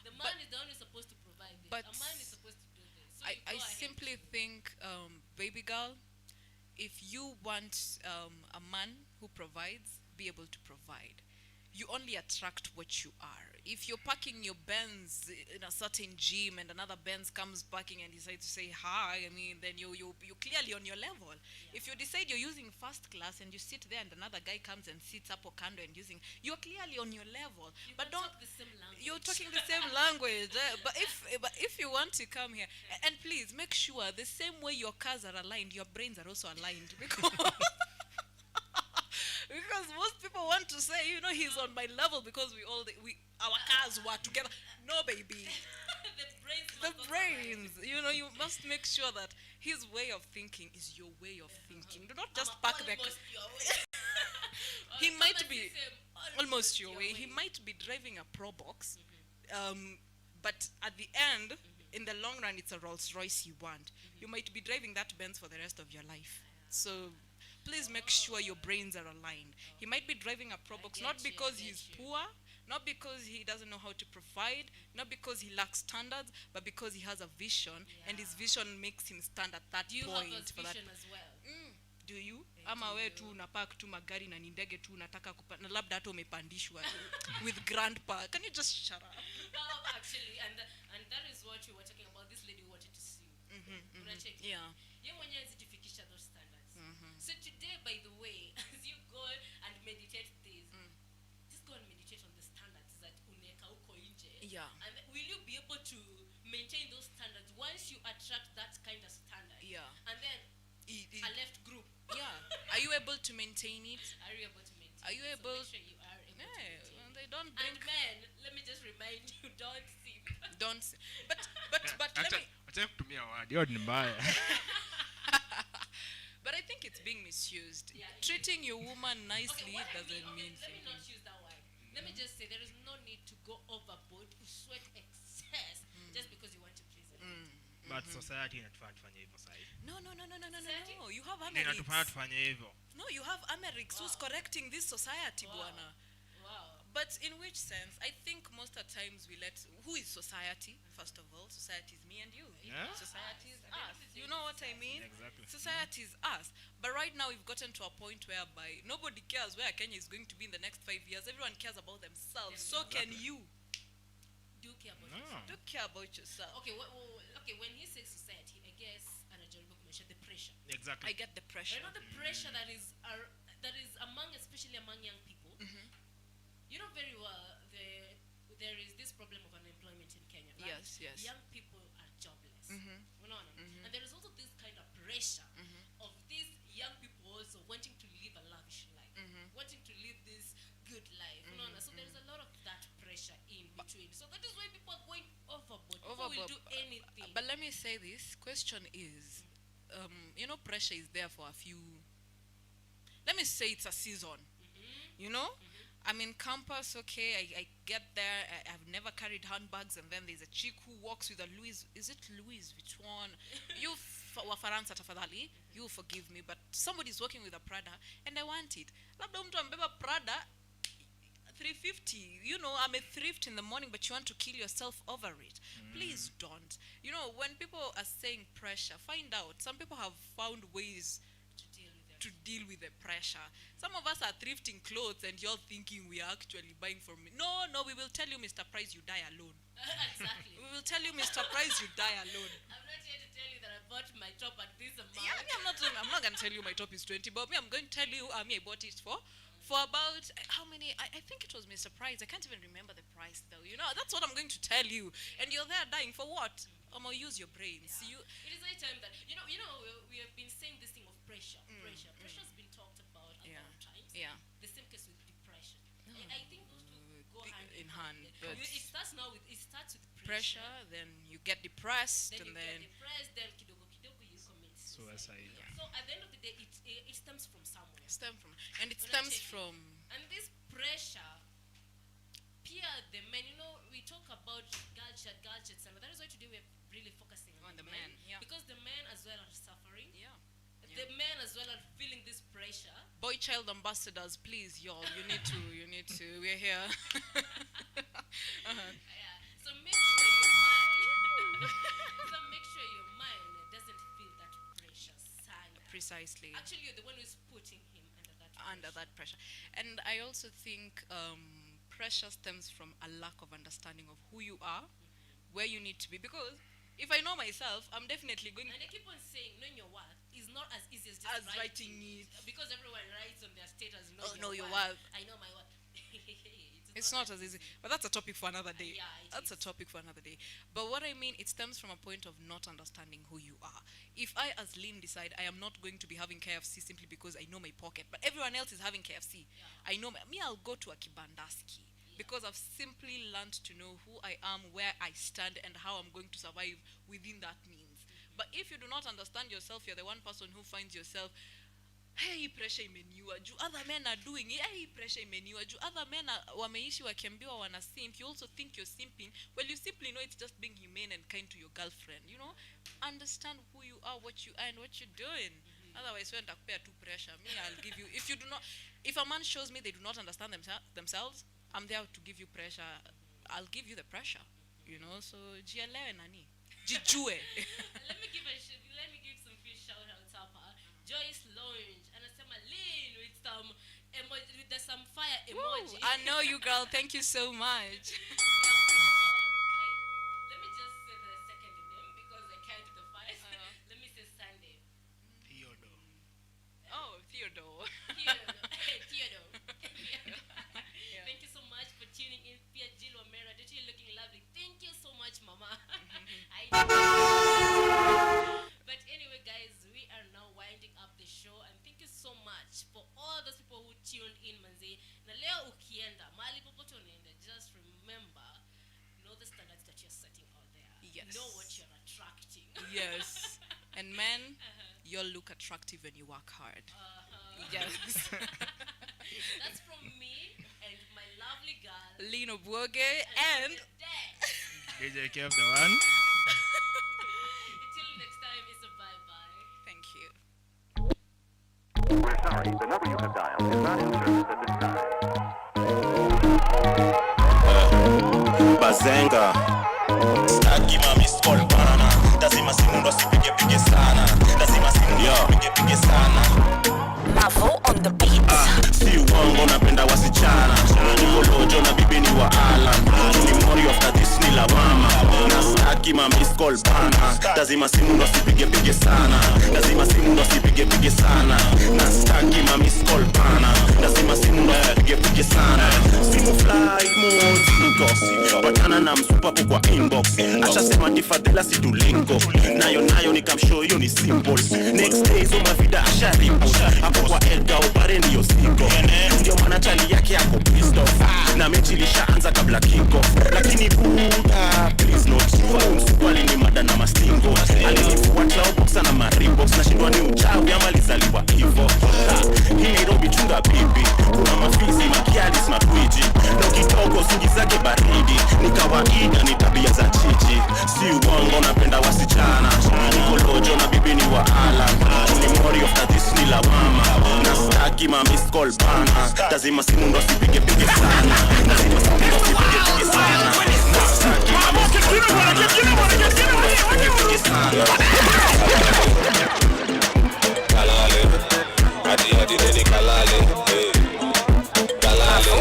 the man is the one who is supposed to provide this. But A man is supposed to do this. So I you go ahead. simply think, baby girl, if you want a man who provides, be able to provide. You only attract what you are. If you're parking your Benz in a certain gym and another Benz comes parking and decides to say hi, I mean, then you're clearly on your level. If you decide you're using first class and you sit there and another guy comes and sits up or kando and you're clearly on your level. But don't talk the same language. You're talking the same language. But if you want to come here, and please make sure the same way your cars are aligned, your brains are also aligned, because most people want to say, he's on my level because our cars were together. No, baby. The brains. You must make sure that his way of thinking is your way of thinking. Do not just park the He might be almost your way. He might be driving a Pro Box, but at the end, in the long run, it's a Rolls Royce you want. You might be driving that Benz for the rest of your life. So please make sure your brains are aligned. He might be driving a Pro Box not because he's poor, not because he doesn't know how to provide, not because he lacks standards, but because he has a vision, and his vision makes him stand at that Do you point. have a for that. vision as well? Do you? Ama we tu unapark tu magari na ni ndege tu unataka na labda hata umepandishwa with grandpa. Can you just shut up? Actually, and that is what we were talking about. This lady who wanted to sue. Unacheki? Yeah. Ye mwenyewe zijifikisha those standards. So today, by the way, as you go and meditate this, just go and meditate on the standards that uneka uko nje. Yeah. And will you be able to maintain those standards once you attract that kind of standard? Yeah. And then a left group. Yeah. Are you able to maintain it? Are you able to maintain Are you it? able? So make sure you are able to maintain it. They don't And men, let me just remind you, don't sip. Don't sip. But let me. Acha kutumia word. Hiyo ni mbaya. But I think it's being misused. Treating your woman nicely doesn't mean Let me not use that word. Let me just say there is no need to go overboard, to sweat excess, just because you want to please a lady. But society inatufanya tufanye hivyo sasa. No. You have Inatufanya Americs. tufanye hivyo. No, you have Americs who's correcting this society, bwana. Wow. But in which sense? I think most of the times we who is society? First of all, society is me and you. Yeah. Society is us. You know what I mean? Exactly. Society is us. But right now we've gotten to a point whereby nobody cares where Kenya is going to be in the next 5 years. Everyone cares about themselves. So can you. Do care about yourself. Do care about yourself. Okay, okay, when he says society, I guess anajaribu kumaanisha the pressure. Exactly. I get the pressure. You know the pressure that is especially among young people. You know very well there is this problem of unemployment in Kenya, right? Yes. Young people are jobless. And there is also this kind of pressure of these young people also wanting to live a lavish life, wanting to live this good life. So there is a lot of that pressure in between. So that is why people are going overboard. People will do anything. But let me say this. Question is, pressure is there for a few. Let me say it's a season. I'm in campus, okay, I get there, I've never carried handbags, and then there's a chick who walks with a Louis, is it Louis Vuitton? You Wafaransa tafadhali, you forgive me, but somebody's working with a Prada, and I want it. Labda mtu ambeba Prada, 350, I'm a thrift in the morning, but you want to kill yourself over it. Please don't. When people are saying pressure, find out. Some people have found ways to deal with the pressure. Some of us are thrifting clothes and you're thinking we are actually buying from me. No, we will tell you, Mr. Price, you die alone. Exactly. We will tell you, Mr. Price, you die alone. I'm not here to tell you that I bought my top at this amount. Yeah, I'm not going to tell you my top is 20, but I'm going to tell you I bought it for about how many? I think it was Mr. Price. I can't even remember the price though. That's what I'm going to tell you. And you're there dying for what? I'm gonna use your brains. It is high time that we have been saying this thing of pressure. Pressure has been talked about a lot of times. Yeah. The same case with depression. I think those two go hand in hand. But it starts with pressure. Then you get depressed, then then then kidogo you commit suicide. So at the end of the day, it stems from somewhere. It stems from. And this pressure. The men, we talk about gadgets, and that is why today we're really focusing on the men. Yeah. Because the men as well are suffering. Yeah. The men as well are feeling this pressure. pressure. Boy child ambassadors, please, y'all. You need to. We're here. Yeah. So make sure your mind doesn't feel that pressure, son. Precisely. Actually, you're the one who's putting him under that pressure. And I also think pressure stems from a lack of understanding of who you are, where you need to be. Because if I know myself, I'm definitely going. And I keep on saying, knowing your worth is not as easy as just writing it. Because everyone writes on their status, know your worth. I know my worth. It's not as easy. But that's a topic for another day. Yeah, that's a topic for another day. But what I mean, it stems from a point of not understanding who you are. If I, as Lynn, decide I am not going to be having KFC simply because I know my pocket, but everyone else is having KFC, I know I'll go to a kibandaski. Because I've simply learned to know who I am, where I stand, and how I'm going to survive within that means. But if you do not understand yourself, you're the one person who finds yourself, hey, pressure imeniwa, juu other men are doing it, hey, pressure imeniwa, juu other men wameishi wakiambiwa wana simp, you also think you're simping. Well, you simply know it's just being humane and kind to your girlfriend, you know? Understand who you are, what you are, and what you're doing. Otherwise, when takupea too pressure, me, I'll give you, if a man shows me they do not understand themselves, I'm there to give you pressure. I'll give you the pressure, you know? So, jielewe nani? Jijue. Let me give some few shout-outs hapa. Joyce Lounge, anasema Lynn with some emoji, with some fire emoji. Woo, I know you, girl. Thank you so much. Let me just say the second name because I can't do the first. Let me say Sunday. Theodore. Oh, Theodore. Theodore. Thank you so much for tuning in. Pia Jill Omera, you're looking lovely. Thank you so much, Mama. But anyway, guys, we are now winding up the show, and thank you so much for all those people who tuned in, manzi. Na leo ukienda mali popote unaenda, just remember, know the standards that you're setting out there. Yes. Know what you're attracting. Yes. And men, you'll look attractive when you work hard. Yes. That's from me and my lovely girl, Lino Bwoge and DJ Kev, the one. Until next time, it's a bye-bye. Thank you. We're sorry, the number you have dialed is not in service at this time. Bazenga Staki mami skull bana. Lazima simu ndo sipige sana. Lazima simu ndo sipige sana. Mavo on the beat. Si uongo napenda wasichana. Nikolojo na bibi ni wa Alan. Ni mori of the Disney lawama. Na staki mami skull bana. Lazima simu ndo sipige sana. Lazima simu ndo sipige sana. Na staki mami skull bana. Lazima simu ndo sipige sana. Simu fly mode singo. Watana na msupa kwa inbox. Acha sema tifadela si tulingo. Nayo nikamshow you ni simple. Next day so mavida asharibu. Hapo kwa Elga upare ndiyo singo. Ndio maana chali yake yako pissed off. Na mechi ilishaanza kabla kiko. Lakini buda please not. Msupali ni mada na mastingo. Alinifuata boxa na maribox. Nashindwa ni uchawi ama alizaliwa hivo. Hii Nairobi chunga bibi. Kuna mafizi makialis na twiji. Na kitoko singizake baridi. Ni kawaida ni tabia za chichi. Si uongo napenda wasichana. Nikolojo na bibi ni wa Alan. Ni mori of the Disney lawama. Na staki mami skull bana. Lazima simu ndo sipige sana. Lazima simu ndo sipige sana. Na staki mami skull bana. Lazima simu ndo sipige sana. Kalale Hadi neni kalale Kalale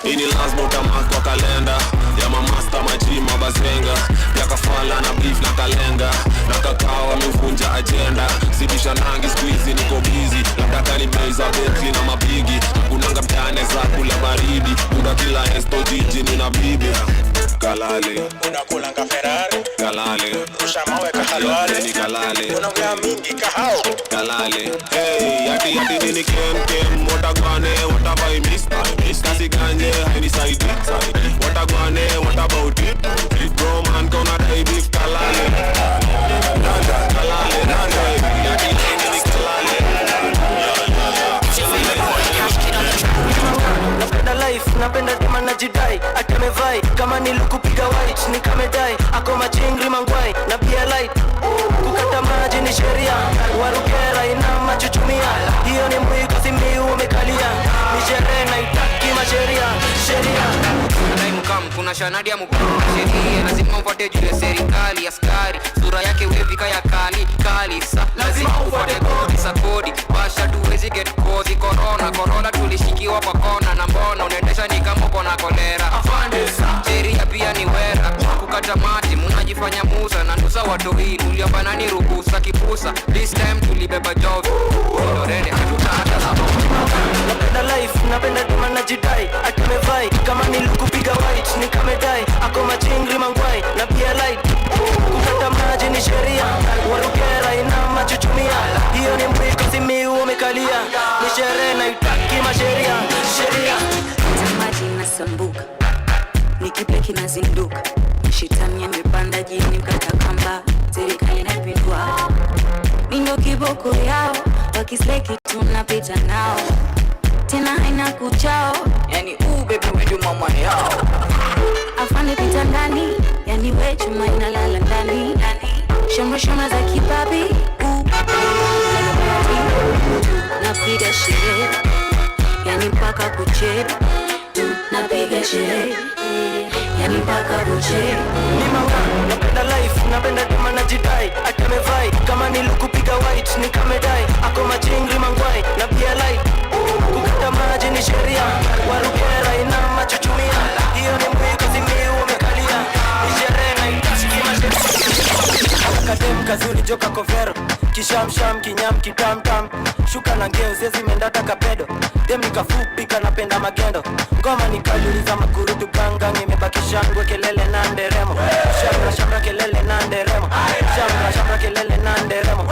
Ini lazima utamark kwa kalenda. Ya mamasta majima bazenga. Ya kafala na beef na kalenga. Na kakao amevunja agenda. Sibisha nangi squeezy niko busy. Labda kani meza Bentley na mabigi. Kunanga mtane za kula baridi. Kuna kila esto jiji nina bibi. Kalale Unakulanga Ferrari. Kalale Rusha mawe kahalwale. Ni kalale Unaongea mingi kahao. Kalale hey yati nini kem watagwane watabai mister kasi ganye haini saidi watagwane what about it bro man gonna die beef kalale kalale yati nini kalale napenda life, napenda dema na jidai. Atamevai, kama nilukupiga white nikamedai, ako machingri mangwai na pia light. Kukata maji ni sheria, warukera ina machuchumia. Hiyo ni sherehe na itaki masheria sheria Dai mkam kuna shanadi ya mkam sheria lazima ufuate juu ya serikali askari sura yake wevika ya kali sa lazima ufuate kodi sa kodi basha tuwezi get kodi corona tulishikiwa kwa kona na mbona unaendesha ni kama uko na kolera afande sa sheria pia ni wera kukata mati mnajifanya musa na nusa watu hii uliopana ni ruhusa kipusa this time tulibeba job ndorende hatutaata hapo napenda life napenda dima najidai akamevai kama nilikupiga white nikamedai ako machingri mangwai na pia light kukata maji ni sheria warukera ina machuchumia hiyo ni mwiko simi umekalia ni sherehe na itaki masheria sheria maji nasambuka nikiple kinazinduka shetani amepanda jini mkata kamba serikali inapindua mindo kiboko yao wakisleki tunapita nao tena haina kuchao yani baby wewe mama yao afande pita ndani yani we chuma inalala ndani shomra za kibabi napiga sherehe yani mpaka kuche napiga sherehe yani mpaka kuche ni manga napenda life napenda dima najidai akamevai kama nilikupiga white nikamedai ako machingri mangwai na pia light kukata maji ni sheria warukera ina machuchumia hiyo ni mwiko zimiu umekalia ni sherehe na itaki masheria akadem kazuri joka kovero kishamsham kinyam kitamtam shuka na ngeo zezi mendata kapedo dem nikafupi kanapenda magendo ngoma nikaliuliza makurutu gangang imebaki shangwe kelele na nderemo shamra kelele na nderemo shamra kelele na nderemo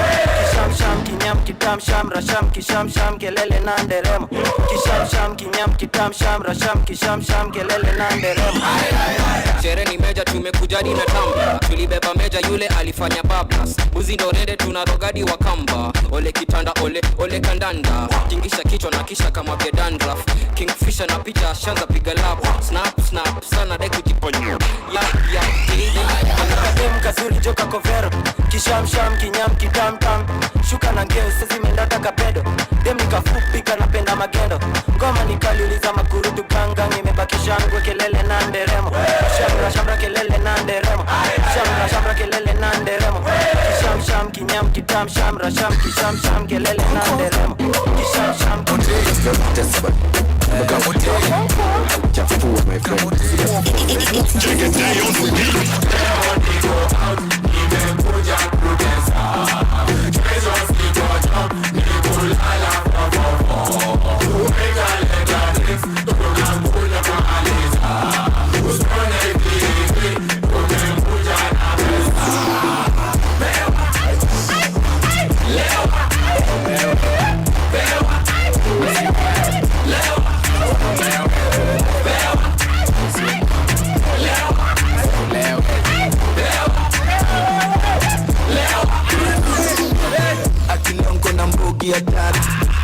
kishamsham kinyam kitam shamra sham kishamsham kelele na nderemo kishamsham kinyam kitam shamra sham kishamsham kelele na nderemo sherehe ni meja tumekujadi na tamba tulibeba meja yule alifanya bablas buzi ndo rede tuna rogadi wa kamba ole kitanda ole kandanda tingisha kichwa na kisha kama dandruff kingfisher na picha shanza piga lap snap sana dai kujiponya ya dem kazuri joka kovero kishamsham kinyam kitamtam shuka na ngeo sezi mendata kapedo dem nikafupi kanapenda magendo ngoma nikaliuliza makurutu gangang imebaki shangwe kelele na nderemo shamra kelele na nderemo shamra kelele na nderemo kishamsham kinyam kitam shamra sham kishamsham kelele na nderemo kishamsham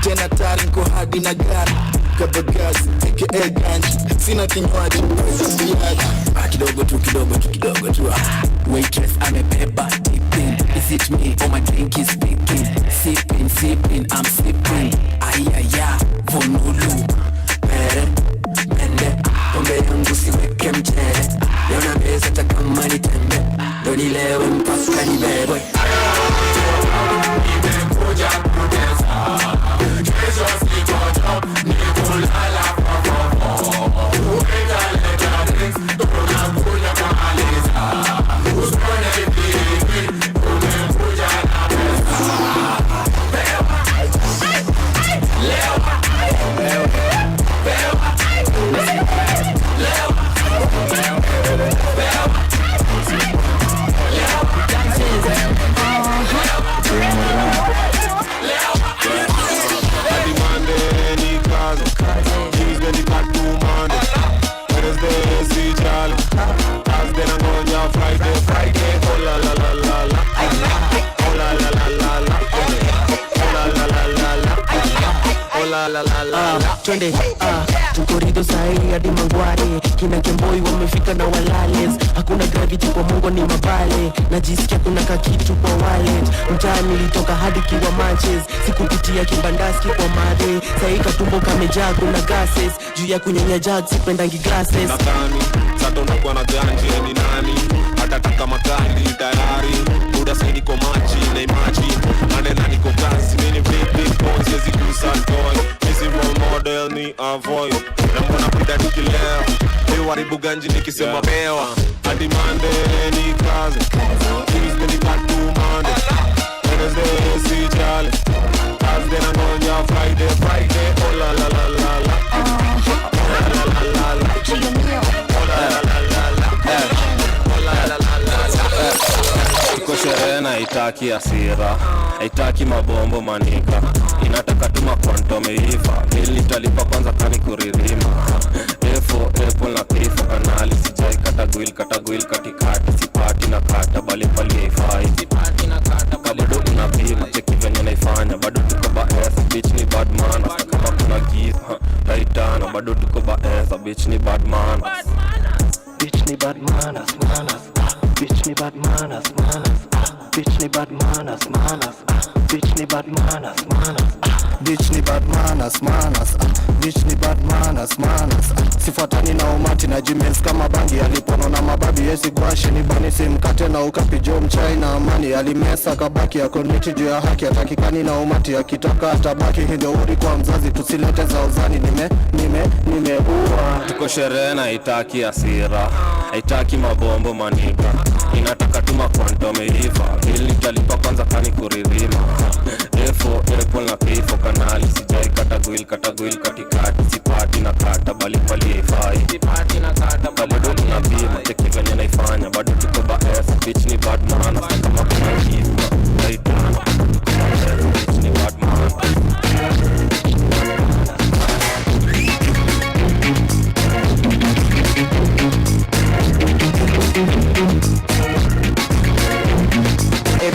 tena tari nko hadi na gari kabagazi aka ganji sina kinywaji kidogo tu waitress amebeba tipping is it me or my drink is speaking sipping I'm sipping ayaya vonulu pere mende pombe yangu siweke mchere leo na meza takama ni tembe ndo nilewe mpaka nibebwe nimekuja kutesa kesho sikoto nikulala ukikaleta drinks tunakuja kwa aliza usipone hivi umekuja na pesa twende korido sahi hadi mangware, kina kemboi wamefika na walales, hakuna gravity kwa Mungu ni mabale, najisikia kuna kakitu kwa wallet, mtaani nilitoka hadi kiwa manches, sikupitia kibandaski kwa madhe, sahi katumbo kamejaa kuna gases, juu ya kunyenya jag sipendangi glasses. Nadhani sato unakuwa na ganji ni nani atataka makali tayari muda saini kwa machi na imagine manena niko kazi mini big boys yezi kusatoy misi role model ni avoid na mbona pida nikileo leo haribu ganji nikisema bewa hadi Monday ni kazi Tuesday ni katu Monday Wednesday si jale Thursday na ngoja Friday oh la la la la la Iko sherehe na haitaki hasira, haitaki mabombo manika, inataka tuma kwanto meiva, mili talipa kwanza kani kuririma. Efo, apple na kifo kanali, sijai katagwil katikati, sipati na kata, bali pali haifai. Sipati na kata, bado unapima, cheki venye naifanya, bado tuko baesa, bitch ni bad manners, kama kuna giza, taitana, bado tuko baesa, bitch ni bad manners. Bitch ni bad manners, bitch ni bad manners, bitch ni bad manners, bitch ni bad manners, bitch ni bad manners, bitch ni bad manners, sifuatani na umati na Gmails kama bangi, alipono na mababi yesi gwashi ni bani simkate na ukapijo mchai na amani, alimesa kabaki ya koniti juu ya haki, atakikani na umati akitaka atabaki, hindo uri kwa mzazi tusilete za uzani, nimeua. Tuko sherehe na haitaki hasira, haitaki mabombo manika, inataka tuma kwanto meiva, hili talipa kwanza kani kuridhima. Efo, apple na kifo kanali, sijai katagwil katikati, sipati na kata, bali pali haifai. Sipati na kata, bado unapima, cheki venye naifanya, bado tuko baesa, bitch ni bad manners, kama kuna giza, taitana, bitch ni bad manners.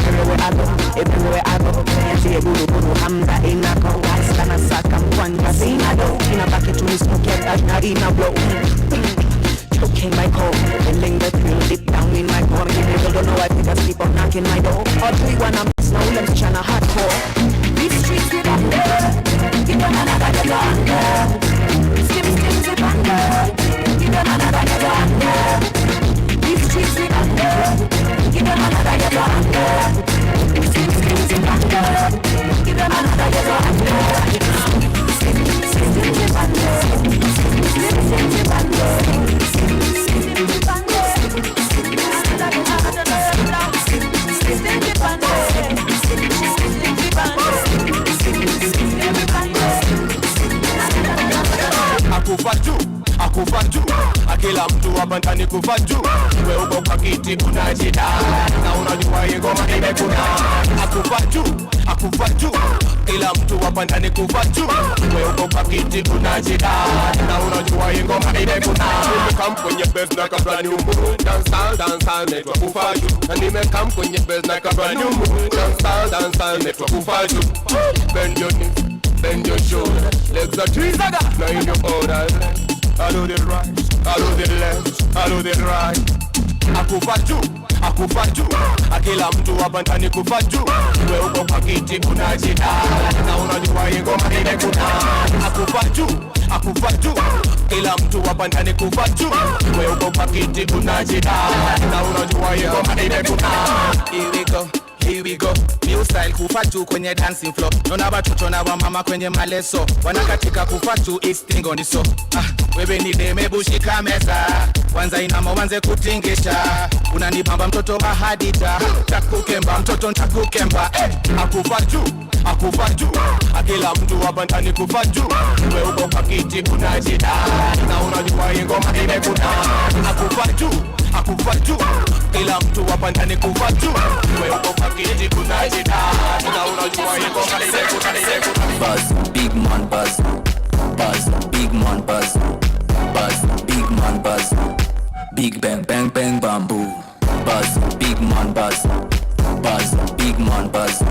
Everywhere I go, niachie buru hamda inako, sana saka mkwanja sina do, inabaki tu nismoke na ina blow. Choking my core, feeling the thrill deep down in my core. You don't know I think I sleep on knocking my door. All three when I'm now let me tryna hardcore. These streets we got you don't know that I got under. Skim zip under, you don't know that I got under. These streets we got you don't know that I got under. Akufa juu, akila mtu hapa ndani kufa juu. Wewe uko kwa kiti unajida, na unajua hii ngoma imekuna. Akufa juu, kila mtu hapa ndani kufa juu. Wewe uko kwa kiti unajida, na unajua hii ngoma imekuna. Nimekam kwenye base na kabla nyumbu, dance netwa kufa juu. Na nimekam kwenye base na kabla nyumbu, dance netwa kufa juu. Bend your knees, bend your shoulder, legs are trees, now in your order. I do the right, I do the left, I do the right. Akufa juu, akila mtu hapa ndani kufa juu. Wewe uko kwa kiti unajida, na unajua hii ngoma imekuna. Akufa juu, kila mtu hapa ndani kufa juu. Wewe uko kwa kiti unajida, na unajua hii ngoma imekuna. Here we go, new style kufa juu kwenye dancing floor. Nona watoto na wamama kwenye maleso, wanakatika kufa juu it's thing on the so. Wewe ni deme bushika meza, kwanza inama wanze kutingisha. Unanibamba mtoto wa hadita, takukemba mtoto ntakukemba. Akufa juu, akila mtu hapa ndani kufa juu. Wewe uko kwa kiti unajida, na unajua hii ngoma imekuna. Akufa juu, kila mtu hapa ndani kufa juu. Wewe uko kwa kiti unajida, na unajua hii ngoma imekuna. Buzz, big man buzz, big man buzz, big man buzz, big bang bang bang bamboo. Buzz, big man buzz, big man buzz,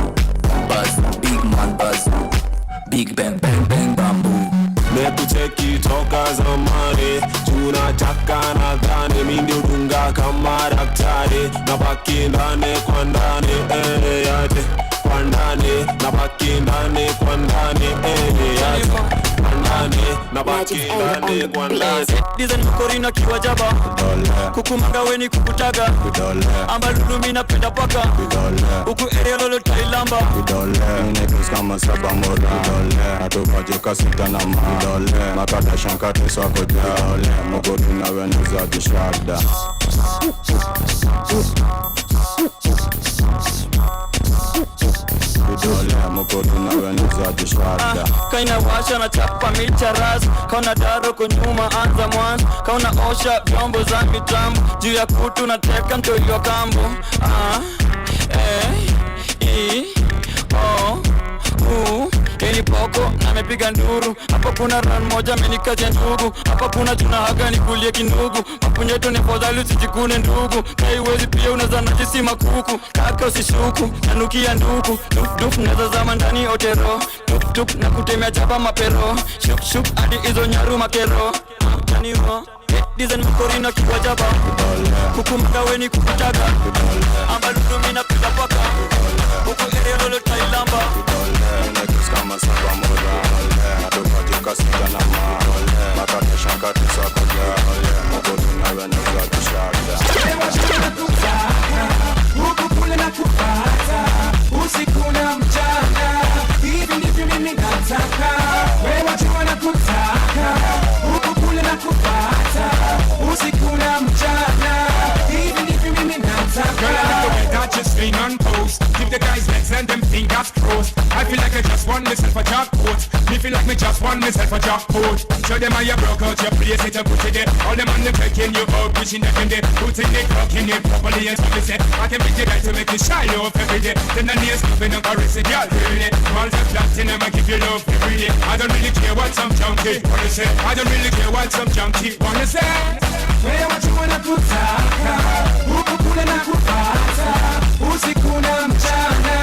big man buzz, big bang bang bang bamboo. mekucheki toka zamani, tunataka nadhani mi ndio dunga kama daktari, nabaki ndani kwa ndani yate kwa ndani, nabaki ndani kwa ndani yate kwa ndani, nabaki ndani kwa ndani. Design mkorina kiwa jaba kukumanga weni kukutaga amba lulumi na penda paka uku area lolo tailamba Niggas kama saba moda atupatika sita na ma makada shankate swako jale mugodi na weneza kishada kaina washa na chapa micha ras kauna daro kunyuma anza mwanzo kauna osha vyombo za mitambo juu ya kutu na teka mtoyo kambo Keni poko na mepiga nduru hapa kuna run moja amenikazia ndugu hapa kuna tunahaga nikulie kinugu mapunyeto ni fadhali usijikune ndugu kaiwezi pia unaza najisi makuku kaka usishuku nanukia nduku duf naza zama ndani otero tup na kutemea chapa mapero shuk hadi hizo nyaru makero naniwa design mkorina kiwa jaba kukumanga weni kukutaga amba lulumi na pita paka uku area lolo tailamba kama saba moda atupatika sita na ma makada shankate swako jale mugodi na weneza kishada huku kule na kupata usiku na mchana, hivi ndivyo mimi nataka wewe wajua na kutaka huku kule na kupata usiku na mchana, hivi ndivyo mimi nataka. Girl, I like the way that you swing on post, give the guys legs and them fingers crossed. I feel like I just won myself a jackpot. Me feel like me just won myself a jackpot. Show them how you broke out your place, it and put it there. All them on them taking you out, wishing that them there, putting it, rocking it properly and so me say I can make the guy to make you shine off every day. Then the nails moving and caressing, y'all hearing it. Malls are platinum and give you love every day. I don't really care what some junkie wanna say. I don't really care what some junkie wanna say. Wewe wajua na kutaka huku kule na kupata usiku na mchana,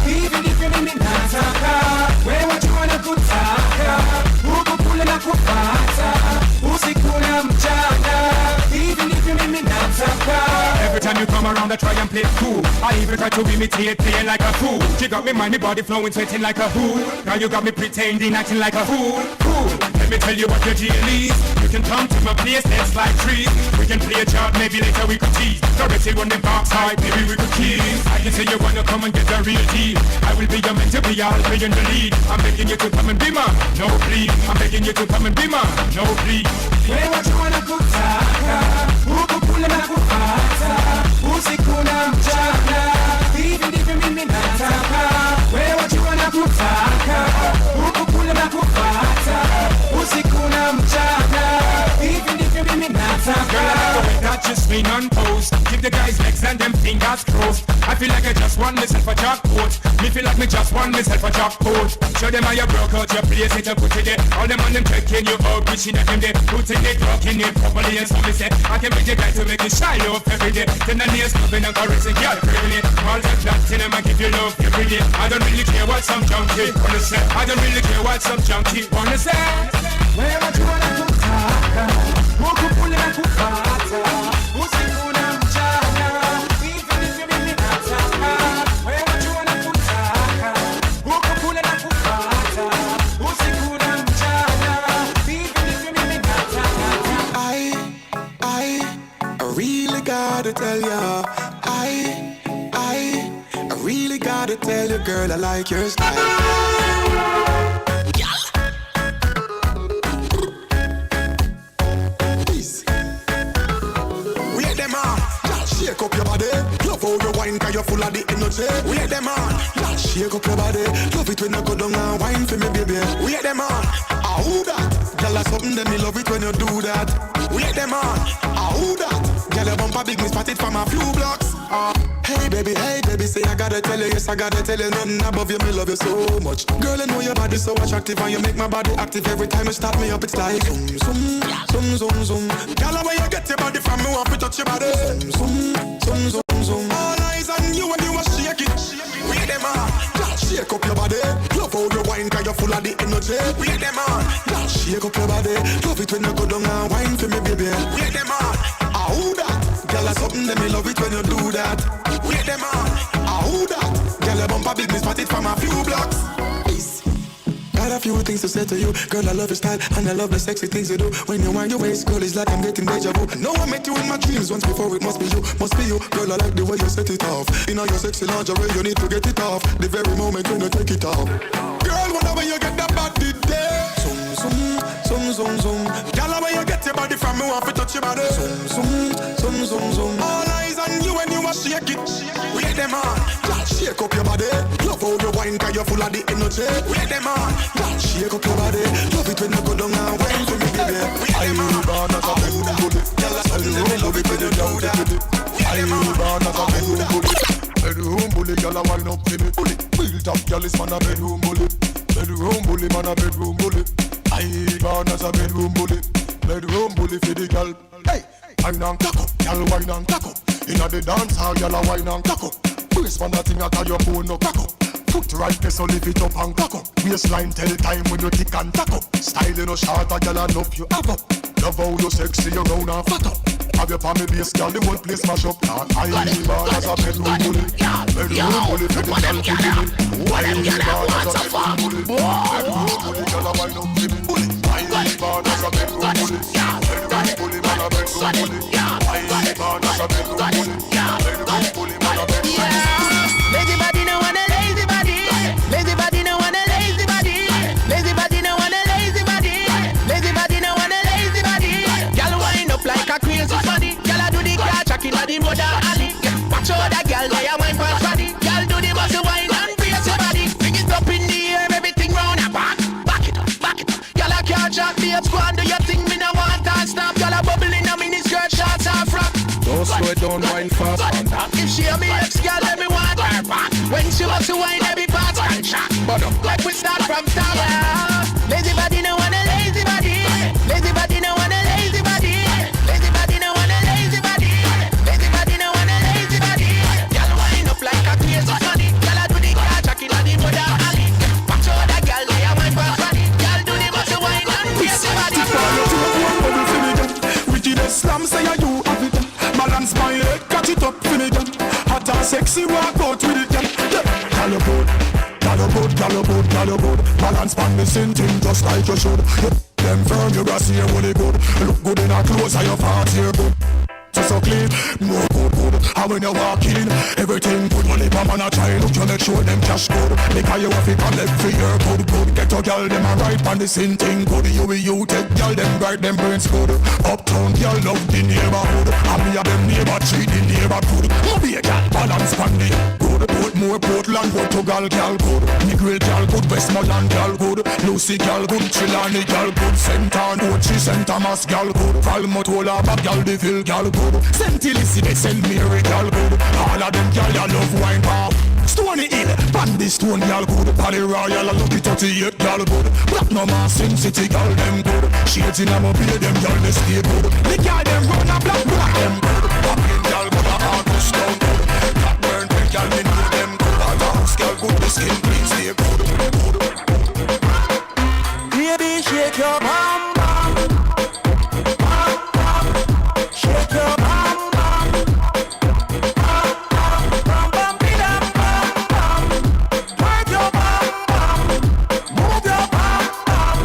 hivi ndivyo mimi nataka wewe wajua na kutaka huku kule na kupata usiku na mchana, hivi ndivyo mimi nataka. Every time you come around I try and play cool. I even try to imitate playing like a fool. She got me mind, me body flowing, sweating like a fool. Now you got me pretending, acting like a fool. Cool, let me tell you what your deal is. You can come to my place, let's like trees. We can play a chart, maybe later we could tease. Directly on the backside, maybe we could kiss. I can say you wanna come and get a real deal. I will be your man to be, I'll be in the lead. I'm begging you to come and be my, no please. I'm begging you to come and be my, no please. Wewe wajua na kutaka huku kule na kupata usiku na mchana, hivi ndivyo mimi nataka wewe wajua na kutaka huku kule na kupata usiku na mchana, hivi ndivyo mimi nataka. Girl, I like the way that you swing on post, give the guys legs and them fingers crossed. I feel like I just won myself a jackpot. Me feel like me just won myself a jackpot. Show them how you broke out your place, it and put it there. All them on them taking you out, wishing that them there, putting it, rocking it properly and so me say I can make the guy to make you shine off every day. Then the nails moving and caressing, girl, really. Malls are platinum and give you love every day. I don't really care what some junkie wanna say. I don't really care what some junkie wanna say. Wewe wajua na kutaka huku kule na kupata usiku na mchana, hivi ndivyo mimi nataka wewe wajua na kutaka huku kule na kupata usiku na mchana, hivi ndivyo mimi nataka. I really gotta tell ya, I really gotta tell you, girl, I like your style. Shake up your body, love how you wine, cause you're full of the energy. Wait them on, y'all shake up your body, love it when you go down and wine for me, baby. Wait them on, who that? Girl, that's something that me love it when you do that. Wait them on, who that? Girl, your bumper big, me spot it from a few blocks. Hey baby, say I gotta tell you, yes I gotta tell you, nothing above you, me love you so much. Girl, I know your body so attractive and you make my body active every time you start me up. It's like zoom, zoom, zoom, zoom, zoom. Girl, where you get your body from, me want to touch your body. Zoom, zoom, zoom, zoom. All eyes on you when you are shaking. Wait them on, girl, shake up your body. Love how you wine, cause you're full of the energy. Wait them on, girl, shake up your body. Love it when you go down and wine for me, baby. Wait them on, who that? Girl, that's something that me love it when you do that. Wait them on, who that? Girl, your bumper business spotted from a few blocks. Got a few things to say to you. Girl, I love your style and I love the sexy things you do. When you wind your waist, girl, it's like I'm getting deja vu. I know I met you in my dreams once before, it must be you, must be you. Girl, I like the way you set it off. In all your sexy lingerie, you need to get it off. The very moment when you take it off. Girl, whenever you get that body there. Zoom. Girl, when you get your body from me, want to touch your body. Zoom. All eyes on you when you are shake it. Wait them on, girl, shake up your body. Love how you wine, cause you're full of the energy. Wait them on, girl, shake up your body. Love it when you go down and wine for me, baby. I am born as a bedroom bully. Girl, I love it when you do that. I am born as a bedroom bully. Bedroom bully, girl, I wine up to me. Built up, girl, is man a bedroom bully. Bedroom bully, man a bedroom bully. I born as a bedroom bully. Bedroom bully for the girl. Hey, wine and cock up, girl, wine and cock up. Inna the dance hall, girl, a wine and cock up. Brace man a thing a call your bone no crack up. Foot right there, so lift it up and cock up. Waistline tell time when you tick and tack up. Style you no short, a girl enough you have up. Love how you sexy, you round and fat up. Have your palmy base, girl, the whole place mash up. I born as a bedroom bully. Bedroom bully for the girl to give me. I born as a bedroom bully. Bedroom bully, girl, a wine up to me. I born as a bedroom bully. Bedroom bully, man a bedroom bully. I born as a bedroom bully. Bedroom bully, man a bedroom bully. Lazy body no want a lazy body. Lazy body no want a lazy body. Lazy body no want a lazy body. Lazy body no want a lazy body. Girl wind up like a crazy body. Girl I do the car track inna the road alley. Watch out that girl where you wine past body. Girl do the muscle wine and brace your body. Bring it up in the air, everything round and back. Back it up. Girl I can't drop me up, squad do your thing. Me no want to stop. Girl I bubble in a mini skirt, shorts and frock. Don't slow it down, wine fast. If she a me ex girl, let me want her back. When she wants to wine, every part can shock. Like we start from top. Lazy body no want a lazy body. Lazy body no want a lazy body. Lazy body no want a lazy body. Lazy body no want a lazy body. Girl wind up like a crazy body. Girl I do the car track inna the road alley. Watch out that girl lay a wine past body. Girl do the muscle wine and crazy body. Wickedest slam say you have it. Balance my head, catch it up, feel it. Hot and sexy, walk out with it. Girl you good. Balance pan the same thing just like you should. Them firm, you got see you really good. Look good in our clothes and your parts here good. So clean, more good. And when you walk in, everything good. Only a man a try, look you make sure them cash good. Because you have to collect for your good. Get a girl, them a right on the same thing good. You take girl, them bright, them brains good. Uptown girl love the neighborhood. And me a them neighbor treat the neighbor good. Be a girl, balance pan the good. Put more Portland, Portugal girl good. Negril girl good, Westmoreland girl good. Lucy girl good, Chilani girl good. St. Arnochi, St. Thomas girl good. Palmotola, Bab girl, Deville girl good. St. Elizabeth, St. Mary girl good. All of them girl you love wine pop. Stony Hill, Bandy Stone girl good. Pally Royal, I look it 38 girl good. Platinum and Sin City girl them good. Shades in a mobile them girl they stay good. The girl them run a black them good. Poppin' girl good, a August down good. Blackburn them girl me know them good. All the house girl good, the skin clean stay good. Baby shake your bum bum. Shake your bum bum. Bum bum bidam bum bum. Work your bum bum. Move your bum bum.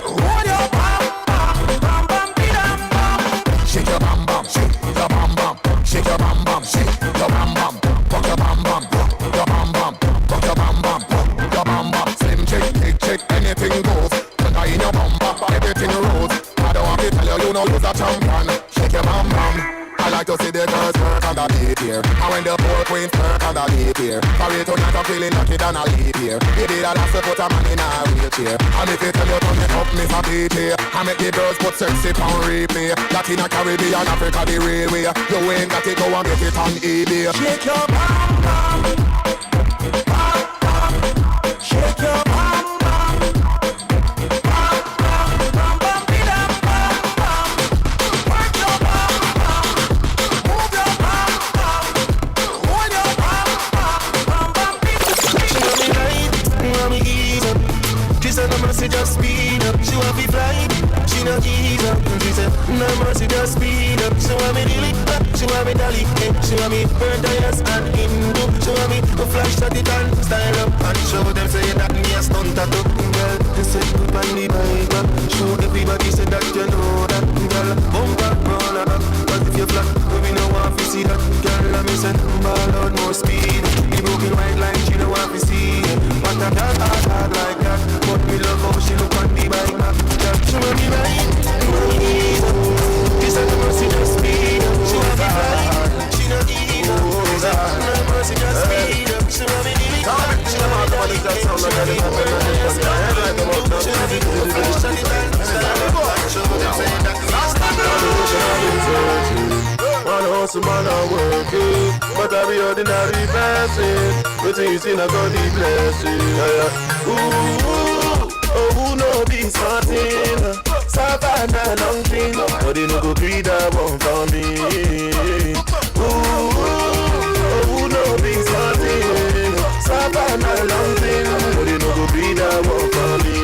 Hold your bum bum. Bum bum bidam bum. Shake your bam bam, shake your bam bam, shake your bam bam, shake your bam bam, fuck your bam bam, your bam bam, fuck your bam bam, your bam bam. Slim chick, big chick, anything goes. Tonight in your bumper, everything rolls. I don't want to tell you, you know you're a champion. Shake your bam bam. I like to see the girls work on the beat here. And when the poor queens work on the beat here. Sorry tonight I'm feeling lucky than I leave here. Baby, that has to put a man in a wheelchair. And if you tell you turn it up, miss a beat here. I make the girls put sexy pound replay. Latin and Caribbean, Africa the railway. You ain't got it, go and get it on eBay. Shake your bam bam. Bam bam. Shake your bam bam. Bam bam. Bam bam bidam bam bam. Work your bam bam. Move your bam bam. Hold your bam bam. Bam bam bidam. She want me right, want me ease up. She said I'm gonna say just speed up. She want me fly She want me burn tires and Hindu. She want me to flash at it and style up and show them say that me a stunt tattoo. Girl, you say good on the bike. Show everybody say that you know that. Girl, bumper roll up. Cause if you flat, we no want to see that. Girl, I'm missing ball out more speed. The broken white line, she don't want to see. But I'm not hard like that. But me love how she look on the bike. Girl, she want me right. This is the mercy just speed. She want me right. She don't eat up. This is the mercy just speed. She want me leave it back. She want me like it. She want me just back. She want me to flash on the time. Show them say that me a stand. Man hustle, man a work it, but I be ordinary person. But you see I got the blessing. Ooh, oh who know be smarting? Savannah long thing, but they no go greed that one for me. Ooh, oh who know be smarting? Savannah long thing, but they no go greed that one for me.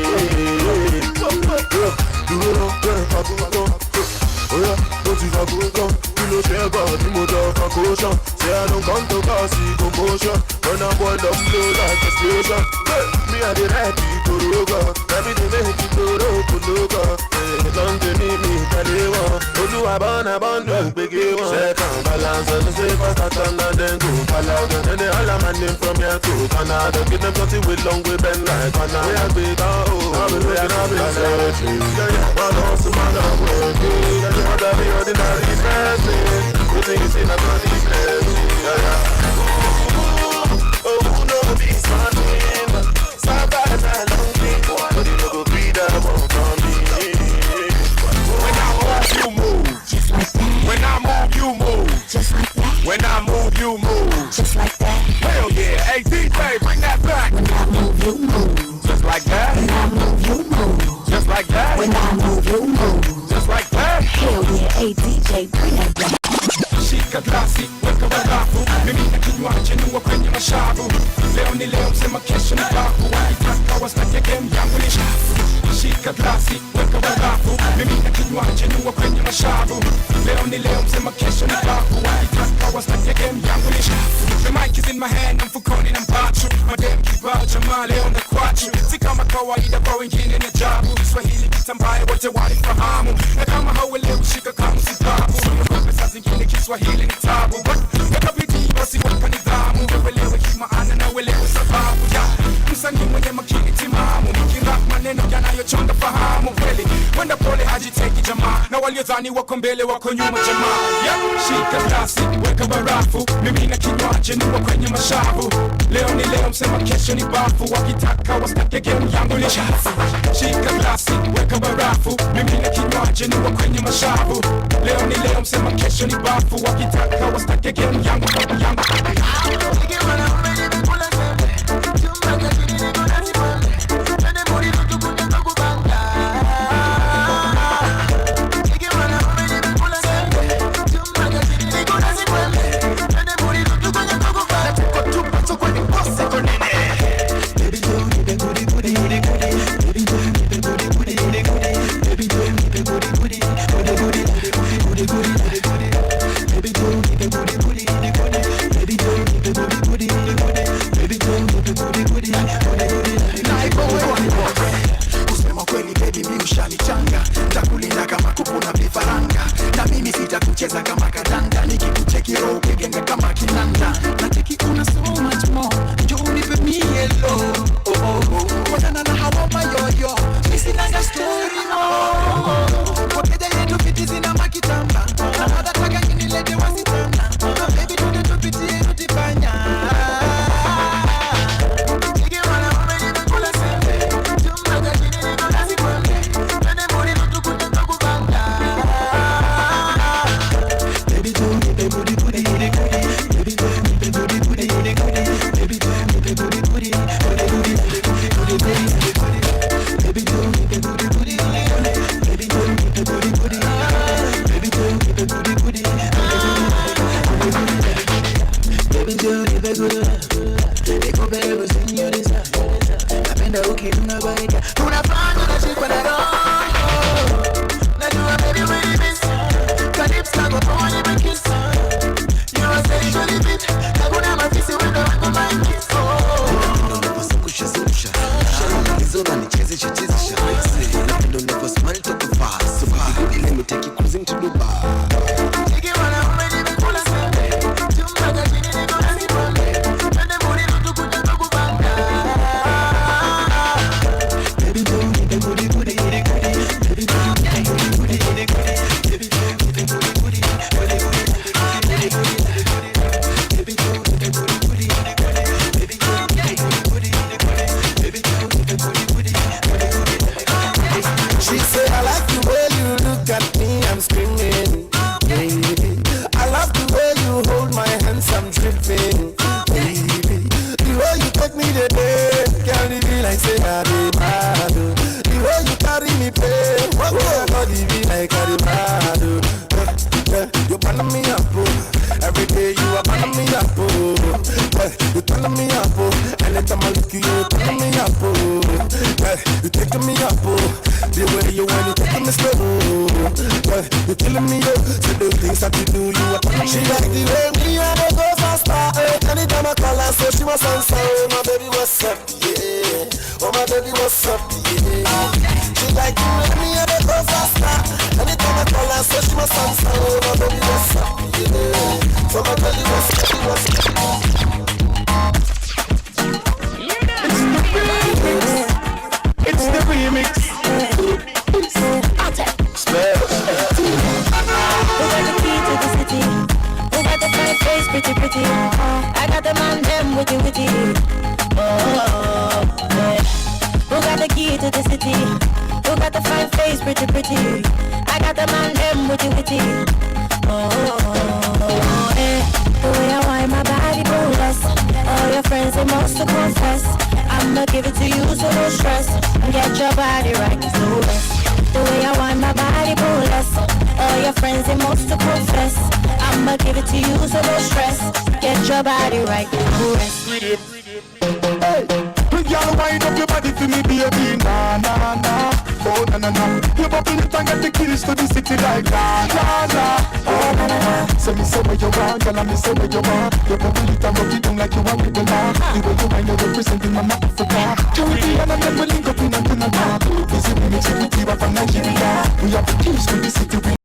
Oh yeah, don't you forget come. You know share about the motor for caution. Say I don't come to cause the commotion. When I boil up blow like explosion. Hey, me and the right people roga. Everything make it go rope loga. Hey, don't you need me tell you one. Oh, I born to big one. Set on balance and say fast and then go balance. And they all a man in from here to Canada. Get them dirty with long way bend like Canada. We are big oh, I've been searching. Man hustle, man a working. You want to be ordinary person. You think you see that money blessing. Oh, who know be smarting? Savannah long thing. But you know go be that one for me. When I move, you move. Just like that. When I move, you move. Just like that. When I move, you move. Just like that. Hell yeah. Hey, DJ, bring that back. When I move, you move. Just like that. When I move, you move. Just like that. When I move, you move. Just like that. Hell yeah. Hey, DJ, bring that back. Shika glasi, weka barafu. Mimi na kinywaji nuwa kwenye mashavu. Leo ni leo msema kesho ni bafu. Wakitaka wastake game yangu ni shafu. Shika glasi, weka barafu. Mimi na kinywaji nuwa kwenye mashavu. Leo ni leo msema kesho ni bafu. Wakitaka wastake game yangu ni shafu. The mic is in my hand, mfukoni na mpachu. Madem kibao jamaa leo na kwachu. Si kama kawaida kwa wengine ni ajabu. Swahili kitambaye wote walifahamu. Na kama hauelewi shika kama sibabu. Pesa zingine Kiswahili ni tabu. Weka bidii basi weka nidhamu. Uelewe kimaana na uelewe sababu ya msanii mwenye makini timamu. Mkirap maneno yanayochonga fahamu. Kweli wenda pole hajiteki jamaa. Na waliodhani wako mbele wako nyuma jamaa. Shika glasi, weka barafu. Mimi na kinywaji niwa kwenye mashavu. Leo ni leo msema kesho ni bafu. Wakitaka wastake game yangu ni shafu. Shika glasi, weka barafu. Mimi na kinywaji niwa kwenye mashavu. Leo ni leo msema kesho ni bafu. Wakitaka wastake game yangu yangu. Kusema kweli baby mimi ushanichanga. Nitakulinda kama kuku na vifaranga. Na mimi sitakucheza kama kadanda. Nikikucheki roho ukigenga kama kinanda. Natiki una so much more. Njoo unipe mie lo. Oh oh oh. Wachana na hawa mayoyo. Misi nanga story more. Wakede yetu fiti zina makitamba. Na wadataka kinilete wasitana. Baby tude tupitie tutipanya. You are saying taking me up, oh. Anytime I look you, you're taking me up, oh. Yeah, you're taking me up, oh. The way you want, you're taking me slow, yeah, you're killing me, oh. So the things that you do, you are taking me. She like the way me and I go faster, eh. Anytime I call her, so she must answer, oh. My baby, what's up, yeah. Oh, my baby, what's up, yeah. She like the way me and I go faster. Anytime I call her, so she must answer, oh. My baby, what's up, yeah. So my baby, what's up, It's the remix. Who got the key to the city? Who got the fine face, pretty, pretty? I got the man, them witty, witty. Oh, yeah. Who got the key to the city? Who got the fine face, pretty, pretty? I got the man, them witty, witty. Oh, yeah. The way I wind my body, boneless. All your friends, they must to confess. I'ma give it to you, so no stress. Get your body right, no rest. The way I want my body, boneless. All your friends, they must to confess. I'ma give it to you, so no stress. Get your body right, no rest. Hey, y'all wind up your body for me, baby. Nah, nah, nah. Oh, nah, nah, nah. You bubble it and get the keys to the city like nah, nah, nah. Oh, nah, nah, nah. So me say what you want, girl, and me say what you want. You bubble it and rub it down like you want with the law. The way you wind, you representing Mama Africa. Caribbean and then we link up in Antenna. This is remix with Tiba from Nigeria. We have the keys to the city.